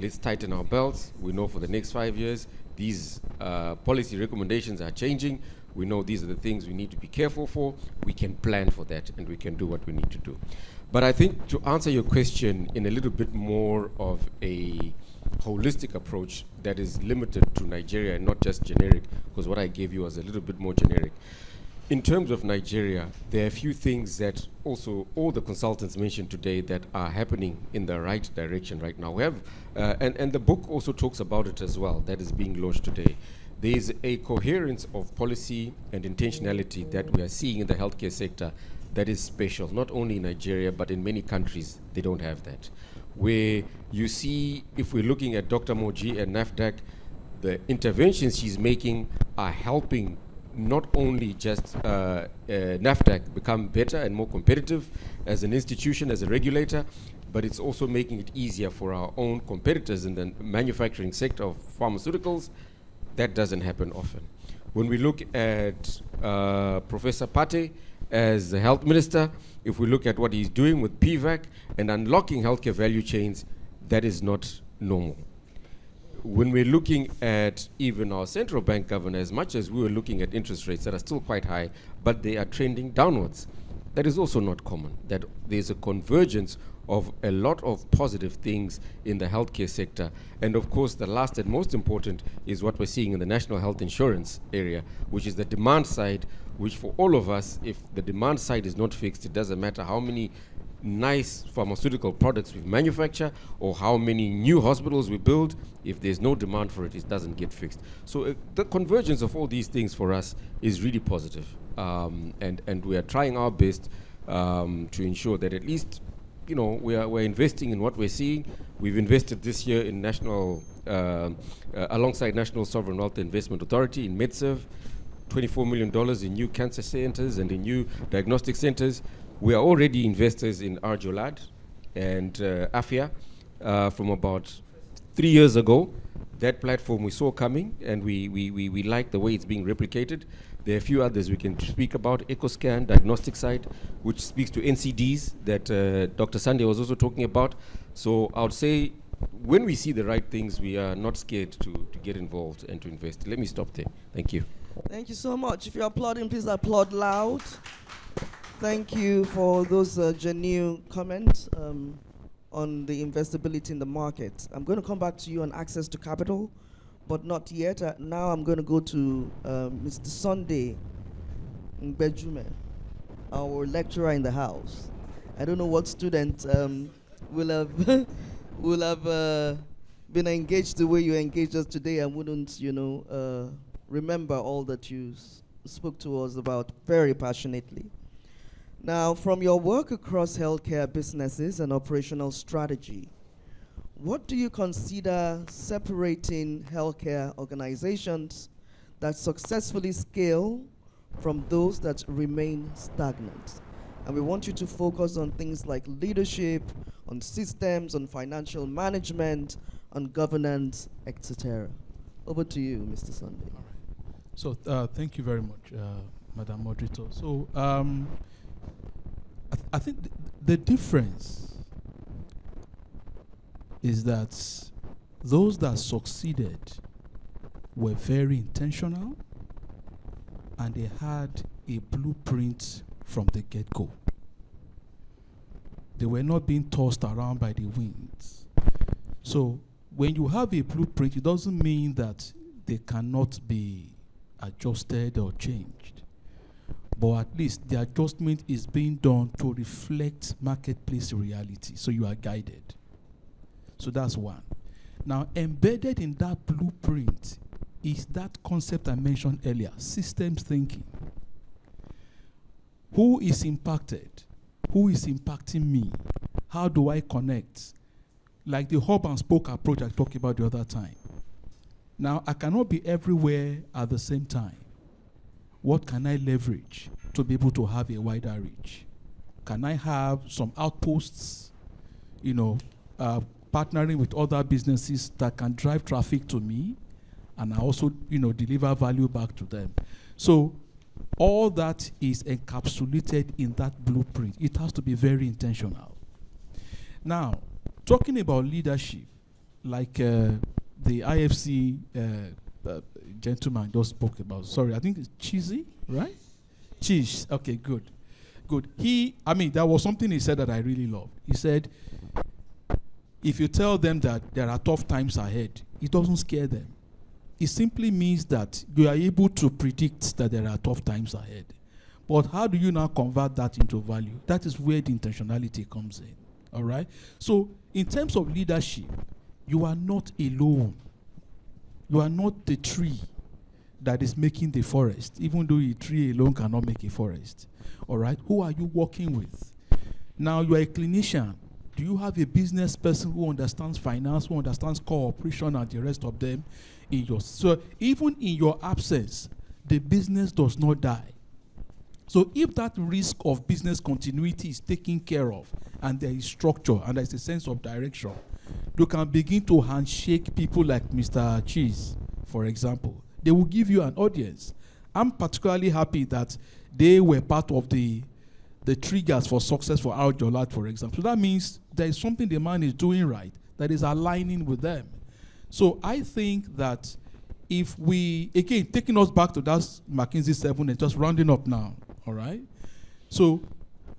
let's tighten our belts. We know for the next 5 years, these policy recommendations are changing. We know these are the things we need to be careful for. We can plan for that, and we can do what we need to do. But I think to answer your question in a little bit more of a holistic approach that is limited to Nigeria and not just generic, because what I gave you was a little bit more generic. In terms of Nigeria, there are a few things that also all the consultants mentioned today that are happening in the right direction right now. We have, and the book also talks about it as well, that is being launched today. There is a coherence of policy and intentionality that we are seeing in the healthcare sector that is special, not only in Nigeria, but in many countries, they don't have that. Where you see, if we're looking at Dr. Moji and NAFDAC, the interventions she's making are helping not only just NAFDAC become better and more competitive as an institution, as a regulator, but it's also making it easier for our own competitors in the manufacturing sector of pharmaceuticals. That doesn't happen often. When we look at Professor Pate as the health minister, if we look at what he's doing with PVAC and unlocking healthcare value chains, that is not normal. When we're looking at even our central bank governor, as much as we were looking at interest rates that are still quite high, but they are trending downwards, that is also not common, that there's a convergence of a lot of positive things in the healthcare sector. And of course, the last and most important is what we're seeing in the national health insurance area, which is the demand side, which for all of us, if the demand side is not fixed, it doesn't matter how many nice pharmaceutical products we manufacture or how many new hospitals we build, if there's no demand for it, it doesn't get fixed. So the convergence of all these things for us is really positive. And we are trying our best to ensure that at least, you know, we're investing in what we're seeing. We've invested this year in alongside National Sovereign Wealth Investment Authority in MedServe, $24 million in new cancer centers and in new diagnostic centers. We are already investors in Arjolad and Afia from about 3 years ago. That platform we saw coming, and we like the way it's being replicated. There are a few others we can speak about. EcoScan diagnostic site, which speaks to NCDs that Dr. Sunday was also talking about. So I would say when we see the right things, we are not scared to get involved and to invest. Let me stop there. Thank you. Thank you so much. If you're applauding, please applaud loud. Thank you for those genuine comments on the investability in the market. I'm going to come back to you on access to capital, but not yet. Now I'm going to go to Mr. Sunday Mbejume, our lecturer in the house. I don't know what student will have will have been engaged the way you engaged us today and wouldn't, you know, remember all that you spoke to us about very passionately. Now, from your work across healthcare businesses and operational strategy, what do you consider separating healthcare organizations that successfully scale from those that remain stagnant? And we want you to focus on things like leadership, on systems, on financial management, on governance, etc. Over to you, Mr. Sunday. All right. So thank you very much, Madam Moderator. So I think the difference is that those that succeeded were very intentional and they had a blueprint from the get-go. They were not being tossed around by the winds. So when you have a blueprint, it doesn't mean that they cannot be adjusted or changed. But at least the adjustment is being done to reflect marketplace reality, so you are guided. So that's one. Now, embedded in that blueprint is that concept I mentioned earlier, systems thinking. Who is impacted? Who is impacting me? How do I connect? Like the hub and spoke approach I talked about the other time. Now, I cannot be everywhere at the same time. What can I leverage to be able to have a wider reach? Can I have some outposts, you know, partnering with other businesses that can drive traffic to me, and I also, you know, deliver value back to them? So all that is encapsulated in that blueprint. It has to be very intentional. Now, talking about leadership, like the IFC gentleman just spoke about. Sorry, I think it's Cheesy, right? Cheese. Okay, good. Good. There was something he said that I really loved. He said, if you tell them that there are tough times ahead, it doesn't scare them. It simply means that you are able to predict that there are tough times ahead. But how do you now convert that into value? That is where the intentionality comes in. All right? So in terms of leadership, you are not alone. You are not the tree that is making the forest, even though a tree alone cannot make a forest. All right? Who are you working with? Now, you are a clinician. Do you have a business person who understands finance, who understands cooperation and the rest of them? So even in your absence, the business does not die. So if that risk of business continuity is taken care of, and there is structure, and there is a sense of direction, you can begin to handshake people like Mr. Cheese, for example. They will give you an audience. I'm particularly happy that they were part of the triggers for success for Arjolad, for example. So that means there is something the man is doing right that is aligning with them. So I think that if we, again, taking us back to that McKinsey 7 and just rounding up now, all right? So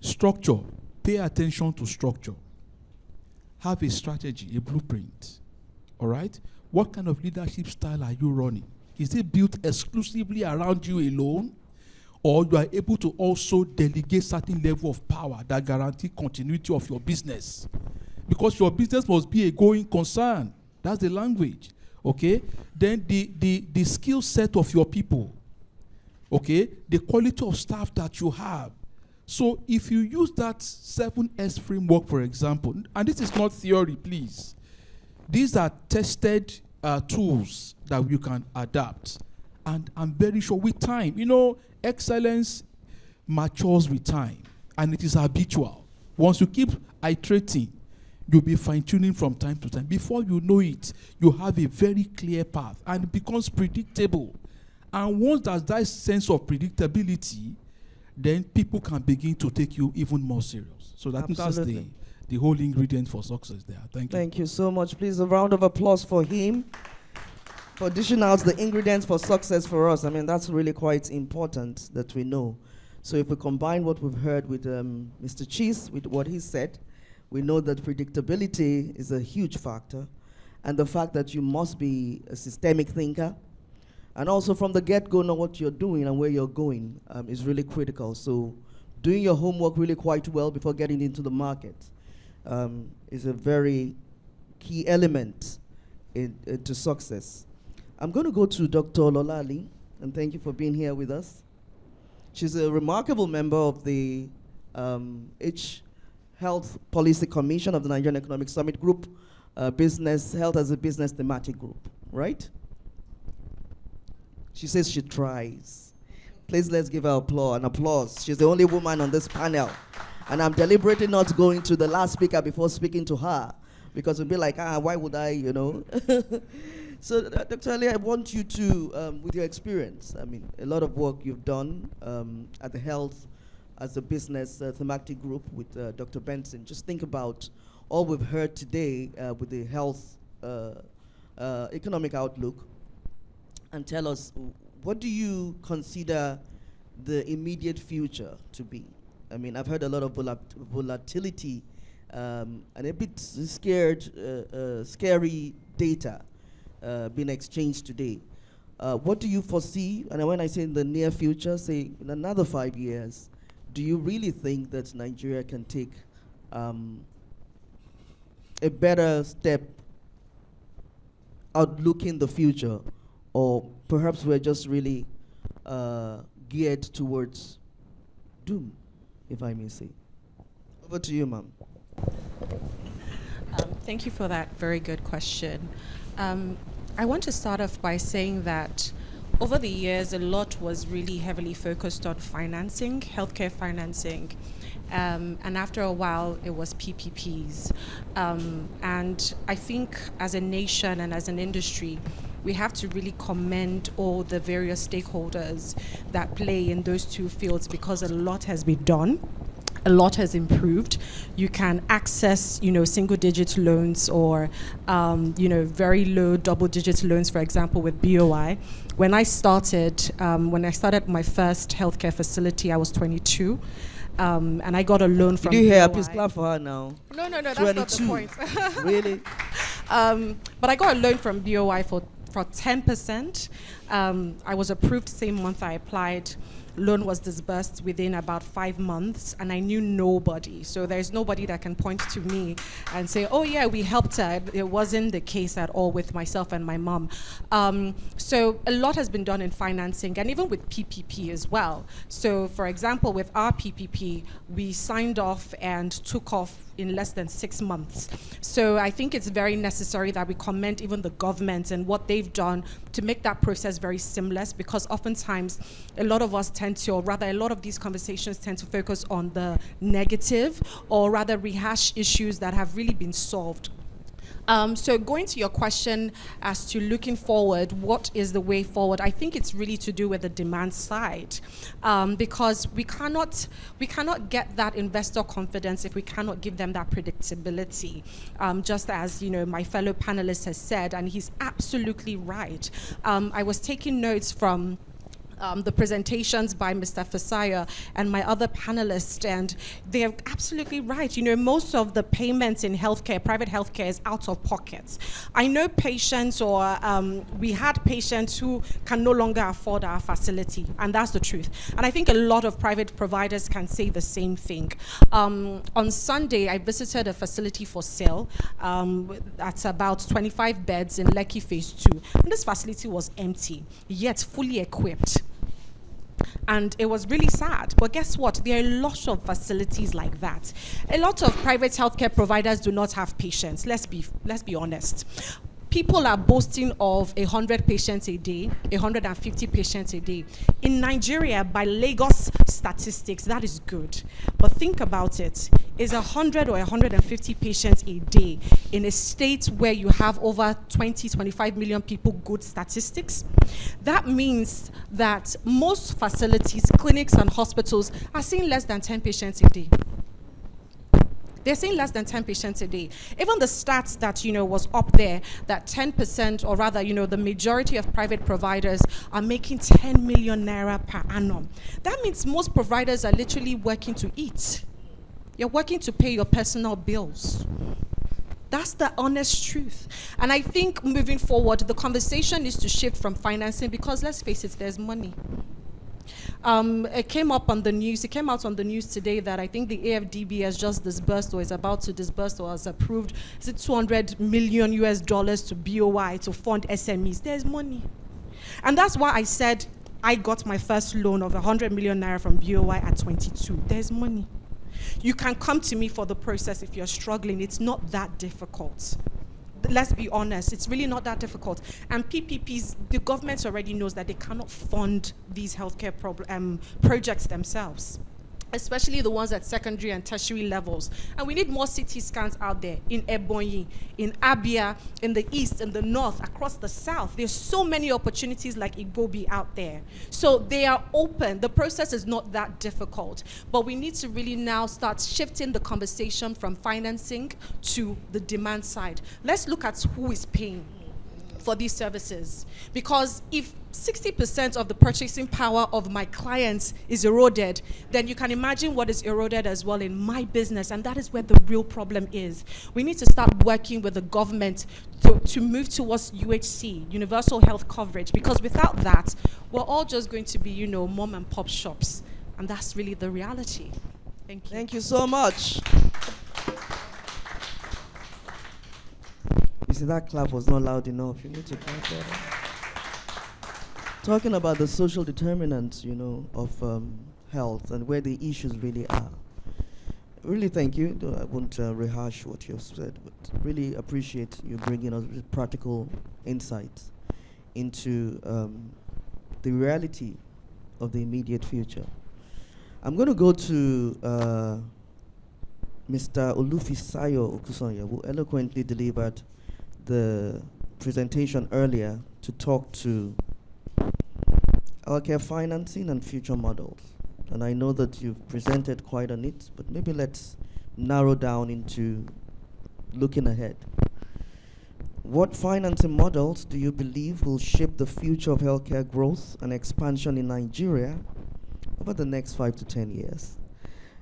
structure, pay attention to structure. Have a strategy, a blueprint, all right? What kind of leadership style are you running? Is it built exclusively around you alone? or you are able to also delegate certain level of power that guarantee continuity of your business. Because your business must be a going concern. That's the language. Okay? Then the skill set of your people. Okay? The quality of staff that you have. So if you use that 7S framework, for example, and this is not theory, please. These are tested tools that you can adapt. And I'm very sure with time, excellence matures with time. And it is habitual. Once you keep iterating, you'll be fine-tuning from time to time. Before you know it, you have a very clear path. And it becomes predictable. And once there's that sense of predictability, then people can begin to take you even more serious. So that's the whole ingredient for success there. Thank you. Thank you so much. Please, a round of applause for him for dishing out the ingredients for success for us. I mean, that's really quite important that we know. So if we combine what we've heard with Mr. Cheese, with what he said, we know that predictability is a huge factor, and the fact that you must be a systemic thinker, and also from the get-go know what you're doing and where you're going is really critical. So doing your homework really quite well before getting into the market is a very key element to success. I'm going to go to Dr. Ololali, and thank you for being here with us. She's a remarkable member of the Health Policy Commission of the Nigerian Economic Summit Group, Health as a Business Thematic Group, right? She says she tries. Please let's give her an applause. She's the only woman on this panel. And I'm deliberately not going to the last speaker before speaking to her, because it'll be like, why would I, So, Dr. Ali, I want you to, with your experience, I mean, a lot of work you've done at the Health as a Business Thematic Group with Dr. Benson. Just think about all we've heard today with the health economic outlook, and tell us, what do you consider the immediate future to be? I mean, I've heard a lot of volatility and a bit scary data being exchanged today. What do you foresee? And when I say in the near future, say in another 5 years, do you really think that Nigeria can take a better step outlooking the future? Or perhaps we're just really geared towards doom, if I may say. Over to you, ma'am. Thank you for that very good question. I want to start off by saying that over the years, a lot was really heavily focused on financing, healthcare financing. And after a while, it was PPPs. And I think as a nation and as an industry, we have to really commend all the various stakeholders that play in those two fields, because a lot has been done. A lot has improved. You can access, single-digit loans or, very low double-digit loans, for example, with BOI. When I started my first healthcare facility, I was 22. And I got a loan from BOI. Did you hear? Please clap for her now. No, that's not the point. Really? But I got a loan from BOI for 10%. I was approved same month I applied. Loan was disbursed within about 5 months, and I knew nobody. So there's nobody that can point to me and say, oh yeah, we helped her. It wasn't the case at all with myself and my mom. So a lot has been done in financing, and even with PPP as well. So for example, with our PPP, we signed off and took off in less than 6 months. So I think it's very necessary that we commend even the government and what they've done to make that process very seamless, because oftentimes a lot of us tend to, or rather a lot of these conversations tend to focus on the negative, or rather rehash issues that have really been solved. So going to your question as to looking forward, what is the way forward? I think it's really to do with the demand side, because we cannot get that investor confidence if we cannot give them that predictability. Just as my fellow panelist has said, and he's absolutely right. I was taking notes from the presentations by Mr. Fasaya and my other panelists, and they're absolutely right. You know, most of the payments in healthcare, private healthcare, is out of pocket. I know patients, or we had patients who can no longer afford our facility, and that's the truth. And I think a lot of private providers can say the same thing. On Sunday, I visited a facility for sale at about 25 beds in Lekki Phase 2, and this facility was empty, yet fully equipped. And it was really sad. But guess what? There are a lot of facilities like that. A lot of private healthcare providers do not have patients. Let's be honest. People are boasting of 100 patients a day, 150 patients a day. In Nigeria, by Lagos statistics, that is good. But think about it. Is 100 or 150 patients a day in a state where you have over 20, 25 million people good statistics? That means that most facilities, clinics and hospitals are seeing less than 10 patients a day. They're seeing less than 10 patients a day. Even the stats that, you know, was up there, that 10%, or rather, you know, the majority of private providers are making 10 million naira per annum. That means most providers are literally working to eat. You're working to pay your personal bills. That's the honest truth. And I think moving forward, the conversation needs to shift from financing, because let's face it, there's money. It came out on the news today that I think the AFDB has just disbursed, or is about to disburse, or has approved, is it $200 million to BOI to fund SMEs. There's money. And that's why I said I got my first loan of 100 million naira from BOI at 22. There's money. You can come to me for the process if you're struggling. It's not that difficult. Let's be honest, it's really not that difficult. And PPPs, the government already knows that they cannot fund these healthcare projects themselves, especially the ones at secondary and tertiary levels. And we need more CT scans out there in Ebonyi, in Abia, in the east, in the north, across the south. There's so many opportunities like Igbobi out there. So they are open. The process is not that difficult. But we need to really now start shifting the conversation from financing to the demand side. Let's look at who is paying for these services. Because if 60% of the purchasing power of my clients is eroded, then you can imagine what is eroded as well in my business, and that is where the real problem is. We need to start working with the government to move towards UHC, universal health coverage, because without that, we're all just going to be, you know, mom and pop shops, and that's really the reality. Thank you. Thank you so much. You see, that clap was not loud enough. You need to clap better. Talking about the social determinants, you know, of health and where the issues really are. Really thank you. I won't rehash what you've said, but really appreciate you bringing us practical insights into the reality of the immediate future. I'm going to go to Mr. Olufisayo Okusanya, who eloquently delivered the presentation earlier to talk to healthcare financing and future models. And I know that you've presented quite on it, but maybe let's narrow down into looking ahead. What financing models do you believe will shape the future of healthcare growth and expansion in Nigeria over the next 5 to 10 years?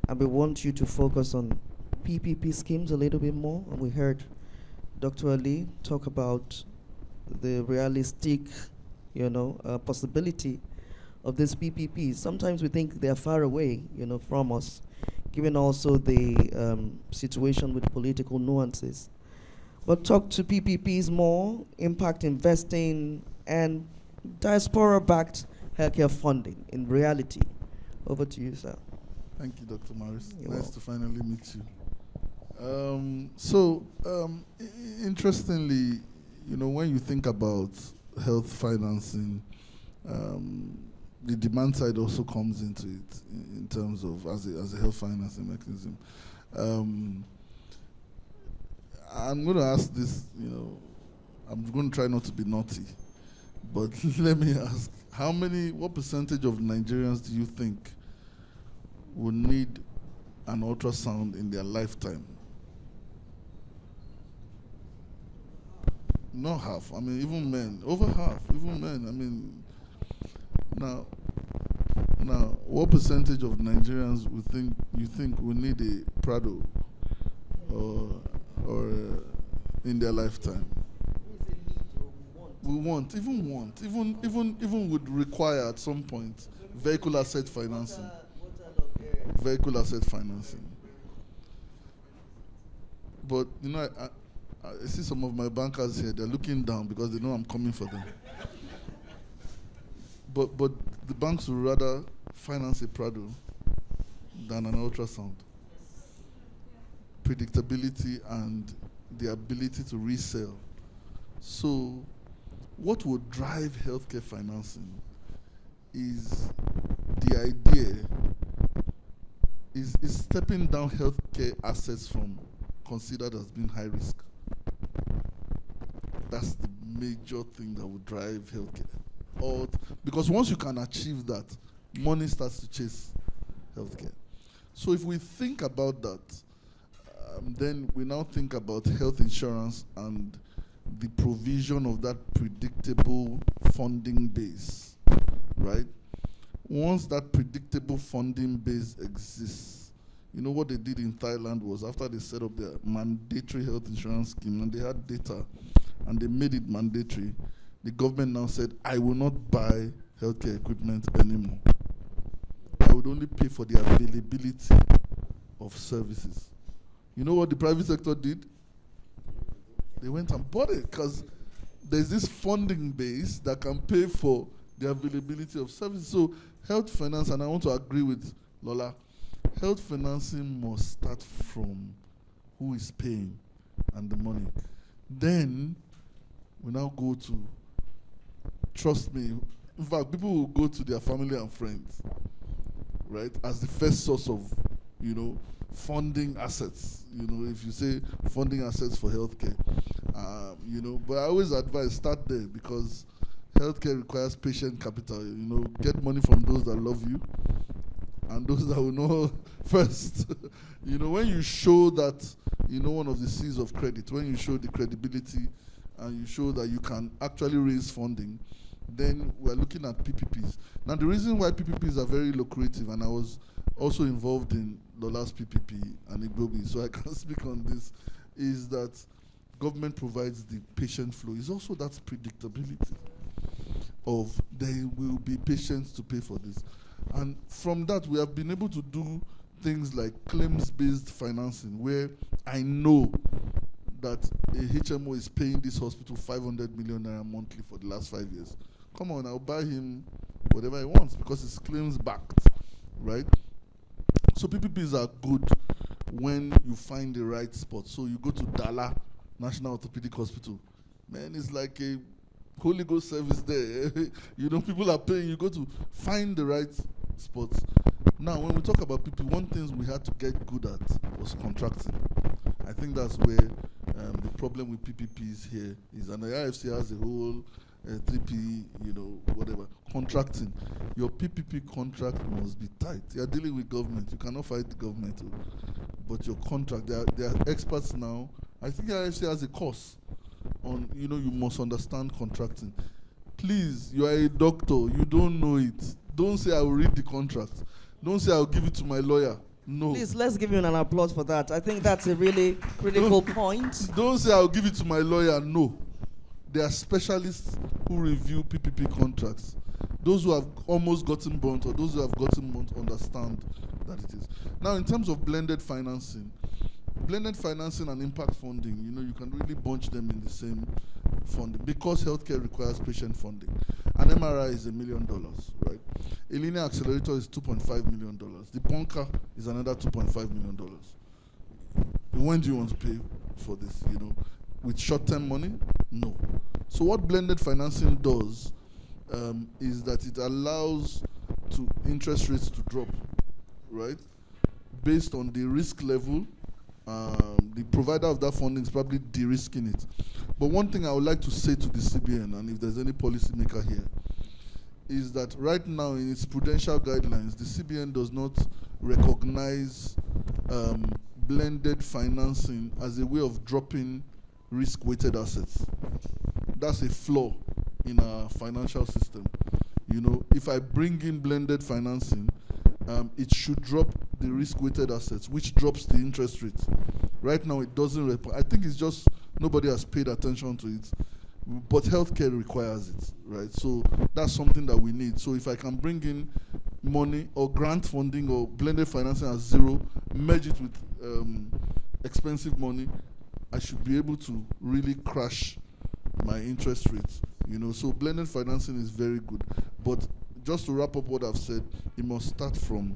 And we want you to focus on PPP schemes a little bit more. And we heard Dr. Ali talk about the realistic, you know, possibility of this PPPs. Sometimes we think they're far away, you know, from us, given also the situation with political nuances. But talk to PPPs more, impact investing, and diaspora-backed healthcare funding in reality. Over to you, sir. Thank you, Dr. Morris. You're Nice welcome. to finally meet you. Interestingly, you know, when you think about health financing, the demand side also comes into it in terms of as a health financing mechanism. I'm going to ask this, you know, I'm going to try not to be naughty, but let me ask, what percentage of Nigerians do you think will need an ultrasound in their lifetime? Not half. I mean, even men. Over half. Even men. I mean, now, Now, what percentage of Nigerians you think will need a Prado or in their lifetime? We want, even would require at some point vehicle asset financing. Vehicle asset financing. But you know, I see some of my bankers here. They're looking down because they know I'm coming for them. But the banks would rather finance a Prado than an ultrasound. Predictability and the ability to resell. So, what would drive healthcare financing is the idea is stepping down healthcare assets from considered as being high risk. That's the major thing that would drive healthcare. Because once you can achieve that, money starts to chase healthcare. So if we think about that, then we now think about health insurance and the provision of that predictable funding base, right? Once that predictable funding base exists, you know what they did in Thailand was after they set up their mandatory health insurance scheme and they had data and they made it mandatory, the government now said, I will not buy healthcare equipment anymore. I would only pay for the availability of services. You know what the private sector did? They went and bought it because there's this funding base that can pay for the availability of services. So health finance, and I want to agree with Lola, health financing must start from who is paying and the money. Then we now go to, trust me, in fact, people will go to their family and friends, right, as the first source of, funding assets. If you say funding assets for healthcare, but I always advise start there because healthcare requires patient capital. Get money from those that love you and those that will know first. When you show that, one of the C's of credit, when you show the credibility and you show that you can actually raise funding, then we're looking at PPPs. Now, the reason why PPPs are very lucrative, and I was also involved in the last PPP and Igbobi, so I can speak on this, is that government provides the patient flow. It's also that predictability of there will be patients to pay for this. And from that, we have been able to do things like claims-based financing, where I know that a HMO is paying this hospital 500 million naira monthly for the last 5 years. Come on, I'll buy him whatever he wants because it's claims-backed, right? So PPPs are good when you find the right spot. So you go to Dala National Orthopedic Hospital. Man, it's like a Holy Ghost service there. People are paying. You go to find the right spots. Now, when we talk about PP, one thing we had to get good at was contracting. I think that's where the problem with PPPs here is, and the IFC has a whole 3P, whatever, contracting. Your PPP contract must be tight. You're dealing with government. You cannot fight the government. But your contract, they are experts now. I think the IFC has a course on, you must understand contracting. Please, you are a doctor. You don't know it. Don't say I will read the contract. Don't say I'll give it to my lawyer. No. Please, let's give you an applause for that. I think that's a really critical point. Don't say I'll give it to my lawyer. No. There are specialists who review PPP contracts. Those who have almost gotten burnt or those who have gotten burnt understand that it is. Now, in terms of blended financing and impact funding, you can really bunch them in the same funding because healthcare requires patient funding. An MRI is $1 million, right? A linear accelerator is $2.5 million. The bunker is another $2.5 million. When do you want to pay for this, With short-term money? No. So what blended financing does is that it allows interest rates to drop, right? Based on the risk level, the provider of that funding is probably de-risking it. But one thing I would like to say to the CBN, and if there's any policymaker here, is that right now in its prudential guidelines, the CBN does not recognize blended financing as a way of dropping risk-weighted assets. That's a flaw in our financial system. You know, if I bring in blended financing, it should drop the risk-weighted assets, which drops the interest rate. Right now, it doesn't. I think it's just nobody has paid attention to it, but healthcare requires it, right? So that's something that we need. So if I can bring in money or grant funding or blended financing at zero, merge it with expensive money, I should be able to really crash my interest rates. You know, so blended financing is very good. But just to wrap up what I've said, it must start from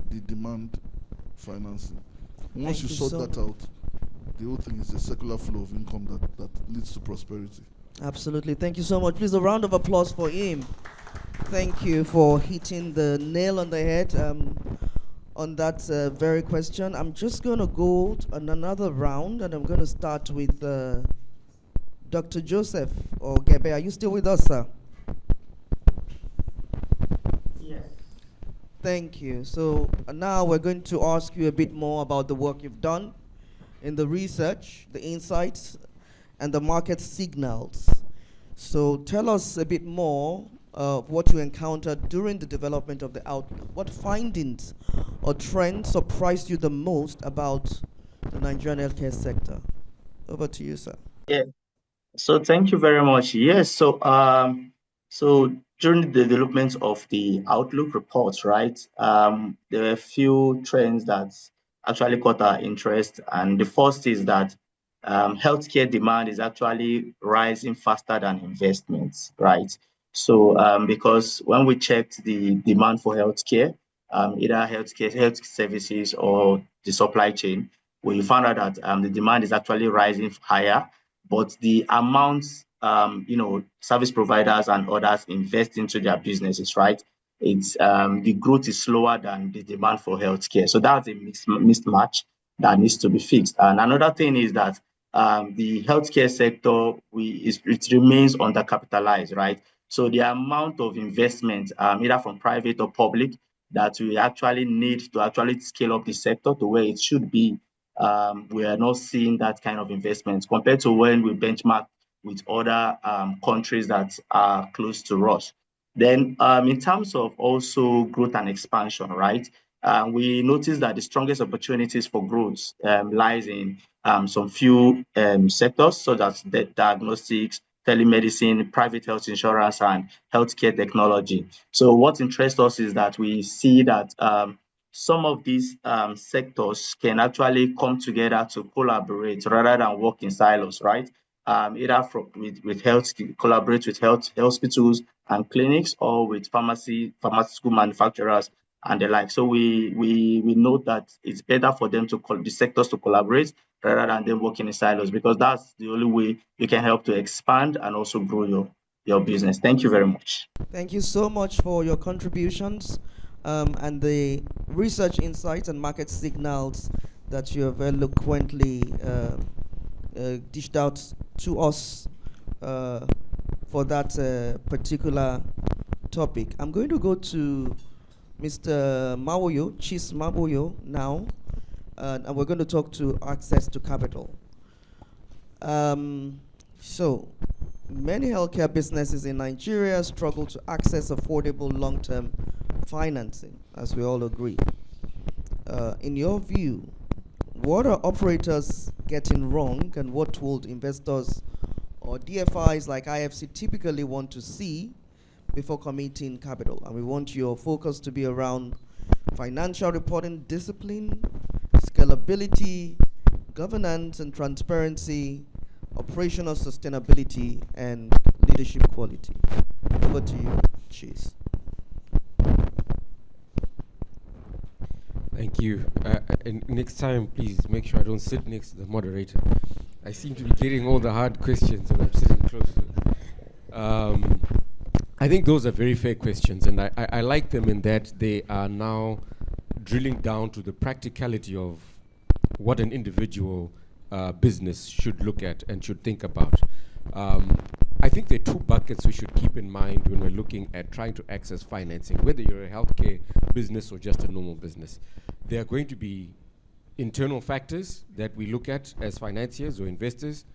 the demand financing. Once you sort that out, the whole thing is a circular flow of income that leads to prosperity. Absolutely. Thank you so much. Please, a round of applause for him. Thank you for hitting the nail on the head on that very question. I'm just going to go on another round, and I'm going to start with Dr. Joseph Ogebe. Are you still with us, sir? Yes. Thank you. So now we're going to ask you a bit more about the work you've done in the research, the insights, and the market signals. So tell us a bit more of what you encountered during the development of the outlook. What findings or trends surprised you the most about the Nigerian healthcare sector? Over to you, sir. Yeah. So thank you very much. Yes. So so during the development of the Outlook reports, right, there were a few trends that actually caught our interest, and the first is that healthcare demand is actually rising faster than investments, right? So because when we checked the demand for healthcare, either health services or the supply chain, we found out that the demand is actually rising higher, but the amounts service providers and others invest into their businesses, right? It's the growth is slower than the demand for healthcare. So that's a mismatch that needs to be fixed. And another thing is that the healthcare sector it remains undercapitalized, right? So the amount of investment, either from private or public, that we actually need to actually scale up the sector to where it should be, we are not seeing that kind of investment compared to when we benchmark with other countries that are close to us. Then in terms of also growth and expansion, right? We noticed that the strongest opportunities for growth lies in some few sectors, such as diagnostics, telemedicine, private health insurance, and healthcare technology. So what interests us is that we see that some of these sectors can actually come together to collaborate rather than work in silos, right? Either with health, collaborate with health hospitals and clinics, or with pharmaceutical manufacturers and the like. So we note that it's better for them the sectors to collaborate rather than them working in silos, because that's the only way you can help to expand and also grow your business. Thank you very much. Thank you so much for your contributions and the research insights and market signals that you have eloquently dished out to us for that particular topic. I'm going to go to Mr. Mawoyo, Chis Mawoyo now, and we're going to talk to access to capital. So, many healthcare businesses in Nigeria struggle to access affordable long-term financing, as we all agree. In your view, what are operators getting wrong, and what would investors or DFIs like IFC typically want to see before committing capital? And we want your focus to be around financial reporting discipline, scalability, governance and transparency, operational sustainability, and leadership quality. Over to you, Chase. Thank you. And next time, please make sure I don't sit next to the moderator. I seem to be getting all the hard questions when I'm sitting close to I think those are very fair questions, and I like them in that they are now drilling down to the practicality of what an individual business should look at and should think about. I think there are two buckets we should keep in mind when we're looking at trying to access financing, whether you're a healthcare business or just a normal business. There are going to be internal factors that we look at as financiers or investors,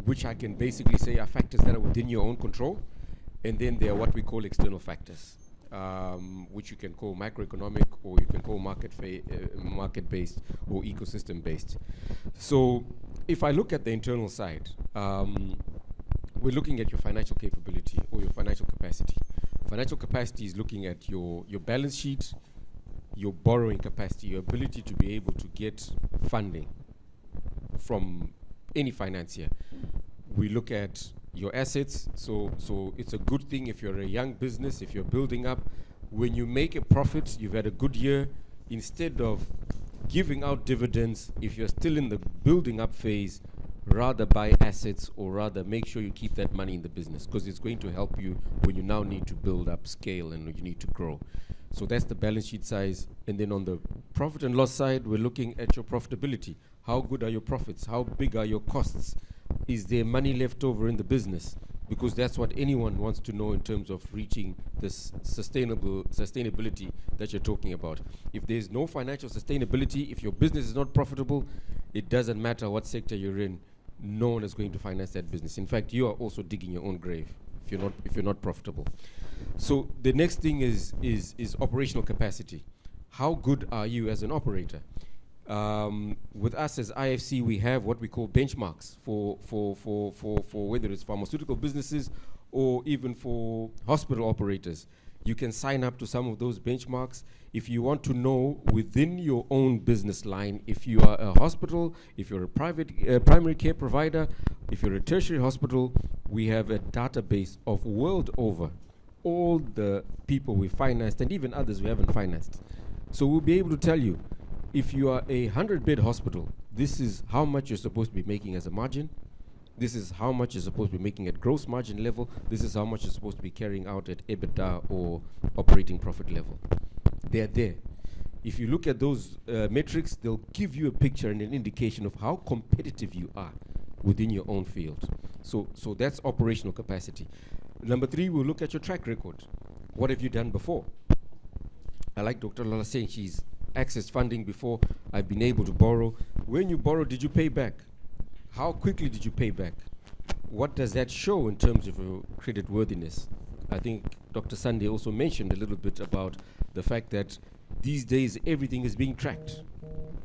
which I can basically say are factors that are within your own control. And then there are what we call external factors, which you can call macroeconomic, or you can call market-based or ecosystem-based. So if I look at the internal side, we're looking at your financial capability or your financial capacity. Financial capacity is looking at your balance sheet, your borrowing capacity, your ability to be able to get funding from any financier. We look at your assets, so it's a good thing if you're a young business, if you're building up. When you make a profit, you've had a good year, instead of giving out dividends, if you're still in the building up phase, rather buy assets, or rather make sure you keep that money in the business, because it's going to help you when you now need to build up scale and you need to grow. So that's the balance sheet size. And then on the profit and loss side, we're looking at your profitability. How good are your profits? How big are your costs? Is there money left over in the business? Because that's what anyone wants to know in terms of reaching this sustainability that you're talking about. If there's no financial sustainability, if your business is not profitable, it doesn't matter what sector you're in, no one is going to finance that business. In fact, you are also digging your own grave if you're not profitable. So the next thing is operational capacity. How good are you as an operator? With us as IFC, we have what we call benchmarks for whether it's pharmaceutical businesses or even for hospital operators. You can sign up to some of those benchmarks. If you want to know within your own business line, if you are a hospital, if you're a private primary care provider, if you're a tertiary hospital, we have a database of world over all the people we financed and even others we haven't financed. So we'll be able to tell you, if you are a 100-bed hospital, this is how much you're supposed to be making as a margin. This is how much you're supposed to be making at gross margin level. This is how much you're supposed to be carrying out at EBITDA or operating profit level. They're there. If you look at those metrics, they'll give you a picture and an indication of how competitive you are within your own field. So that's operational capacity. Number 3, we'll look at your track record. What have you done before? I like Dr. Lola saying she's accessed funding before. I've been able to borrow. When you borrow, did you pay back? How quickly did you pay back? What does that show in terms of your credit worthiness? I think Dr. Sunday also mentioned a little bit about the fact that these days everything is being tracked.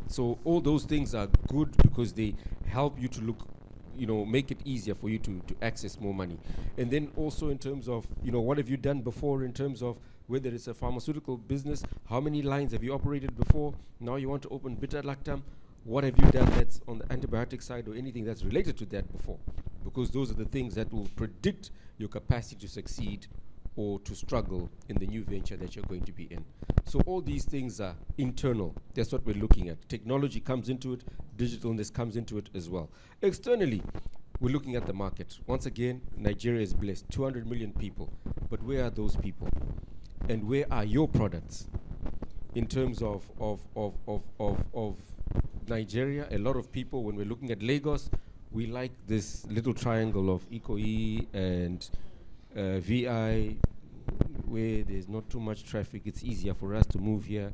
So all those things are good because they help you to look, make it easier for you to access more money. And then also in terms of, what have you done before in terms of whether it's a pharmaceutical business, how many lines have you operated before? Now you want to open beta-lactam. What have you done that's on the antibiotic side or anything that's related to that before? Because those are the things that will predict your capacity to succeed or to struggle in the new venture that you're going to be in. So all these things are internal. That's what we're looking at. Technology comes into it, digitalness comes into it as well. Externally, we're looking at the market. Once again, Nigeria is blessed, 200 million people. But where are those people? And where are your products? In terms of Nigeria, a lot of people, when we're looking at Lagos, we like this little triangle of Ikoyi and VI, where there's not too much traffic. It's easier for us to move here.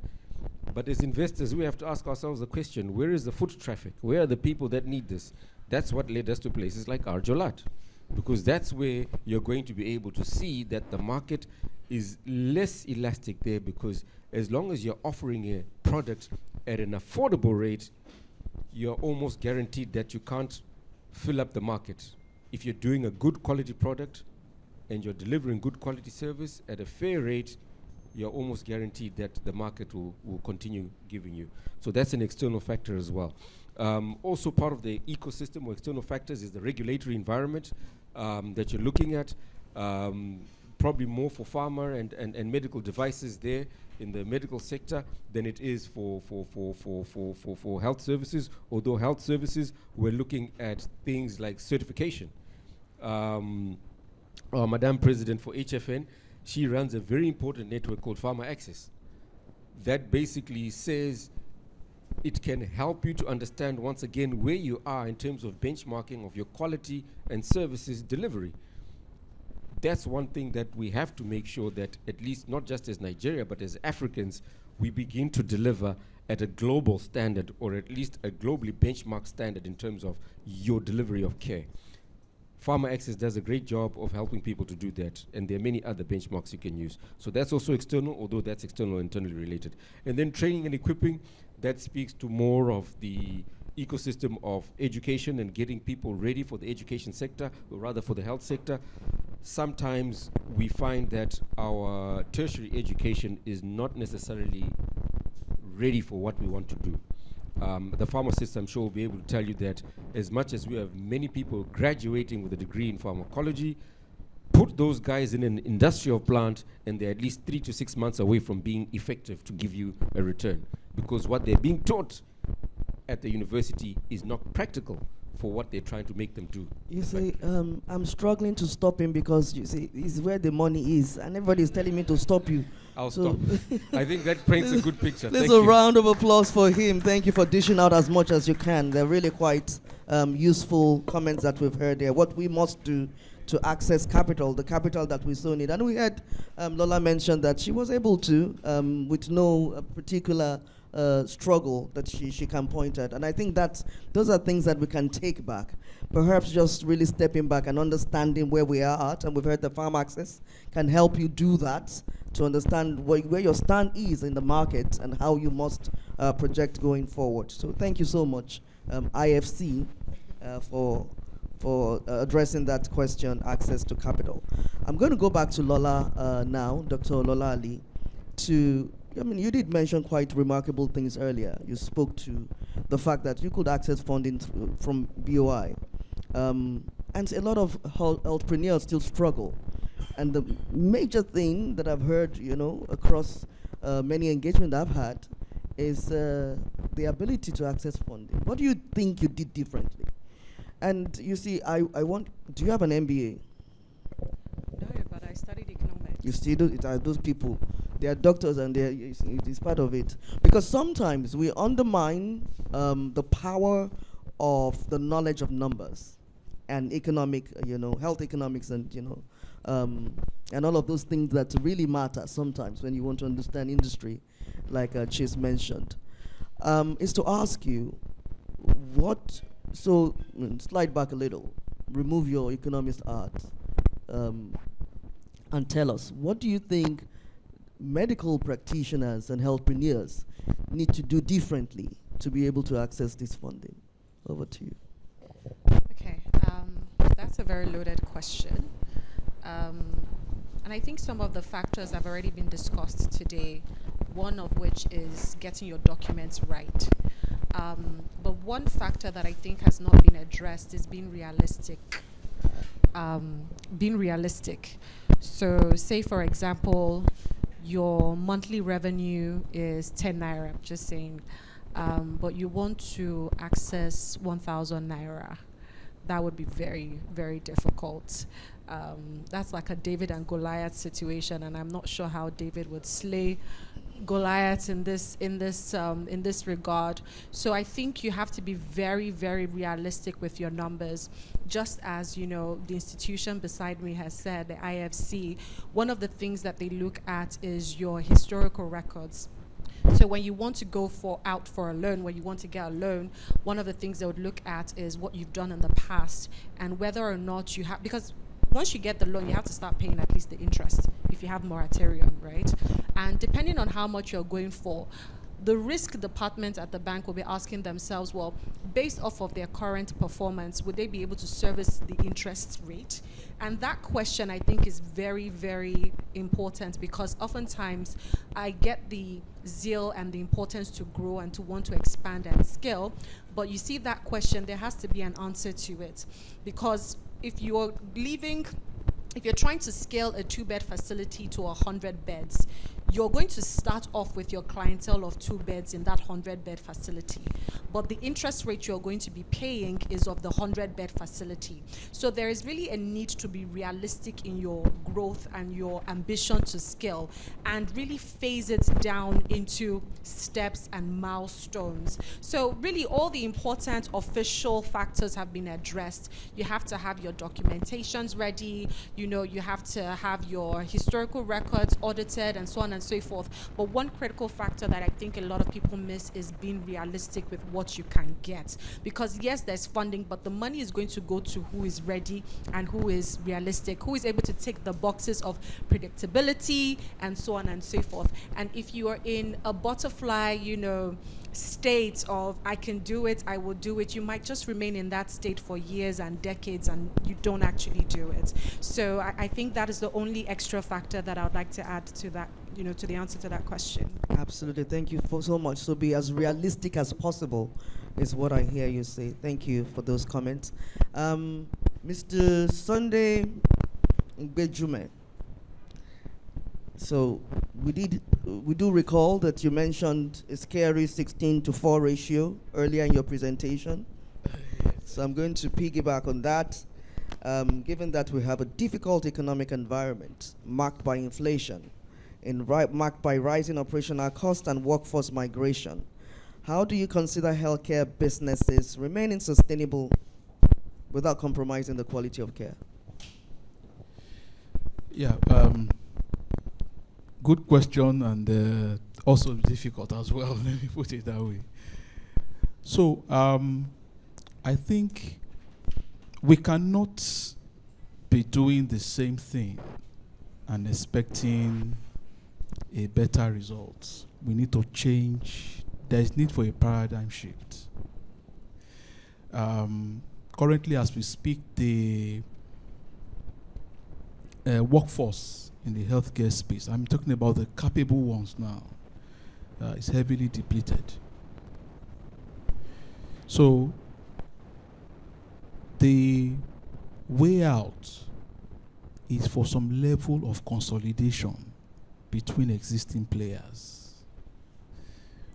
But as investors, we have to ask ourselves the question, where is the foot traffic? Where are the people that need this? That's what led us to places like Arjolat, because that's where you're going to be able to see that the market is less elastic there, because as long as you're offering a product at an affordable rate, you're almost guaranteed that you can't fill up the market. If you're doing a good quality product and you're delivering good quality service at a fair rate, you're almost guaranteed that the market will continue giving you. So that's an external factor as well. Also part of the ecosystem or external factors is the regulatory environment that you're looking at. Probably more for pharma and medical devices there in the medical sector than it is for health services. Although health services, we're looking at things like certification. Madam President for HFN, she runs a very important network called Pharma Access. That basically says it can help you to understand once again where you are in terms of benchmarking of your quality and services delivery. That's one thing that we have to make sure that at least not just as Nigeria, but as Africans, we begin to deliver at a global standard, or at least a globally benchmarked standard in terms of your delivery of care. Farmer Access does a great job of helping people to do that, and there are many other benchmarks you can use. So that's also external, although that's external and internally related. And then training and equipping, that speaks to more of the ecosystem of education and getting people ready for the education sector, or rather for the health sector. Sometimes we find that our tertiary education is not necessarily ready for what we want to do. The pharmacist, I'm sure, will be able to tell you that as much as we have many people graduating with a degree in pharmacology, put those guys in an industrial plant and they're at least 3 to 6 months away from being effective to give you a return, because what they're being taught at the university is not practical for what they're trying to make them do. You see, I'm struggling to stop him because, you see, it's where the money is, and everybody is telling me to stop you. I'll stop. I think that paints a good picture. There's Thank a you. round of applause for him. Thank you for dishing out as much as you can. They're really quite useful comments that we've heard there. What we must do to access capital, the capital that we so need. And we had Lola mention that she was able to, with no particular struggle that she can point at. And I think that those are things that we can take back. Perhaps just really stepping back and understanding where we are at, and we've heard the Farm Access can help you do that, to understand where your stand is in the market and how you must project going forward. So thank you so much, IFC, for addressing that question, access to capital. I'm going to go back to Lola now, Dr. Lola Ali, you did mention quite remarkable things earlier. You spoke to the fact that you could access funding from BOI. And a lot of entrepreneurs still struggle. And the major thing that I've heard, across many engagements I've had is the ability to access funding. What do you think you did differently? And you see, do you have an MBA? No, but I studied economics. You see, those people, they are doctors, and it's part of it. Because sometimes we undermine the power of the knowledge of numbers and economic, health economics, and and all of those things that really matter sometimes when you want to understand industry, like Chase mentioned. Is to ask you, slide back a little, remove your economist art, and tell us, what do you think medical practitioners and healthpreneurs need to do differently to be able to access this funding? Over to you. Okay, that's a very loaded question. And I think some of the factors have already been discussed today, one of which is getting your documents right. But one factor that I think has not been addressed is being realistic. So say, for example, your monthly revenue is 10 naira, I'm just saying, but you want to access 1,000 naira. That would be very, very difficult. That's like a David and Goliath situation, and I'm not sure how David would slay Goliath in this regard. So I think you have to be very, very realistic with your numbers. Just as the institution beside me has said, the IFC, one of the things that they look at is your historical records. So when you want to go out for a loan, when you want to get a loan, one of the things they would look at is what you've done in the past and whether or not you have, because once you get the loan, you have to start paying at least the interest if you have moratorium, right? And depending on how much you're going for, the risk department at the bank will be asking themselves, well, based off of their current performance, would they be able to service the interest rate? And that question, I think, is very, very important, because oftentimes I get the zeal and the importance to grow and to want to expand and scale, but you see that question, there has to be an answer to it. Because if you're trying to scale a 2-bed facility to 100 beds, you're going to start off with your clientele of 2 beds in that 100-bed facility. But the interest rate you're going to be paying is of the 100-bed facility. So there is really a need to be realistic in your growth and your ambition to scale, and really phase it down into steps and milestones. So really all the important official factors have been addressed. You have to have your documentations ready. you know, you have to have your historical records audited and so on and so forth. But one critical factor that I think a lot of people miss is being realistic with what you can get. Because yes, there's funding, but the money is going to go to who is ready and who is realistic, who is able to tick the boxes of predictability and so on and so forth. And if you are in a butterfly, you know, state of I can do it, I will do it, you might just remain in that state for years and decades and you don't actually do it. So I think that is the only extra factor that I would like to add to that, you know, to the answer to that question. Absolutely. Thank you so much. So be as realistic as possible is what I hear you say. Thank you for those comments. Mr. Sunday Ngbejume. So we do recall that you mentioned a scary 16:4 ratio earlier in your presentation. So I'm going to piggyback on that. Given that we have a difficult economic environment marked by inflation, marked by rising operational costs and workforce migration, how do you consider healthcare businesses remaining sustainable without compromising the quality of care? Yeah, good question, and also difficult as well. Let me put it that way. So I think we cannot be doing the same thing and expecting a better result. We need to change. There is need for a paradigm shift. Currently, as we speak, the workforce in the healthcare space, I'm talking about the capable ones now, is heavily depleted. So the way out is for some level of consolidation between existing players.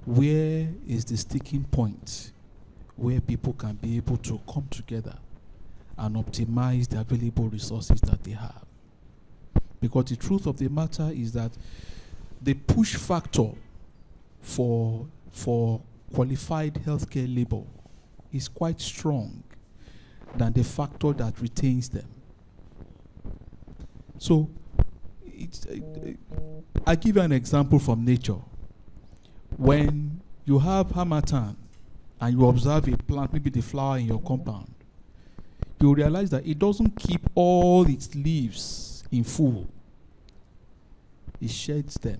Where is the sticking point where people can be able to come together and optimize the available resources that they have? Because the truth of the matter is that the push factor for qualified healthcare labor is quite strong than the factor that retains them. So I give you an example from nature. When you have harmattan and you observe a plant, maybe the flower in your compound, you realize that it doesn't keep all its leaves in full. It sheds them.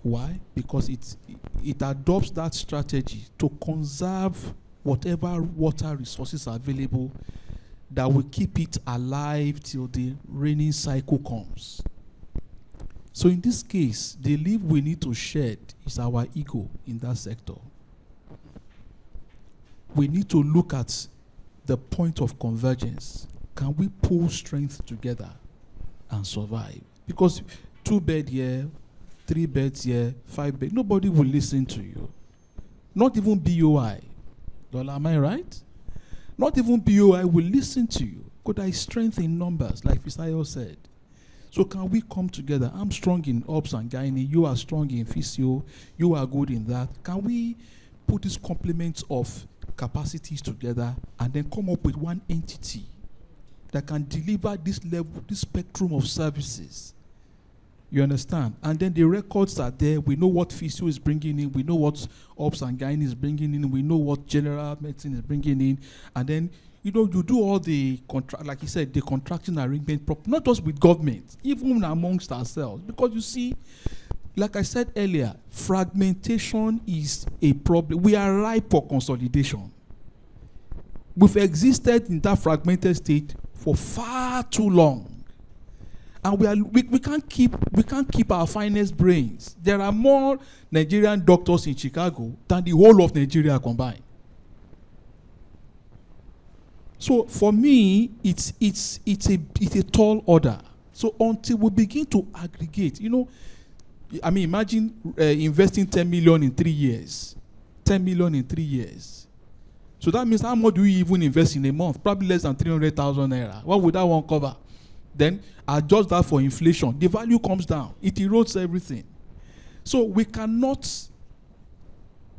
Why? Because it adopts that strategy to conserve whatever water resources are available that will keep it alive till the raining cycle comes. So in this case, the leaf we need to shed is our ego in that sector. We need to look at the point of convergence. Can we pull strength together and survive? Because 2 beds here, 3 beds here, 5 beds, nobody will listen to you. Not even BOI. Lola, am I right? Not even BOI will listen to you. Because there is strength in numbers, like Fisayo said. So can we come together? I'm strong in ops and gynae. You are strong in physio. You are good in that. Can we put these complements of capacities together and then come up with one entity that can deliver this level, this spectrum of services? You understand? And then the records are there. We know what physio is bringing in. We know what ops and gynae is bringing in. We know what general medicine is bringing in. And then, you know, you do all the contract, like you said, the contracting arrangement, not just with government, even amongst ourselves. Because you see, like I said earlier, fragmentation is a problem. We are ripe for consolidation. We've existed in that fragmented state for far too long. And we can't keep our finest brains. There are more Nigerian doctors in Chicago than the whole of Nigeria combined. So for me, it's a tall order. So until we begin to aggregate, you know, I mean, imagine investing 10 million in 3 years. 10 million in 3 years. So that means how much do we even invest in a month? Probably less than 300,000 naira. What would that one cover? Then adjust that for inflation. The value comes down. It erodes everything. So we cannot,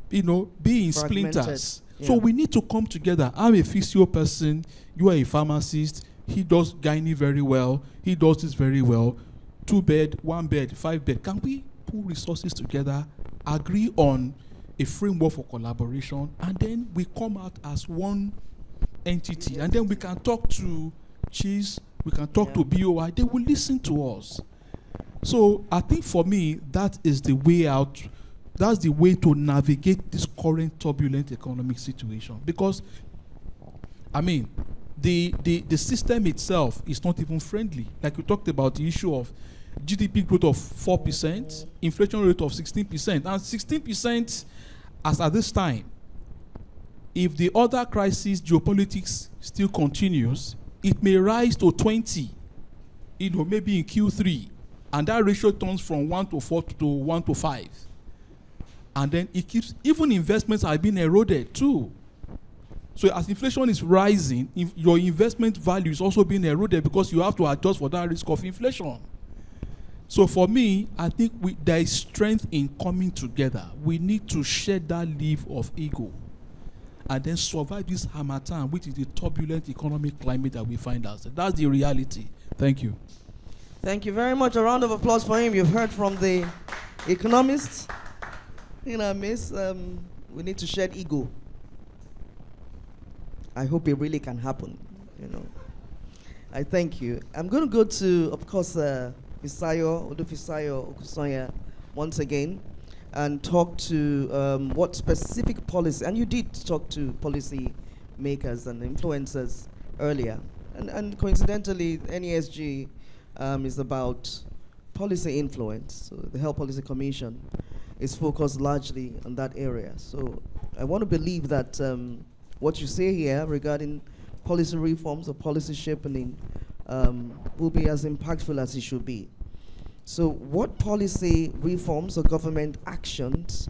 you know, be in splinters. Yeah. So we need to come together. I'm a physio person. You are a pharmacist. he does gynae very well, he does this very well, 2 bed, 1 bed, 5 bed. Can we pull resources together, agree on a framework for collaboration, and then we come out as one entity, and then we can talk to chiefs, we can talk to BOI, they will listen to us. So I think for me, that is the way out. That's the way to navigate this current turbulent economic situation. Because, I mean, the system itself is not even friendly. Like we talked about the issue of GDP growth of 4%, inflation rate of 16%. And 16% as at this time, if the other crisis, geopolitics, still continues, it may rise to 20, maybe in Q3. And that ratio turns from 1 to 4 to 1 to 5. And then it keeps, even investments are being eroded too. So as inflation is rising, your investment value is also being eroded because you have to adjust for that risk of inflation. So for me, I think there is strength in coming together. We need to shed that leaf of ego and then survive this harmattan, which is the turbulent economic climate that we find ourselves. That's the reality. Thank you. Thank you very much. A round of applause for him. You've heard from the economists. Miss, we need to shed ego. I hope it really can happen, I thank you. I'm going to go to, of course, Odufisayo Okusanya once again and talk to what specific policy, and you did talk to policy makers and influencers earlier. And coincidentally, NESG is about policy influence. So the Health Policy Commission is focused largely on that area. So I want to believe that what you say here regarding policy reforms or policy shaping will be as impactful as it should be. So what policy reforms or government actions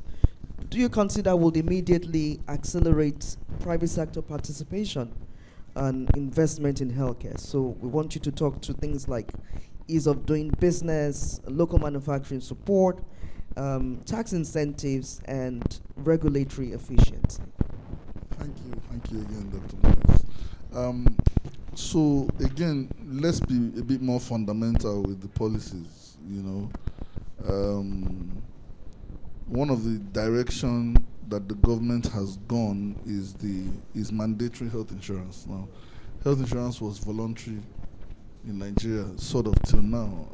do you consider would immediately accelerate private sector participation and investment in healthcare? So we want you to talk to things like ease of doing business, local manufacturing support, tax incentives, and regulatory efficiency. Thank you again, Dr. Morris. So again, let's be a bit more fundamental with the policies. One of the direction that the government has gone is mandatory health insurance. Now, health insurance was voluntary in Nigeria, sort of till now.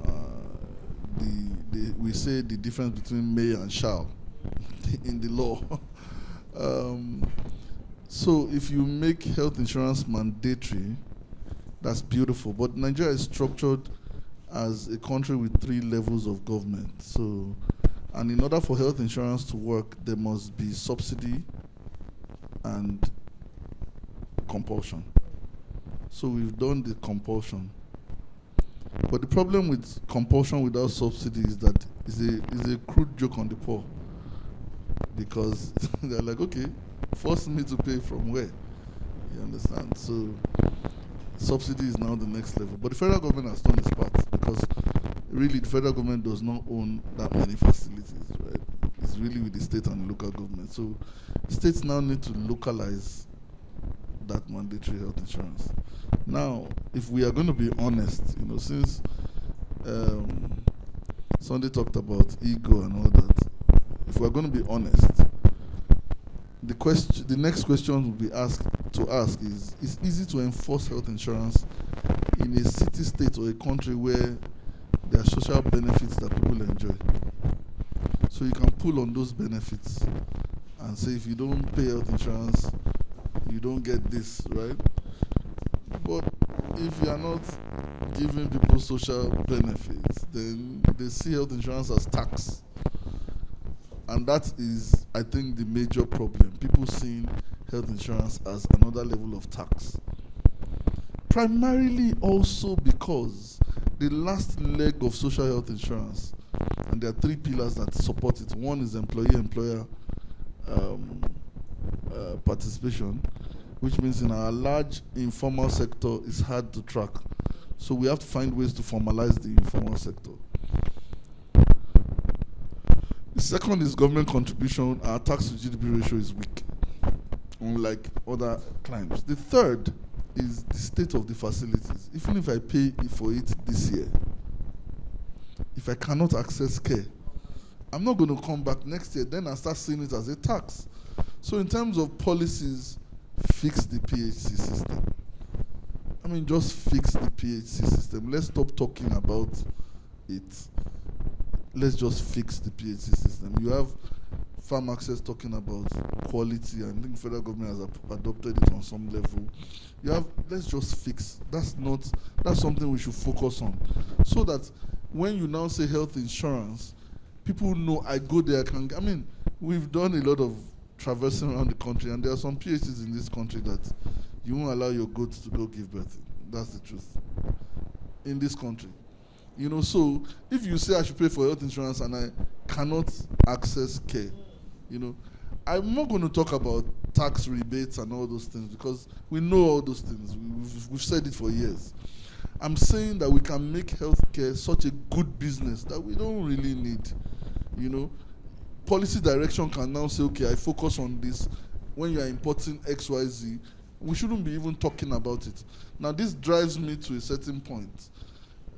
We say the difference between may and shall in the law. So if you make health insurance mandatory, that's beautiful. But Nigeria is structured as a country with 3 levels of government. So, and in order for health insurance to work, there must be subsidy and compulsion. So we've done the compulsion. But the problem with compulsion without subsidy is that it's a crude joke on the poor. Because they're like, okay, force me to pay from where? You understand? So subsidy is now the next level. But the federal government has done its part, because really the federal government does not own that many facilities, right? It's really with the state and the local government. So states now need to localize that mandatory health insurance. Now, if we are going to be honest, since Sunday talked about ego and all that, if we're going to be honest, the next question will be asked is, it's easy to enforce health insurance in a city, state, or a country where there are social benefits that people enjoy. So you can pull on those benefits and say, if you don't pay health insurance, you don't get this, right? But if you are not giving people social benefits, then they see health insurance as tax. And that is, I think, the major problem. People seeing health insurance as another level of tax. Primarily also because the last leg of social health insurance, and there are 3 pillars that support it. One is employee-employer participation, which means in our large informal sector, it's hard to track. So we have to find ways to formalize the informal sector. The second is government contribution. Our tax to GDP ratio is weak, unlike other climes. The third is the state of the facilities. Even if I pay for it this year, if I cannot access care, I'm not going to come back next year. Then I start seeing it as a tax. So in terms of policies, fix the PHC system. I mean, just fix the PHC system. Let's stop talking about it. Let's just fix the PHC system. You have Farm Access talking about quality, and I think federal government has adopted it on some level. You have, let's just fix. That's something we should focus on. So that when you now say health insurance, people know I go there, I mean, we've done a lot of traversing around the country, and there are some PHCs in this country that you won't allow your goats to go give birth. That's the truth. In this country. You know, so if you say I should pay for health insurance and I cannot access care, you know, I'm not going to talk about tax rebates and all those things, because we know all those things. We've said it for years. I'm saying that we can make healthcare such a good business that we don't really need, you know. Policy direction can now say, okay, I focus on this. When you are importing XYZ, we shouldn't be even talking about it. Now, this drives me to a certain point,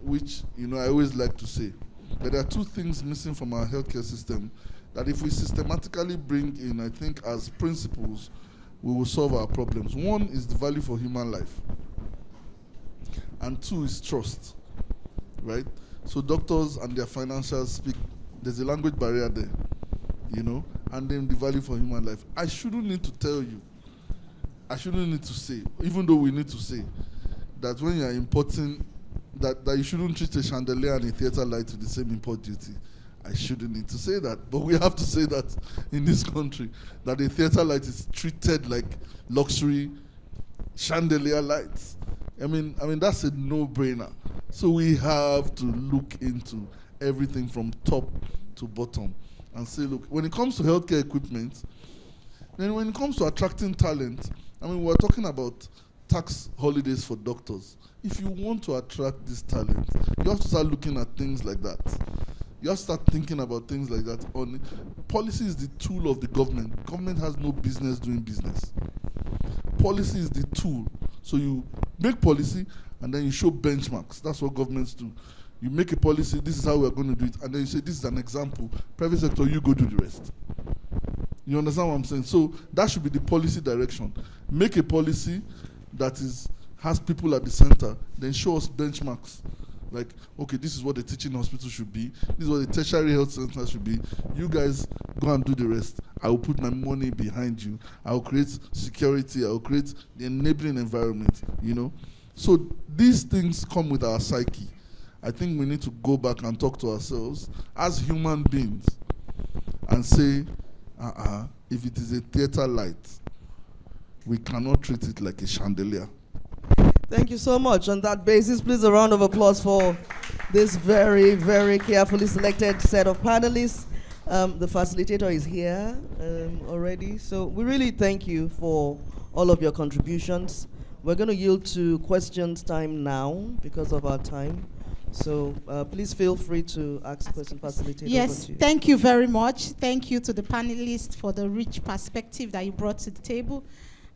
which, you know, I always like to say, that there are two things missing from our healthcare system that if we systematically bring in, I think, as principles, we will solve our problems. One is the value for human life. And two is trust, right? So doctors and their financials speak, there's a language barrier there, you know, and then the value for human life. I shouldn't need to tell you, I shouldn't need to say, even though we need to say, that when you're importing, that you shouldn't treat a chandelier and a theater light with the same import duty. I shouldn't need to say that, but we have to say that in this country, that a theater light is treated like luxury chandelier lights. I mean that's a no-brainer. So we have to look into everything from top to bottom and say, look, when it comes to healthcare equipment, then when it comes to attracting talent, I mean, we're talking about tax holidays for doctors. If you want to attract this talent, you have to start looking at things like that. You have to start thinking about things like that. Policy is the tool of the government. Government has no business doing business. Policy is the tool. So you make policy and then you show benchmarks. That's what governments do. You make a policy, this is how we're going to do it, and then you say, this is an example. Private sector, you go do the rest. You understand what I'm saying? So that should be the policy direction. Make a policy that has people at the center, then show us benchmarks. Like, okay, this is what the teaching hospital should be. This is what the tertiary health center should be. You guys go and do the rest. I will put my money behind you. I will create security. I will create the enabling environment, you know. So these things come with our psyche. I think we need to go back and talk to ourselves as human beings and say, if it is a theater light, we cannot treat it like a chandelier. Thank you so much. On that basis, please a round of applause for this very, very carefully selected set of panelists. The facilitator is here already. So we really thank you for all of your contributions. We're going to yield to questions time now because of our time. So please feel free to ask questions, facilitator. Yes, thank you very much. Thank you to the panelists for the rich perspective that you brought to the table.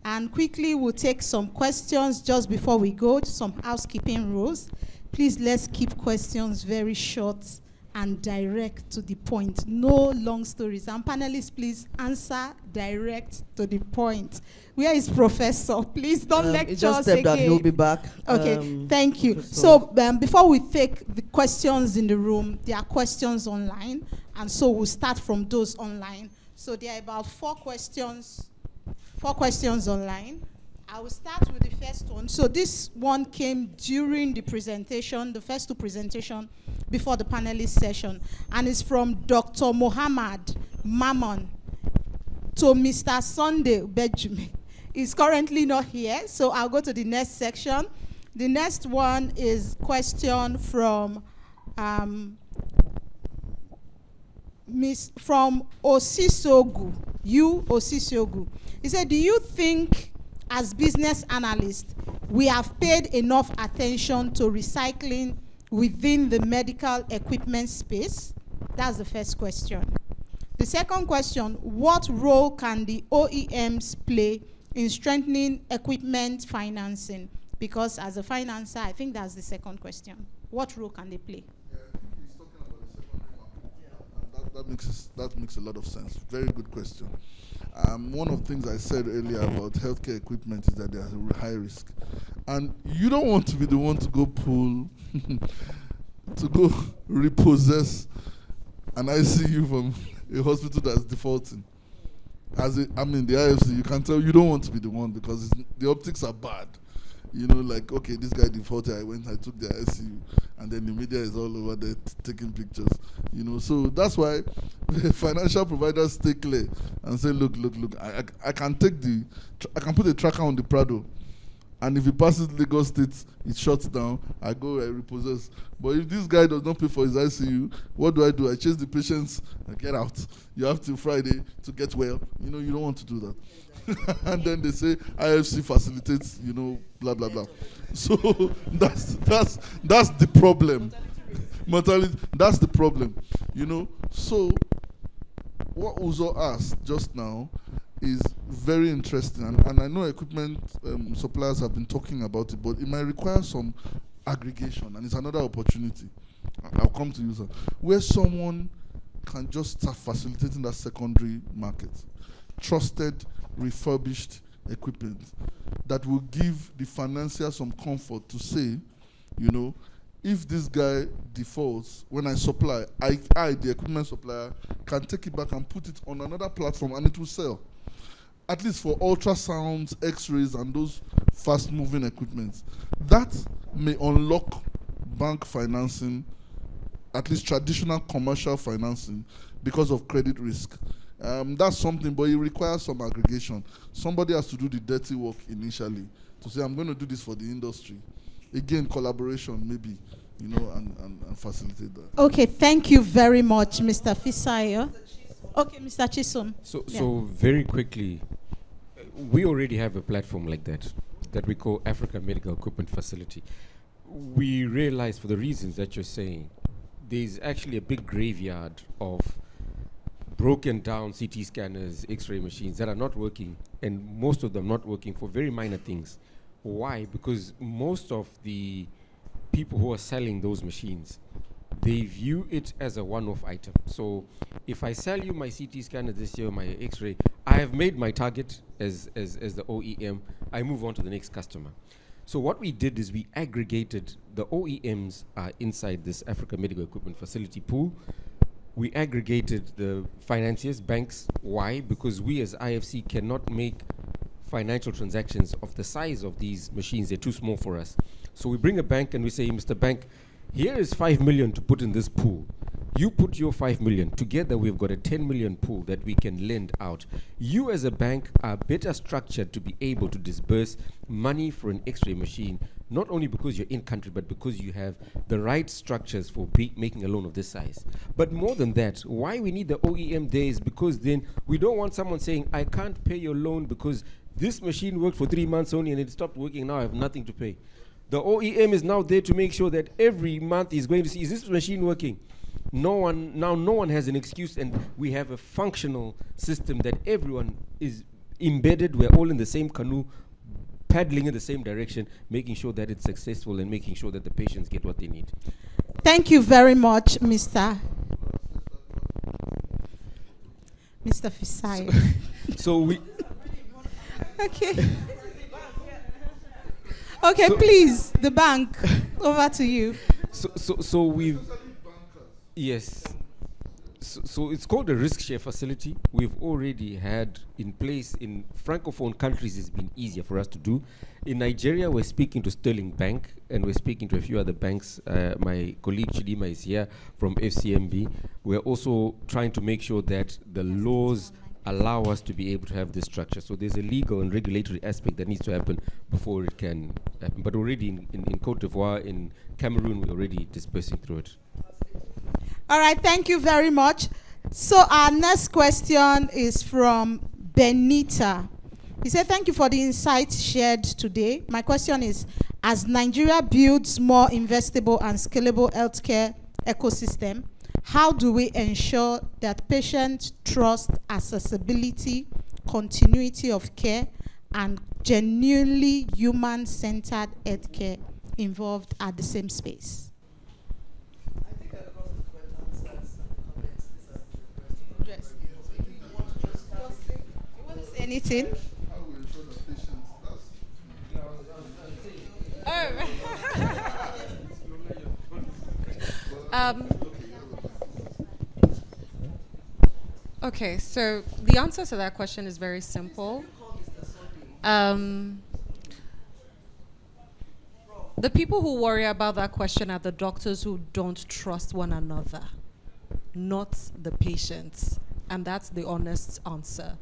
And quickly, we'll take some questions just before we go to some housekeeping rules. Please, let's keep questions very short and direct to the point. No long stories. And panelists, please answer direct to the point. Where is Professor? Please don't lecture us again. He just stepped out. He'll be back. Okay, thank you. So before we take the questions in the room, there are questions online. And so we'll start from those online. So there are about 4 questions online. I will start with the first one. So this one came during the presentation, the first 2 presentations before the panelist session, and it's from Dr. Mohammed Mammon to Mr. Sunday Benjamin. He's currently not here, so I'll go to the next section. The next one is question from from Osisogu, Osisogu. He said, do you think as business analysts, we have paid enough attention to recycling within the medical equipment space? That's the first question. The second question, what role can the OEMs play in strengthening equipment financing? Because as a financer, I think that's the second question. What role can they play? He's talking about the secondary market, and that makes a lot of sense. Very good question. One of the things I said earlier about healthcare equipment is that they are high risk, and you don't want to be the one to go pull, to go repossess an ICU from a hospital that's defaulting. The IFC, you can tell you don't want to be the one because the optics are bad. You know, like, okay, this guy defaulted, I took the ICU, and then the media is all over there taking pictures. You know, so that's why financial providers stay clear and say, look, I can I can put a tracker on the Prado, and if it passes Lagos State, it shuts down, I repossess. But if this guy does not pay for his ICU, what do? I chase the patients and get out. You have till Friday to get well. You know, you don't want to do that. And then they say IFC facilitates, you know, blah blah blah. So that's the problem. Mortality, that's the problem. You know. So what Uzo asked just now is very interesting, and I know equipment suppliers have been talking about it, but it might require some aggregation, and it's another opportunity. I'll come to you, sir, where someone can just start facilitating that secondary market. Trusted, refurbished equipment that will give the financier some comfort to say, you know, if this guy defaults, when I supply, I the equipment supplier, can take it back and put it on another platform and it will sell. At least for ultrasounds, x-rays, and those fast-moving equipment. That may unlock bank financing, at least traditional commercial financing, because of credit risk. That's something, but it requires some aggregation. Somebody has to do the dirty work initially to say, I'm going to do this for the industry. Again, collaboration maybe, you know, and facilitate that. Okay, thank you very much, Mr. Fisayo. Okay, Mr. Chisom. So very quickly, we already have a platform like that we call Africa Medical Equipment Facility. We realize, for the reasons that you're saying, there's actually a big graveyard of broken down CT scanners, X-ray machines that are not working, and most of them not working for very minor things. Why? Because most of the people who are selling those machines, they view it as a one-off item. So if I sell you my CT scanner this year, my X-ray, I have made my target as the OEM. I move on to the next customer. So what we did is we aggregated the OEMs inside this Africa Medical Equipment Facility pool. We aggregated the financiers, banks. Why? Because we as IFC cannot make financial transactions of the size of these machines. They're too small for us. So we bring a bank and we say, Mr. Bank, here is 5 million to put in this pool. You put your 5 million. Together we've got a 10 million pool that we can lend out. You as a bank are better structured to be able to disburse money for an X-ray machine, not only because you're in country, but because you have the right structures for making a loan of this size. But more than that, why we need the OEM there is because then we don't want someone saying, I can't pay your loan because this machine worked for 3 months only and it stopped working, now I have nothing to pay. The OEM is now there to make sure that every month he's going to see, is this machine working? No one has an excuse, and we have a functional system that everyone is embedded. We're all in the same canoe, paddling in the same direction, making sure that it's successful and making sure that the patients get what they need. Thank you very much, Mr. Fisayo. So we... Okay. Okay, so please, the bank, over to you. So we've... Yes. So it's called a risk share facility. We've already had in place in Francophone countries. It's been easier for us to do. In Nigeria, we're speaking to Sterling Bank, and we're speaking to a few other banks. My colleague Chidima is here from FCMB. We're also trying to make sure that the laws allow us to be able to have this structure. So there's a legal and regulatory aspect that needs to happen before it can happen. But already in Cote d'Ivoire, in Cameroon, we're already dispersing through it. All right, thank you very much. So our next question is from Benita. He said, thank you for the insights shared today. My question is, as Nigeria builds more investable and scalable healthcare ecosystem, how do we ensure that patients trust accessibility, continuity of care, and genuinely human-centered healthcare involved at the same space? You want to say anything? Okay, so the answer to that question is very simple. The people who worry about that question are the doctors who don't trust one another, not the patients. And that's the honest answer.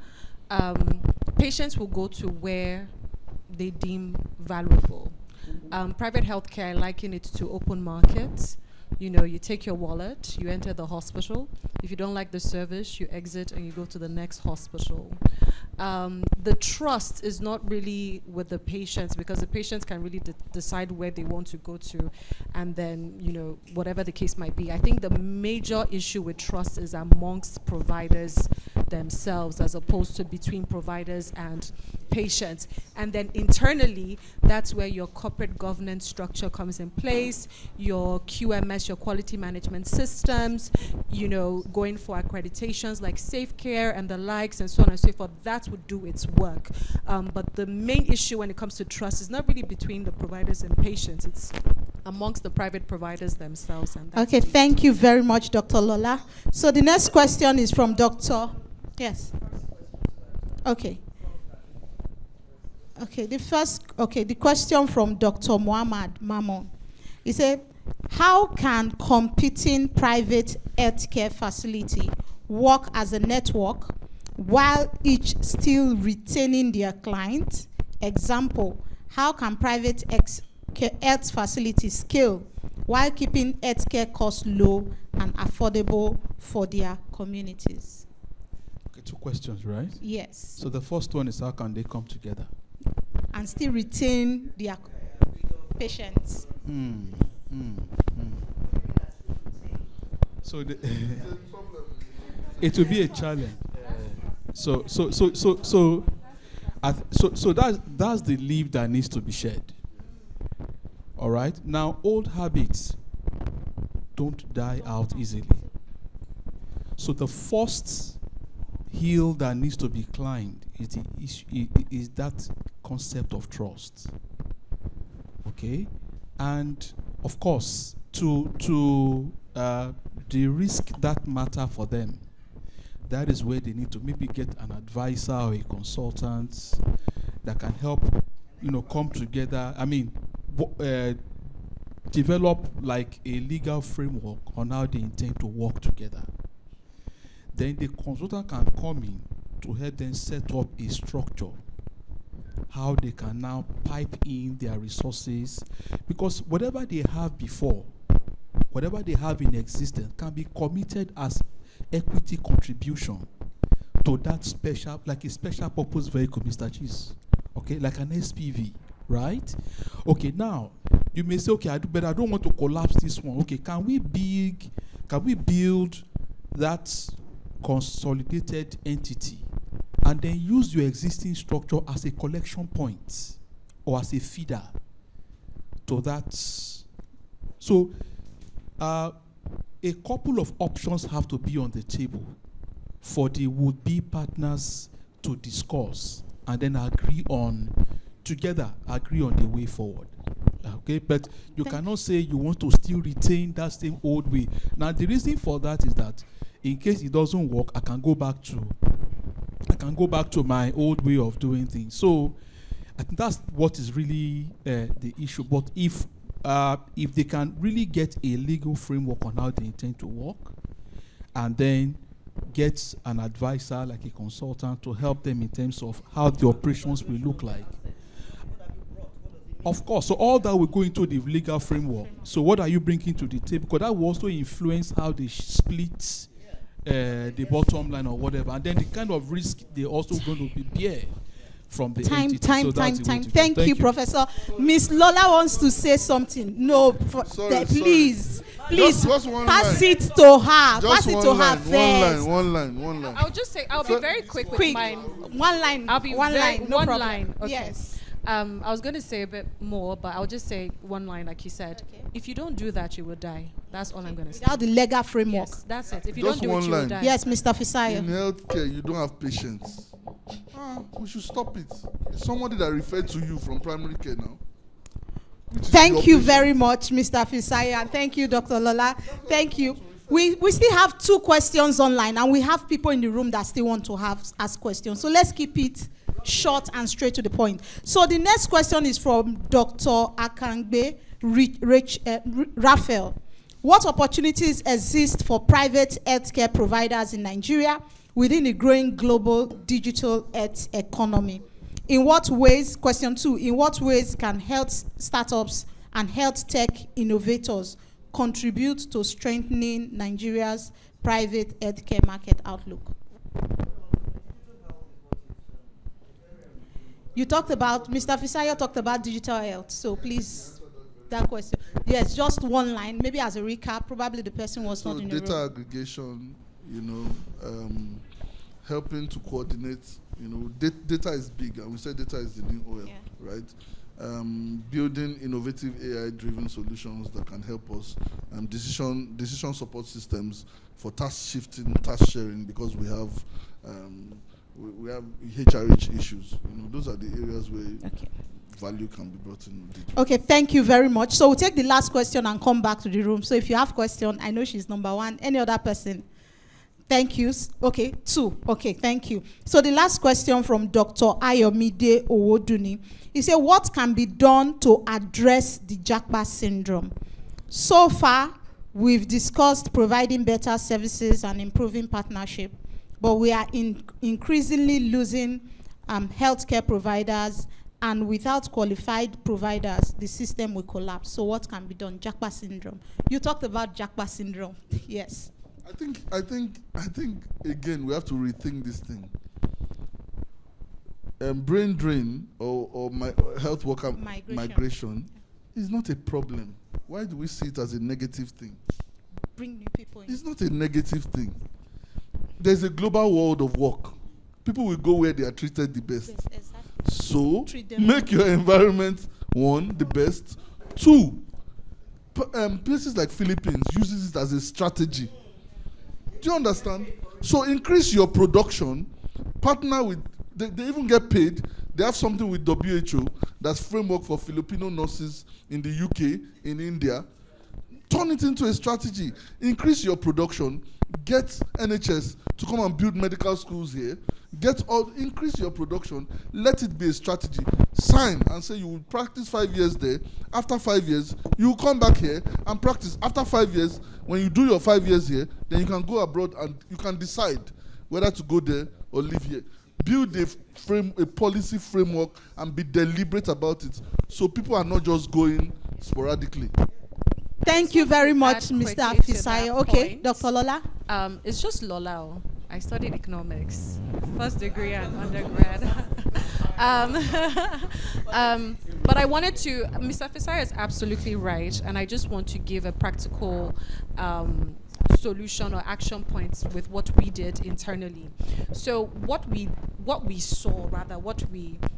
Patients will go to where they deem valuable. Private healthcare, I liken it to open markets. You know, you take your wallet, you enter the hospital. If you don't like the service, you exit and you go to the next hospital. The trust is not really with the patients, because the patients can really decide where they want to go to, and then, you know, whatever the case might be. I think the major issue with trust is amongst providers themselves, as opposed to between providers and patients. And then internally, that's where your corporate governance structure comes in place, your QMS, your quality management systems, you know, going for accreditations like SafeCare and the likes, and so on and so forth. That would do its work. But the main issue when it comes to trust is not really between the providers and patients, it's amongst the private providers themselves. And okay, thank you very much, Dr. Lola. So the next question is from Dr. Yes. Okay. Okay, the question from Dr. Muhammad Mamon. He said, how can competing private healthcare facility work as a network while each still retaining their client? Example, how can private health facilities scale while keeping healthcare costs low and affordable for their communities? Okay, 2 questions, right? Yes. So the first one is, how can they come together and still retain their patients? So it will be a challenge. So that's the leaf that needs to be shed. All right. Now, old habits don't die out easily. So the first hill that needs to be climbed is that concept of trust. Okay, and of course, to de-risk that matter for them, that is where they need to maybe get an advisor or a consultant that can help, you know, come together. I mean, develop like a legal framework on how they intend to work together. Then the consultant can come in to help them set up a structure, how they can now pipe in their resources, because whatever they have before, whatever they have in existence can be committed as equity contribution to that special, like a special purpose vehicle, Mr. Cheese. Okay, like an SPV, right? Okay, now you may say, okay, but I don't want to collapse this one. Okay, can we build that consolidated entity and then use your existing structure as a collection point or as a feeder to that? So a couple of options have to be on the table for the would-be partners to discuss and then agree on the way forward. Okay, but you cannot say you want to still retain that same old way. Now, the reason for that is that in case it doesn't work, I can go back to my old way of doing things. So I think that's what is really the issue. But if they can really get a legal framework on how they intend to work, and then get an advisor like a consultant to help them in terms of how the operations will look like. Of course, so all that will go into the legal framework. So what are you bringing to the table? Because that will also influence how they split the bottom line or whatever, and then the kind of risk they're also going to bear from the entity. Time. Thank you, Professor. Miss Lola wants to say something. No, please. Please Just one pass line. it to her. Just Pass it one to her line, first. one line. I'll just say I'll be very quick with mine. One line. I'll be one very, line. No one problem. line. Okay. Yes. I was going to say a bit more, but I'll just say one line, like you said. Okay. If you don't do that, you will die. That's all I'm going to say. Without the legal framework. Yes, that's it. If you Just don't do one it, you will line. die. Yes, Mr. In Fisayo. healthcare, you don't have patience. We should stop it. It's somebody that referred to you from primary care now. Which is Thank your you patient. very much, Mr. Fisayo, and thank you, Dr. Lola. Thank you. We still have 2 questions online, and we have people in the room that still want to ask questions. So let's keep it short and straight to the point. So the next question is from Dr. Akangbe Raphael. What opportunities exist for private healthcare providers in Nigeria within the growing global digital health economy? In what ways, question 2, in what ways can health startups and health tech innovators contribute to strengthening Nigeria's private healthcare market outlook? You talked about, Mr. Fisayo talked about digital health, so please, that question. Yes, just one line, maybe as a recap, probably the person was not in the room. Data aggregation, helping to coordinate, data is big, and we said data is the new oil, right? Building innovative AI-driven solutions that can help us, decision support systems for task shifting, task sharing, because we have HRH issues. Those are the areas where value can be brought in. Okay, thank you very much. So we'll take the last question and come back to the room. So if you have question, I know she's number 1. Any other person? Thank you. Okay, 2. Okay, thank you. So the last question from Dr. Ayomide Owoduni. He said, what can be done to address the Japa syndrome? So far, we've discussed providing better services and improving partnership, but we are increasingly losing healthcare providers, and without qualified providers, the system will collapse. So what can be done? Japa syndrome. You talked about Japa syndrome. Yes. I think again we have to rethink this thing. Brain drain or health worker migration is not a problem. Why do we see it as a negative thing? Bring new people in. It's not a negative thing. There's a global world of work. People will go where they are treated the best. Yes, exactly. So make your environment, 1, the best. 2, places like Philippines uses it as a strategy. Do you understand? So increase your production, partner with, they even get paid. They have something with WHO that's framework for Filipino nurses in the UK, in India. Turn it into a strategy. Increase your production. Get NHS to come and build medical schools here. Increase your production. Let it be a strategy. Sign and say you will practice 5 years there. After 5 years, you will come back here and practice. After 5 years, when you do your 5 years here, then you can go abroad and you can decide whether to go there or live here. Build a policy framework and be deliberate about it, so people are not just going sporadically. Thank you very much, Add Mr. quickly to Fisayo. that Okay, point. Dr. Lola. It's just Lola. I studied economics, first degree and undergrad. But I wanted to, Mr. Fisayo is absolutely right, and I just want to give a practical solution or action points with what we did internally. So what we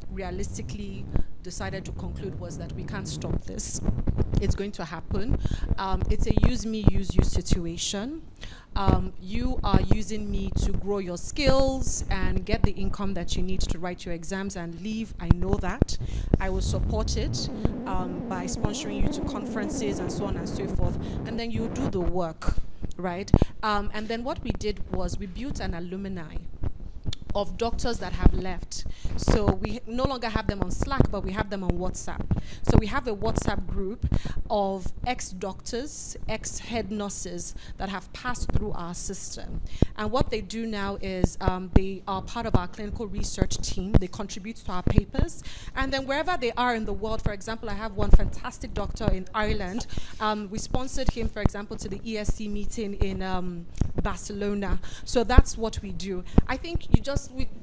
realistically decided to conclude was that we can't stop this. It's going to happen. It's a use me, use you situation. You are using me to grow your skills and get the income that you need to write your exams and leave. I know that. I will support it by sponsoring you to conferences and so on and so forth. And then you do the work, right? And then what we did was we built an alumni of doctors that have left. So we no longer have them on Slack, but we have them on WhatsApp. So we have a WhatsApp group of ex-doctors, ex-head nurses that have passed through our system. And what they do now is they are part of our clinical research team. They contribute to our papers. And then wherever they are in the world, for example, I have one fantastic doctor in Ireland. We sponsored him, for example, to the ESC meeting in Barcelona. So that's what we do. I think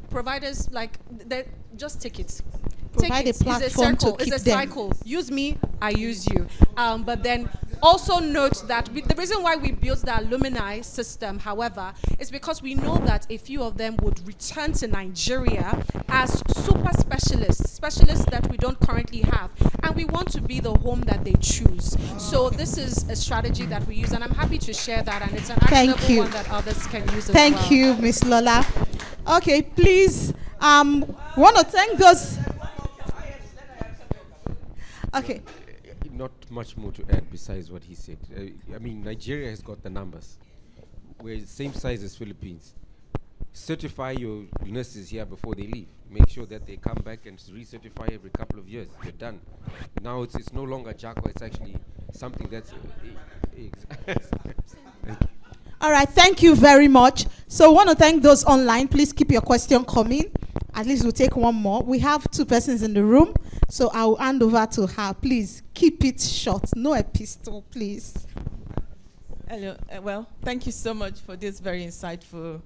providers just take it. Provide a platform to keep it's a them. cycle. Use me, I use you. But then also note that the reason why we built the alumni system, however, is because we know that a few of them would return to Nigeria as super specialists that we don't currently have. And we want to be the home that they choose. So this is a strategy that we use, and I'm happy to share that, and it's an actionable one that others can use as well. Thank you, Ms. Lola. Okay, please, want to thank those. Okay. Not much more to add besides what he said. I mean, Nigeria has got the numbers. We're the same size as Philippines. Certify your nurses here before they leave. Make sure that they come back and recertify every couple of years. You're done. Now it's no longer JACO, it's actually something that's... All right, thank you very much. So I want to thank those online. Please keep your question coming. At least we'll take one more. We have 2 persons in the room, so I'll hand over to her. Please keep it short. No epistle, please. Hello. Well, thank you so much for this very insightful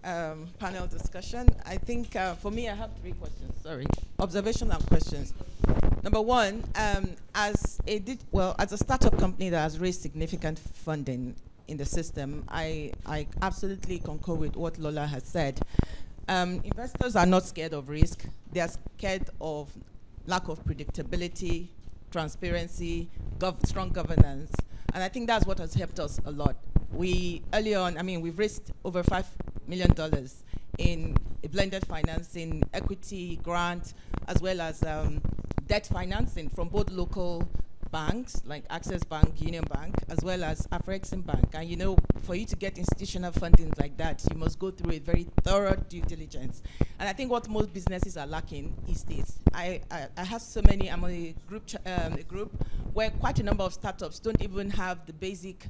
panel discussion. I think for me, I have 3 questions. Sorry, observation and questions. Number 1, as a startup company that has raised significant funding in the system, I absolutely concur with what Lola has said. Investors are not scared of risk. They are scared of lack of predictability, transparency, strong governance. And I think that's what has helped us a lot. Early on, we've raised over $5 million in blended financing, equity, grant, as well as debt financing from both local banks like Access Bank, Union Bank, as well as Afrexim Bank. And for you to get institutional funding like that, you must go through a very thorough due diligence. And I think what most businesses are lacking is this. I have so many, I'm on a group where quite a number of startups don't even have the basic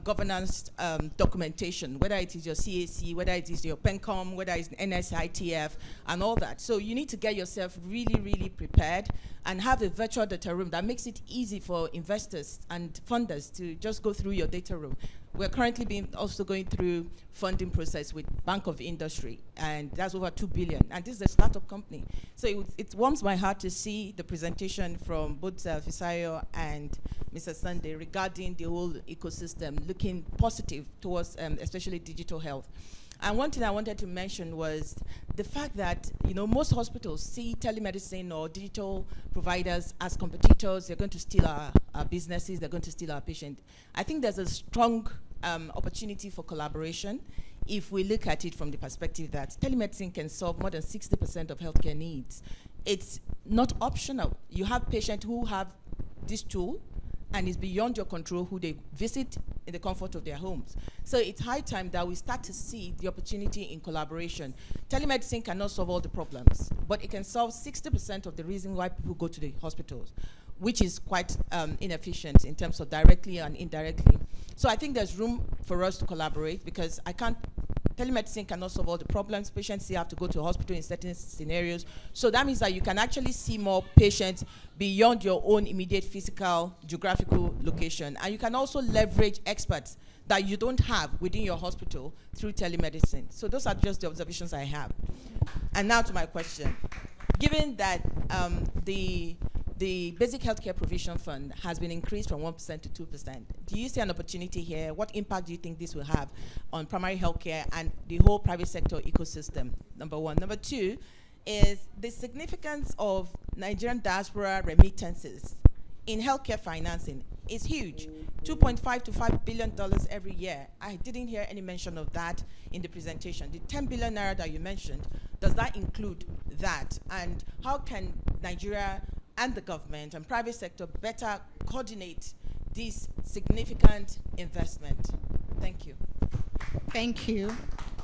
governance documentation, whether it is your CAC, whether it is your PENCOM, whether it's NSITF, and all that. So you need to get yourself really, really prepared and have a virtual data room that makes it easy for investors and funders to just go through your data room. We're currently also going through funding process with Bank of Industry, and that's over $2 billion. And this is a startup company. So it warms my heart to see the presentation from both Fisayo and Mr. Sunday regarding the whole ecosystem looking positive towards especially digital health. And one thing I wanted to mention was the fact that most hospitals see telemedicine or digital providers as competitors. They're going to steal our businesses. They're going to steal our patients. I think there's a strong opportunity for collaboration if we look at it from the perspective that telemedicine can solve more than 60% of healthcare needs. It's not optional. You have patients who have this tool, and it's beyond your control who they visit in the comfort of their homes. So it's high time that we start to see the opportunity in collaboration. Telemedicine cannot solve all the problems, but it can solve 60% of the reason why people go to the hospitals, which is quite inefficient in terms of directly and indirectly. So I think there's room for us to collaborate, because telemedicine cannot solve all the problems. Patients still have to go to a hospital in certain scenarios. So that means that you can actually see more patients beyond your own immediate physical, geographical location. And you can also leverage experts that you don't have within your hospital through telemedicine. So those are just the observations I have. And now to my question. Given that the Basic Healthcare Provision Fund has been increased from 1% to 2%. Do you see an opportunity here? What impact do you think this will have on primary healthcare and the whole private sector ecosystem? Number 1. Number 2 is the significance of Nigerian diaspora remittances in healthcare financing is huge. $2.5 to $5 billion every year. I didn't hear any mention of that in the presentation. The 10 billion naira that you mentioned, does that include that? And how can Nigeria and the government and private sector better coordinate this significant investment? Thank you. Thank you.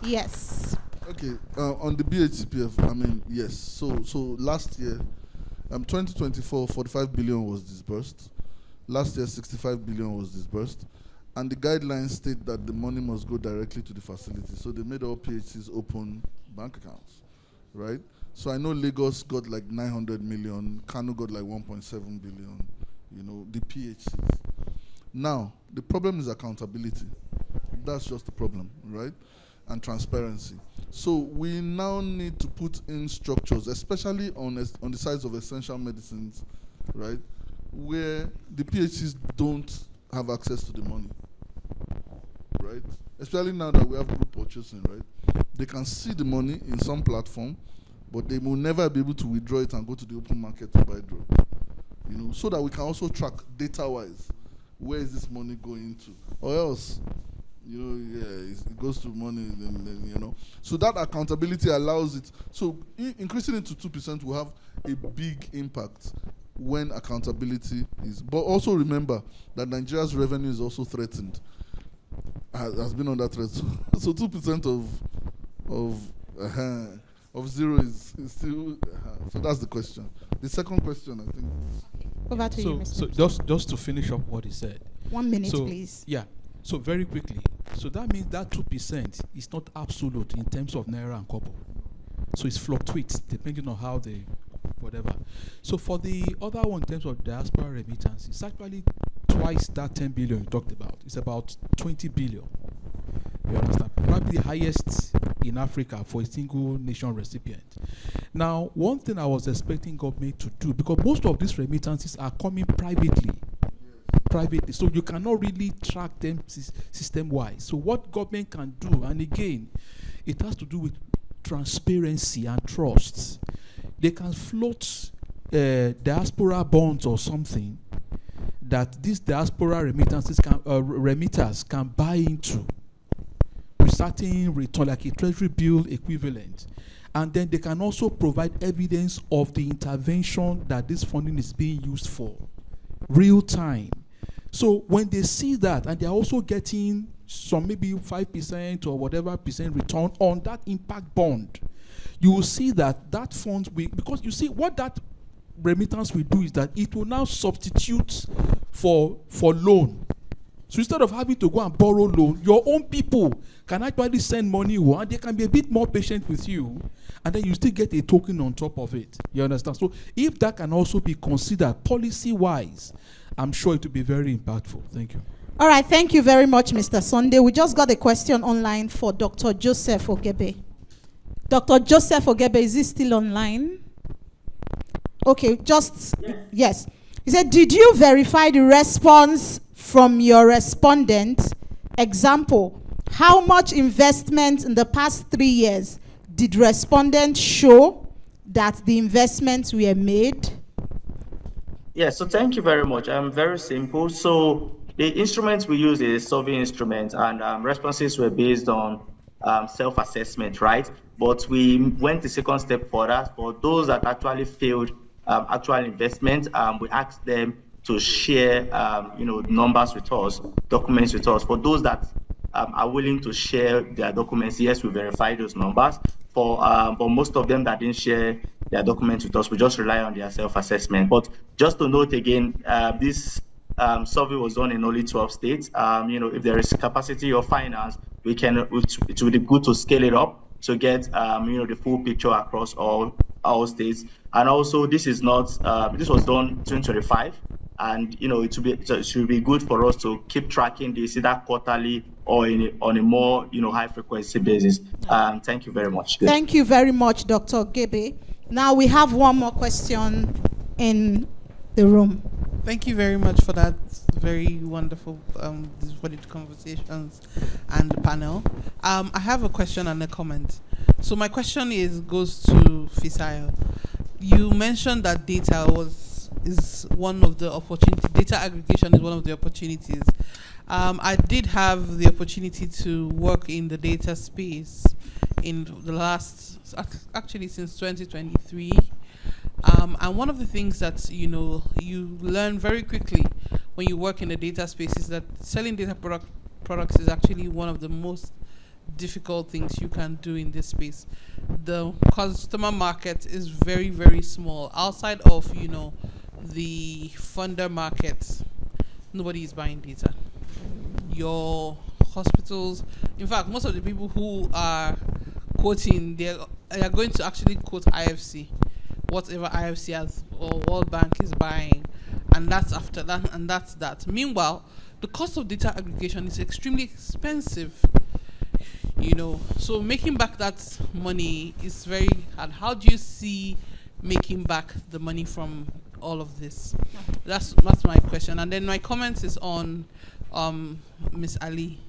Yes. Okay, on the BHCPF, yes. So last year, 2024, 45 billion was disbursed. Last year, 65 billion was disbursed. And the guidelines state that the money must go directly to the facility. So they made all PHCs open bank accounts, right? So I know Lagos got like 900 million, Kano got like 1.7 billion, the PHCs. Now, the problem is accountability. That's just the problem, right? And transparency. So we now need to put in structures, especially on the sides of essential medicines, right? Where the PHCs don't have access to the money, right? Especially now that we have group purchasing, right? They can see the money in some platform, but they will never be able to withdraw it and go to the open market to buy drugs. You know, so that we can also track data-wise where is this money going to, or else, you know, it goes to money, then, you know. So that accountability allows it. So increasing it to 2% will have a big impact when accountability is. But also remember that Nigeria's revenue is also threatened, has been under threat. So 2% of zero is still. So that's the question. The second question, I think. Over to you, Mr. So just to finish up what he said. 1 minute, please. Yeah. So very quickly. So that means that 2% is not absolute in terms of naira and kobo. So it fluctuates depending on how they, whatever. So for the other one in terms of diaspora remittance, it's actually twice that 10 billion you talked about. It's about 20 billion. You understand? Probably the highest in Africa for a single nation recipient. Now, one thing I was expecting government to do, because most of these remittances are coming privately, so you cannot really track them system-wise. So what government can do, and again, it has to do with transparency and trust. They can float diaspora bonds or something that these diaspora remittances remitters can buy into with certain return, like a treasury bill equivalent. And then they can also provide evidence of the intervention that this funding is being used for, real time. So when they see that, and they're also getting some maybe 5% or whatever percent return on that impact bond, you will see that that fund will, because you see what that remittance will do is that it will now substitute for loan. So instead of having to go and borrow loan, your own people can actually send money, and they can be a bit more patient with you, and then you still get a token on top of it. You understand? So if that can also be considered policy-wise, I'm sure it will be very impactful. Thank you. All right, thank you very much, Mr. Sunday. We just got a question online for Dr. Joseph Ogebe. Dr. Joseph Ogebe, is he still online? Okay, yes. He said, did you verify the response from your respondent? Example, how much investment in the past 3 years did respondents show that the investments were made? Yeah, so thank you very much. Very simple. So the instruments we use is a survey instrument, and responses were based on self-assessment, right? But we went the second step further. For those that actually failed actual investment, we asked them to share, numbers with us, documents with us. For those that are willing to share their documents, yes, we verify those numbers. But most of them that didn't share their documents with us, we just rely on their self-assessment. But just to note again, this survey was done in only 12 states. If there is capacity or finance, it would be good to scale it up to get the full picture across all states. And also, this is not this was done 2025, and it should be good for us to keep tracking this either quarterly or on a more high frequency basis. Thank you very much. Thank you very much, Dr. Gebe. Now we have one more question in the room. Thank you very much for that very wonderful conversations and the panel. I have a question and a comment. So my question goes to Fisayo. You mentioned that data is one of the opportunities. Data aggregation is one of the opportunities. I did have the opportunity to work in the data space in the last, actually since 2023. And one of the things that you learn very quickly when you work in the data space is that selling data products is actually one of the most difficult things you can do in this space. The customer market is very, very small. Outside of the funder market, nobody is buying data. Your hospitals, in fact, most of the people who are quoting, they are going to actually quote IFC, whatever IFC has or World Bank is buying, and that's after that, and that's that. Meanwhile, the cost of data aggregation is extremely expensive. So making back that money is very hard. How do you see making back the money from all of this? That's my question. And then my comment is on Miss Ali.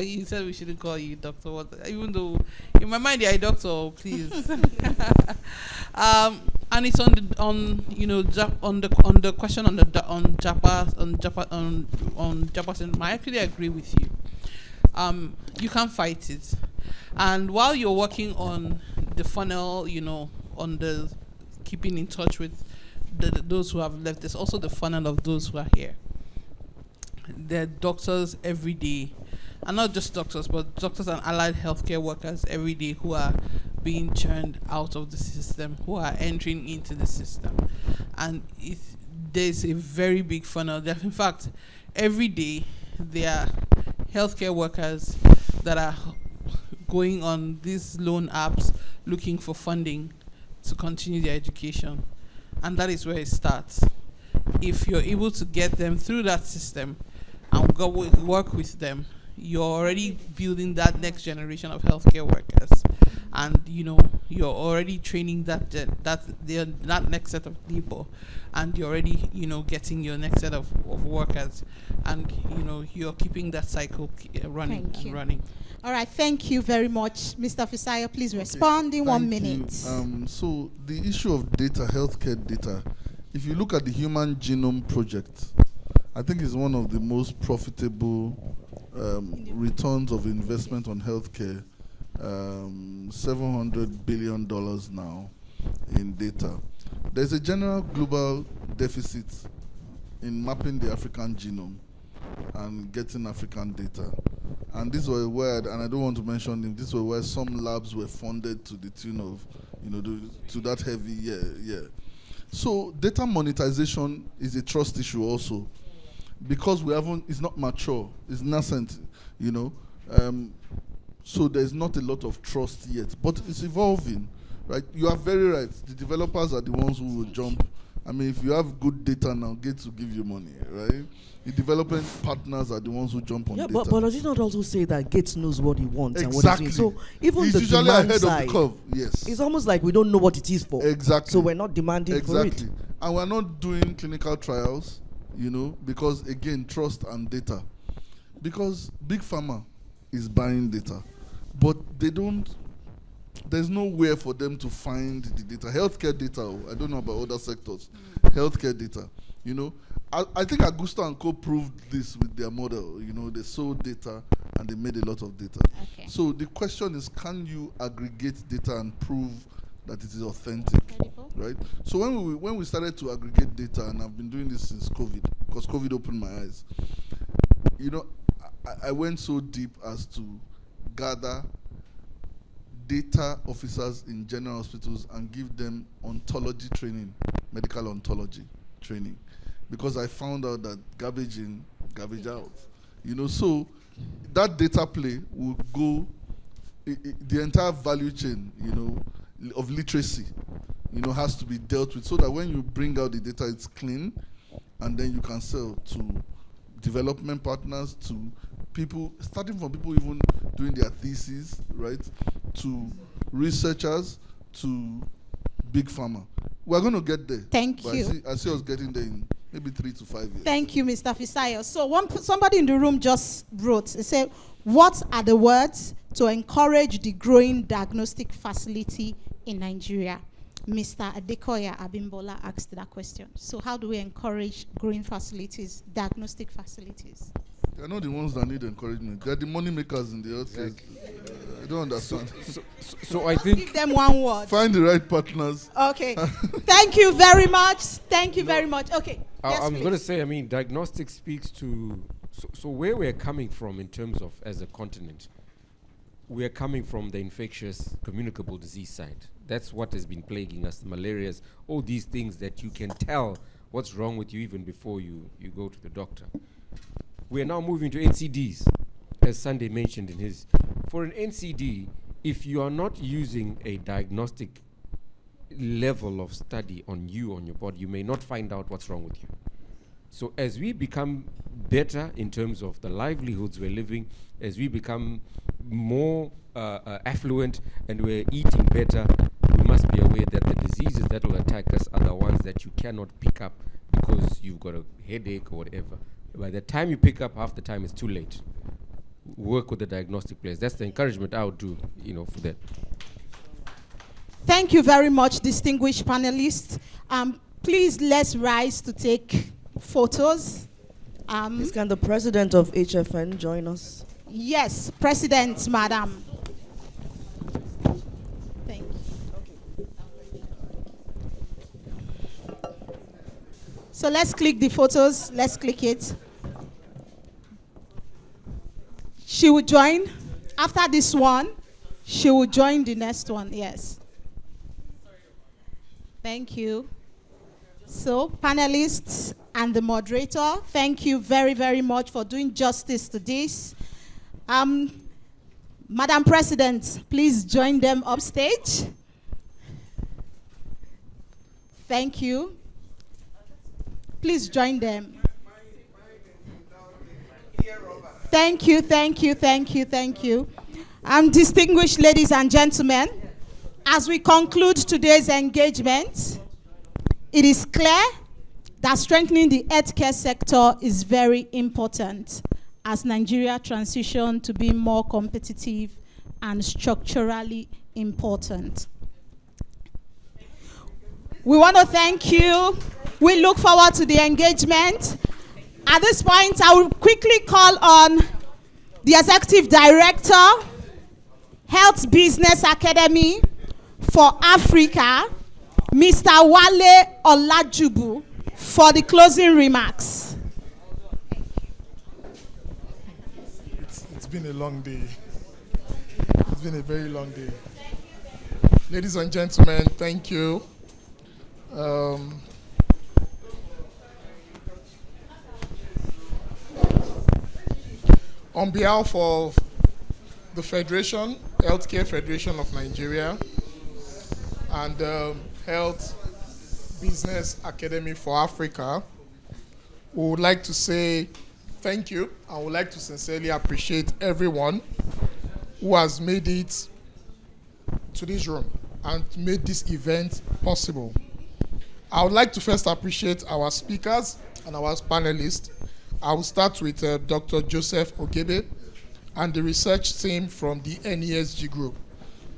You said we shouldn't call you doctor, even though in my mind you're a doctor, please. And it's on the question on Japason. I actually agree with you. You can't fight it, and while you're working on the funnel, on the keeping in touch with those who have left, there's also the funnel of those who are here. There are doctors every day, and not just doctors, but doctors and allied healthcare workers every day who are being churned out of the system, who are entering into the system. And there's a very big funnel. In fact, every day there are healthcare workers that are going on these loan apps looking for funding to continue their education. And that is where it starts. If you're able to get them through that system and work with them, you're already building that next generation of healthcare workers, and you're already training that next set of people, and you're already getting your next set of workers, and you're keeping that cycle running and running. All right, thank you very much, Mr. Fisayo. Please respond in 1 minute. So the issue of data, healthcare data, if you look at the Human Genome Project, I think it's one of the most profitable returns of investment on healthcare. $700 billion now in data. There's a general global deficit in mapping the African genome and getting African data. And this was where, and I don't want to mention them, this was where some labs were funded to the tune of, to that heavy, So data monetization is a trust issue also, because it's not mature, it's nascent, so there's not a lot of trust yet, but it's evolving, right? You are very right. The developers are the ones who will jump. I mean, if you have good data now, Gates will give you money, right? The development partners are the ones who jump on data. But does it not also say that Gates knows what he wants exactly. and what he's doing? So even he's the usually demand ahead side, of the curve. Yes. It's almost like we don't know what it is for. Exactly. So we're not demanding for it. And we're not doing clinical trials, because again, trust and data. Because Big Pharma is buying data, but there's nowhere for them to find the data. Healthcare data, I don't know about other sectors. Healthcare data, I think Augusta & Co proved this with their model. They sold data and they made a lot of data. Okay. So the question is, can you aggregate data and prove that it is authentic, right? So when we started to aggregate data, and I've been doing this since COVID, because COVID opened my eyes, I went so deep as to gather data officers in general hospitals and give them ontology training, medical ontology training, because I found out that garbage in, garbage out. So that data play will go, the entire value chain, of literacy, has to be dealt with, so that when you bring out the data, it's clean, and then you can sell to development partners, to people, starting from people even doing their theses, right, to researchers, to Big Pharma. We're going to get there. Thank you. I see us getting there in maybe 3 to 5 years. Thank you, Mr. Fisayo. So somebody in the room just wrote, it said, what are the words to encourage the growing diagnostic facility in Nigeria? Mr. Adekoya Abimbola asked that question. So how do we encourage growing facilities, diagnostic facilities? They're not the ones that need encouragement. They're the money makers in the healthcare. I don't understand. So I think... Give them one word. Find the right partners. Okay. Thank you very much. Thank you very much. Okay. I'm going to say, diagnostics speaks to... So where we're coming from in terms of, as a continent, we're coming from the infectious communicable disease side. That's what has been plaguing us, the malarias, all these things that you can tell what's wrong with you even before you go to the doctor. We are now moving to NCDs, as Sunday mentioned in his. For an NCD, if you are not using a diagnostic level of study on your body, you may not find out what's wrong with you. So as we become better in terms of the livelihoods we're living, as we become more affluent and we're eating better, we must to be aware that the diseases that will attack us are the ones that you cannot pick up because you've got a headache or whatever. By the time you pick up, half the time it's too late. Work with the diagnostic players. That's the encouragement I would do, for that. Thank you very much, distinguished panelists. Please, let's rise to take photos. Please, can the president of HFN join us? Yes, President, Madam. Thank you. So let's click the photos. Let's click it. She will join. After this one, she will join the next one. Yes. Thank you. So, panelists and the moderator, thank you very, very much for doing justice to this. Madam President, please join them upstage. Thank you. Please join them. Thank you, thank you, thank you, thank you. Distinguished ladies and gentlemen, as we conclude today's engagement, it is clear that strengthening the healthcare sector is very important as Nigeria transitions to being more competitive and structurally important. We want to thank you. We look forward to the engagement. At this point, I will quickly call on the Executive Director, Health Business Academy for Africa, Mr. Wale Olajubu, for the closing remarks. It's been a long day. It's been a very long day. Ladies and gentlemen, thank you. On behalf of the Federation, Healthcare Federation of Nigeria, and Health Business Academy for Africa, we would like to say thank you. I would like to sincerely appreciate everyone who has made it to this room and made this event possible. I would like to first appreciate our speakers and our panelists. I will start with Dr. Joseph Ogebe and the research team from the NESG group.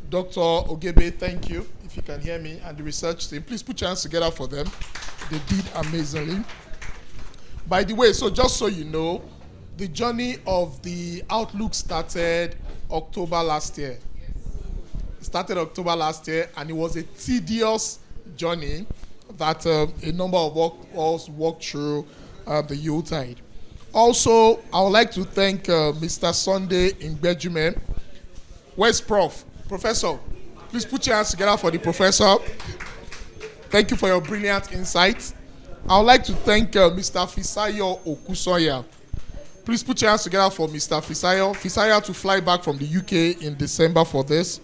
Dr. Ogebe, thank you. If you can hear me, and the research team, please put your hands together for them. They did amazingly. By the way, so just so you know, the journey of the Outlook started October last year. It started October last year, and it was a tedious journey that a number of us walked through the Yuletide. Also, I would like to thank Mr. Sunday Ingbejume. Where's Prof? Professor, please put your hands together for the professor. Thank you for your brilliant insights. I would like to thank Mr. Fisayo Okusoya. Please put your hands together for Mr. Fisayo. Fisayo to fly back from the UK in December for this.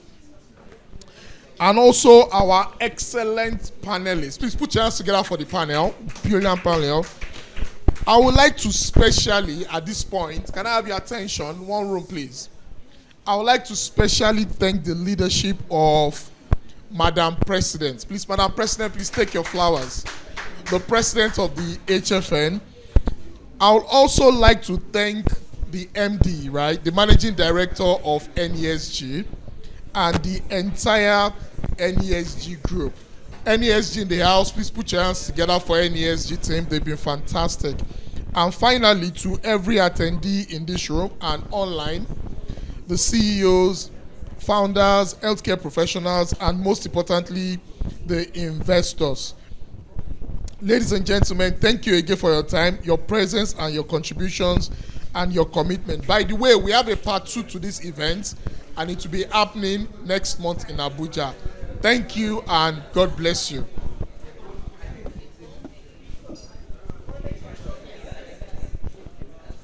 And also our excellent panelists. Please put your hands together for the panel. Brilliant panel. I would like to specially, at this point, can I have your attention? One room, please. I would like to specially thank the leadership of Madam President. Please, Madam President, please take your flowers. The President of the HFN. I would also like to thank the MD, right? The Managing Director of NESG and the entire NESG group. NESG in the house, please put your hands together for NESG team. They've been fantastic. And finally, to every attendee in this room and online, the CEOs, founders, healthcare professionals, and most importantly, the investors. Ladies and gentlemen, thank you again for your time, your presence, and your contributions, and your commitment. By the way, we have a part 2 to this event, and it will be happening next month in Abuja. Thank you, and God bless you.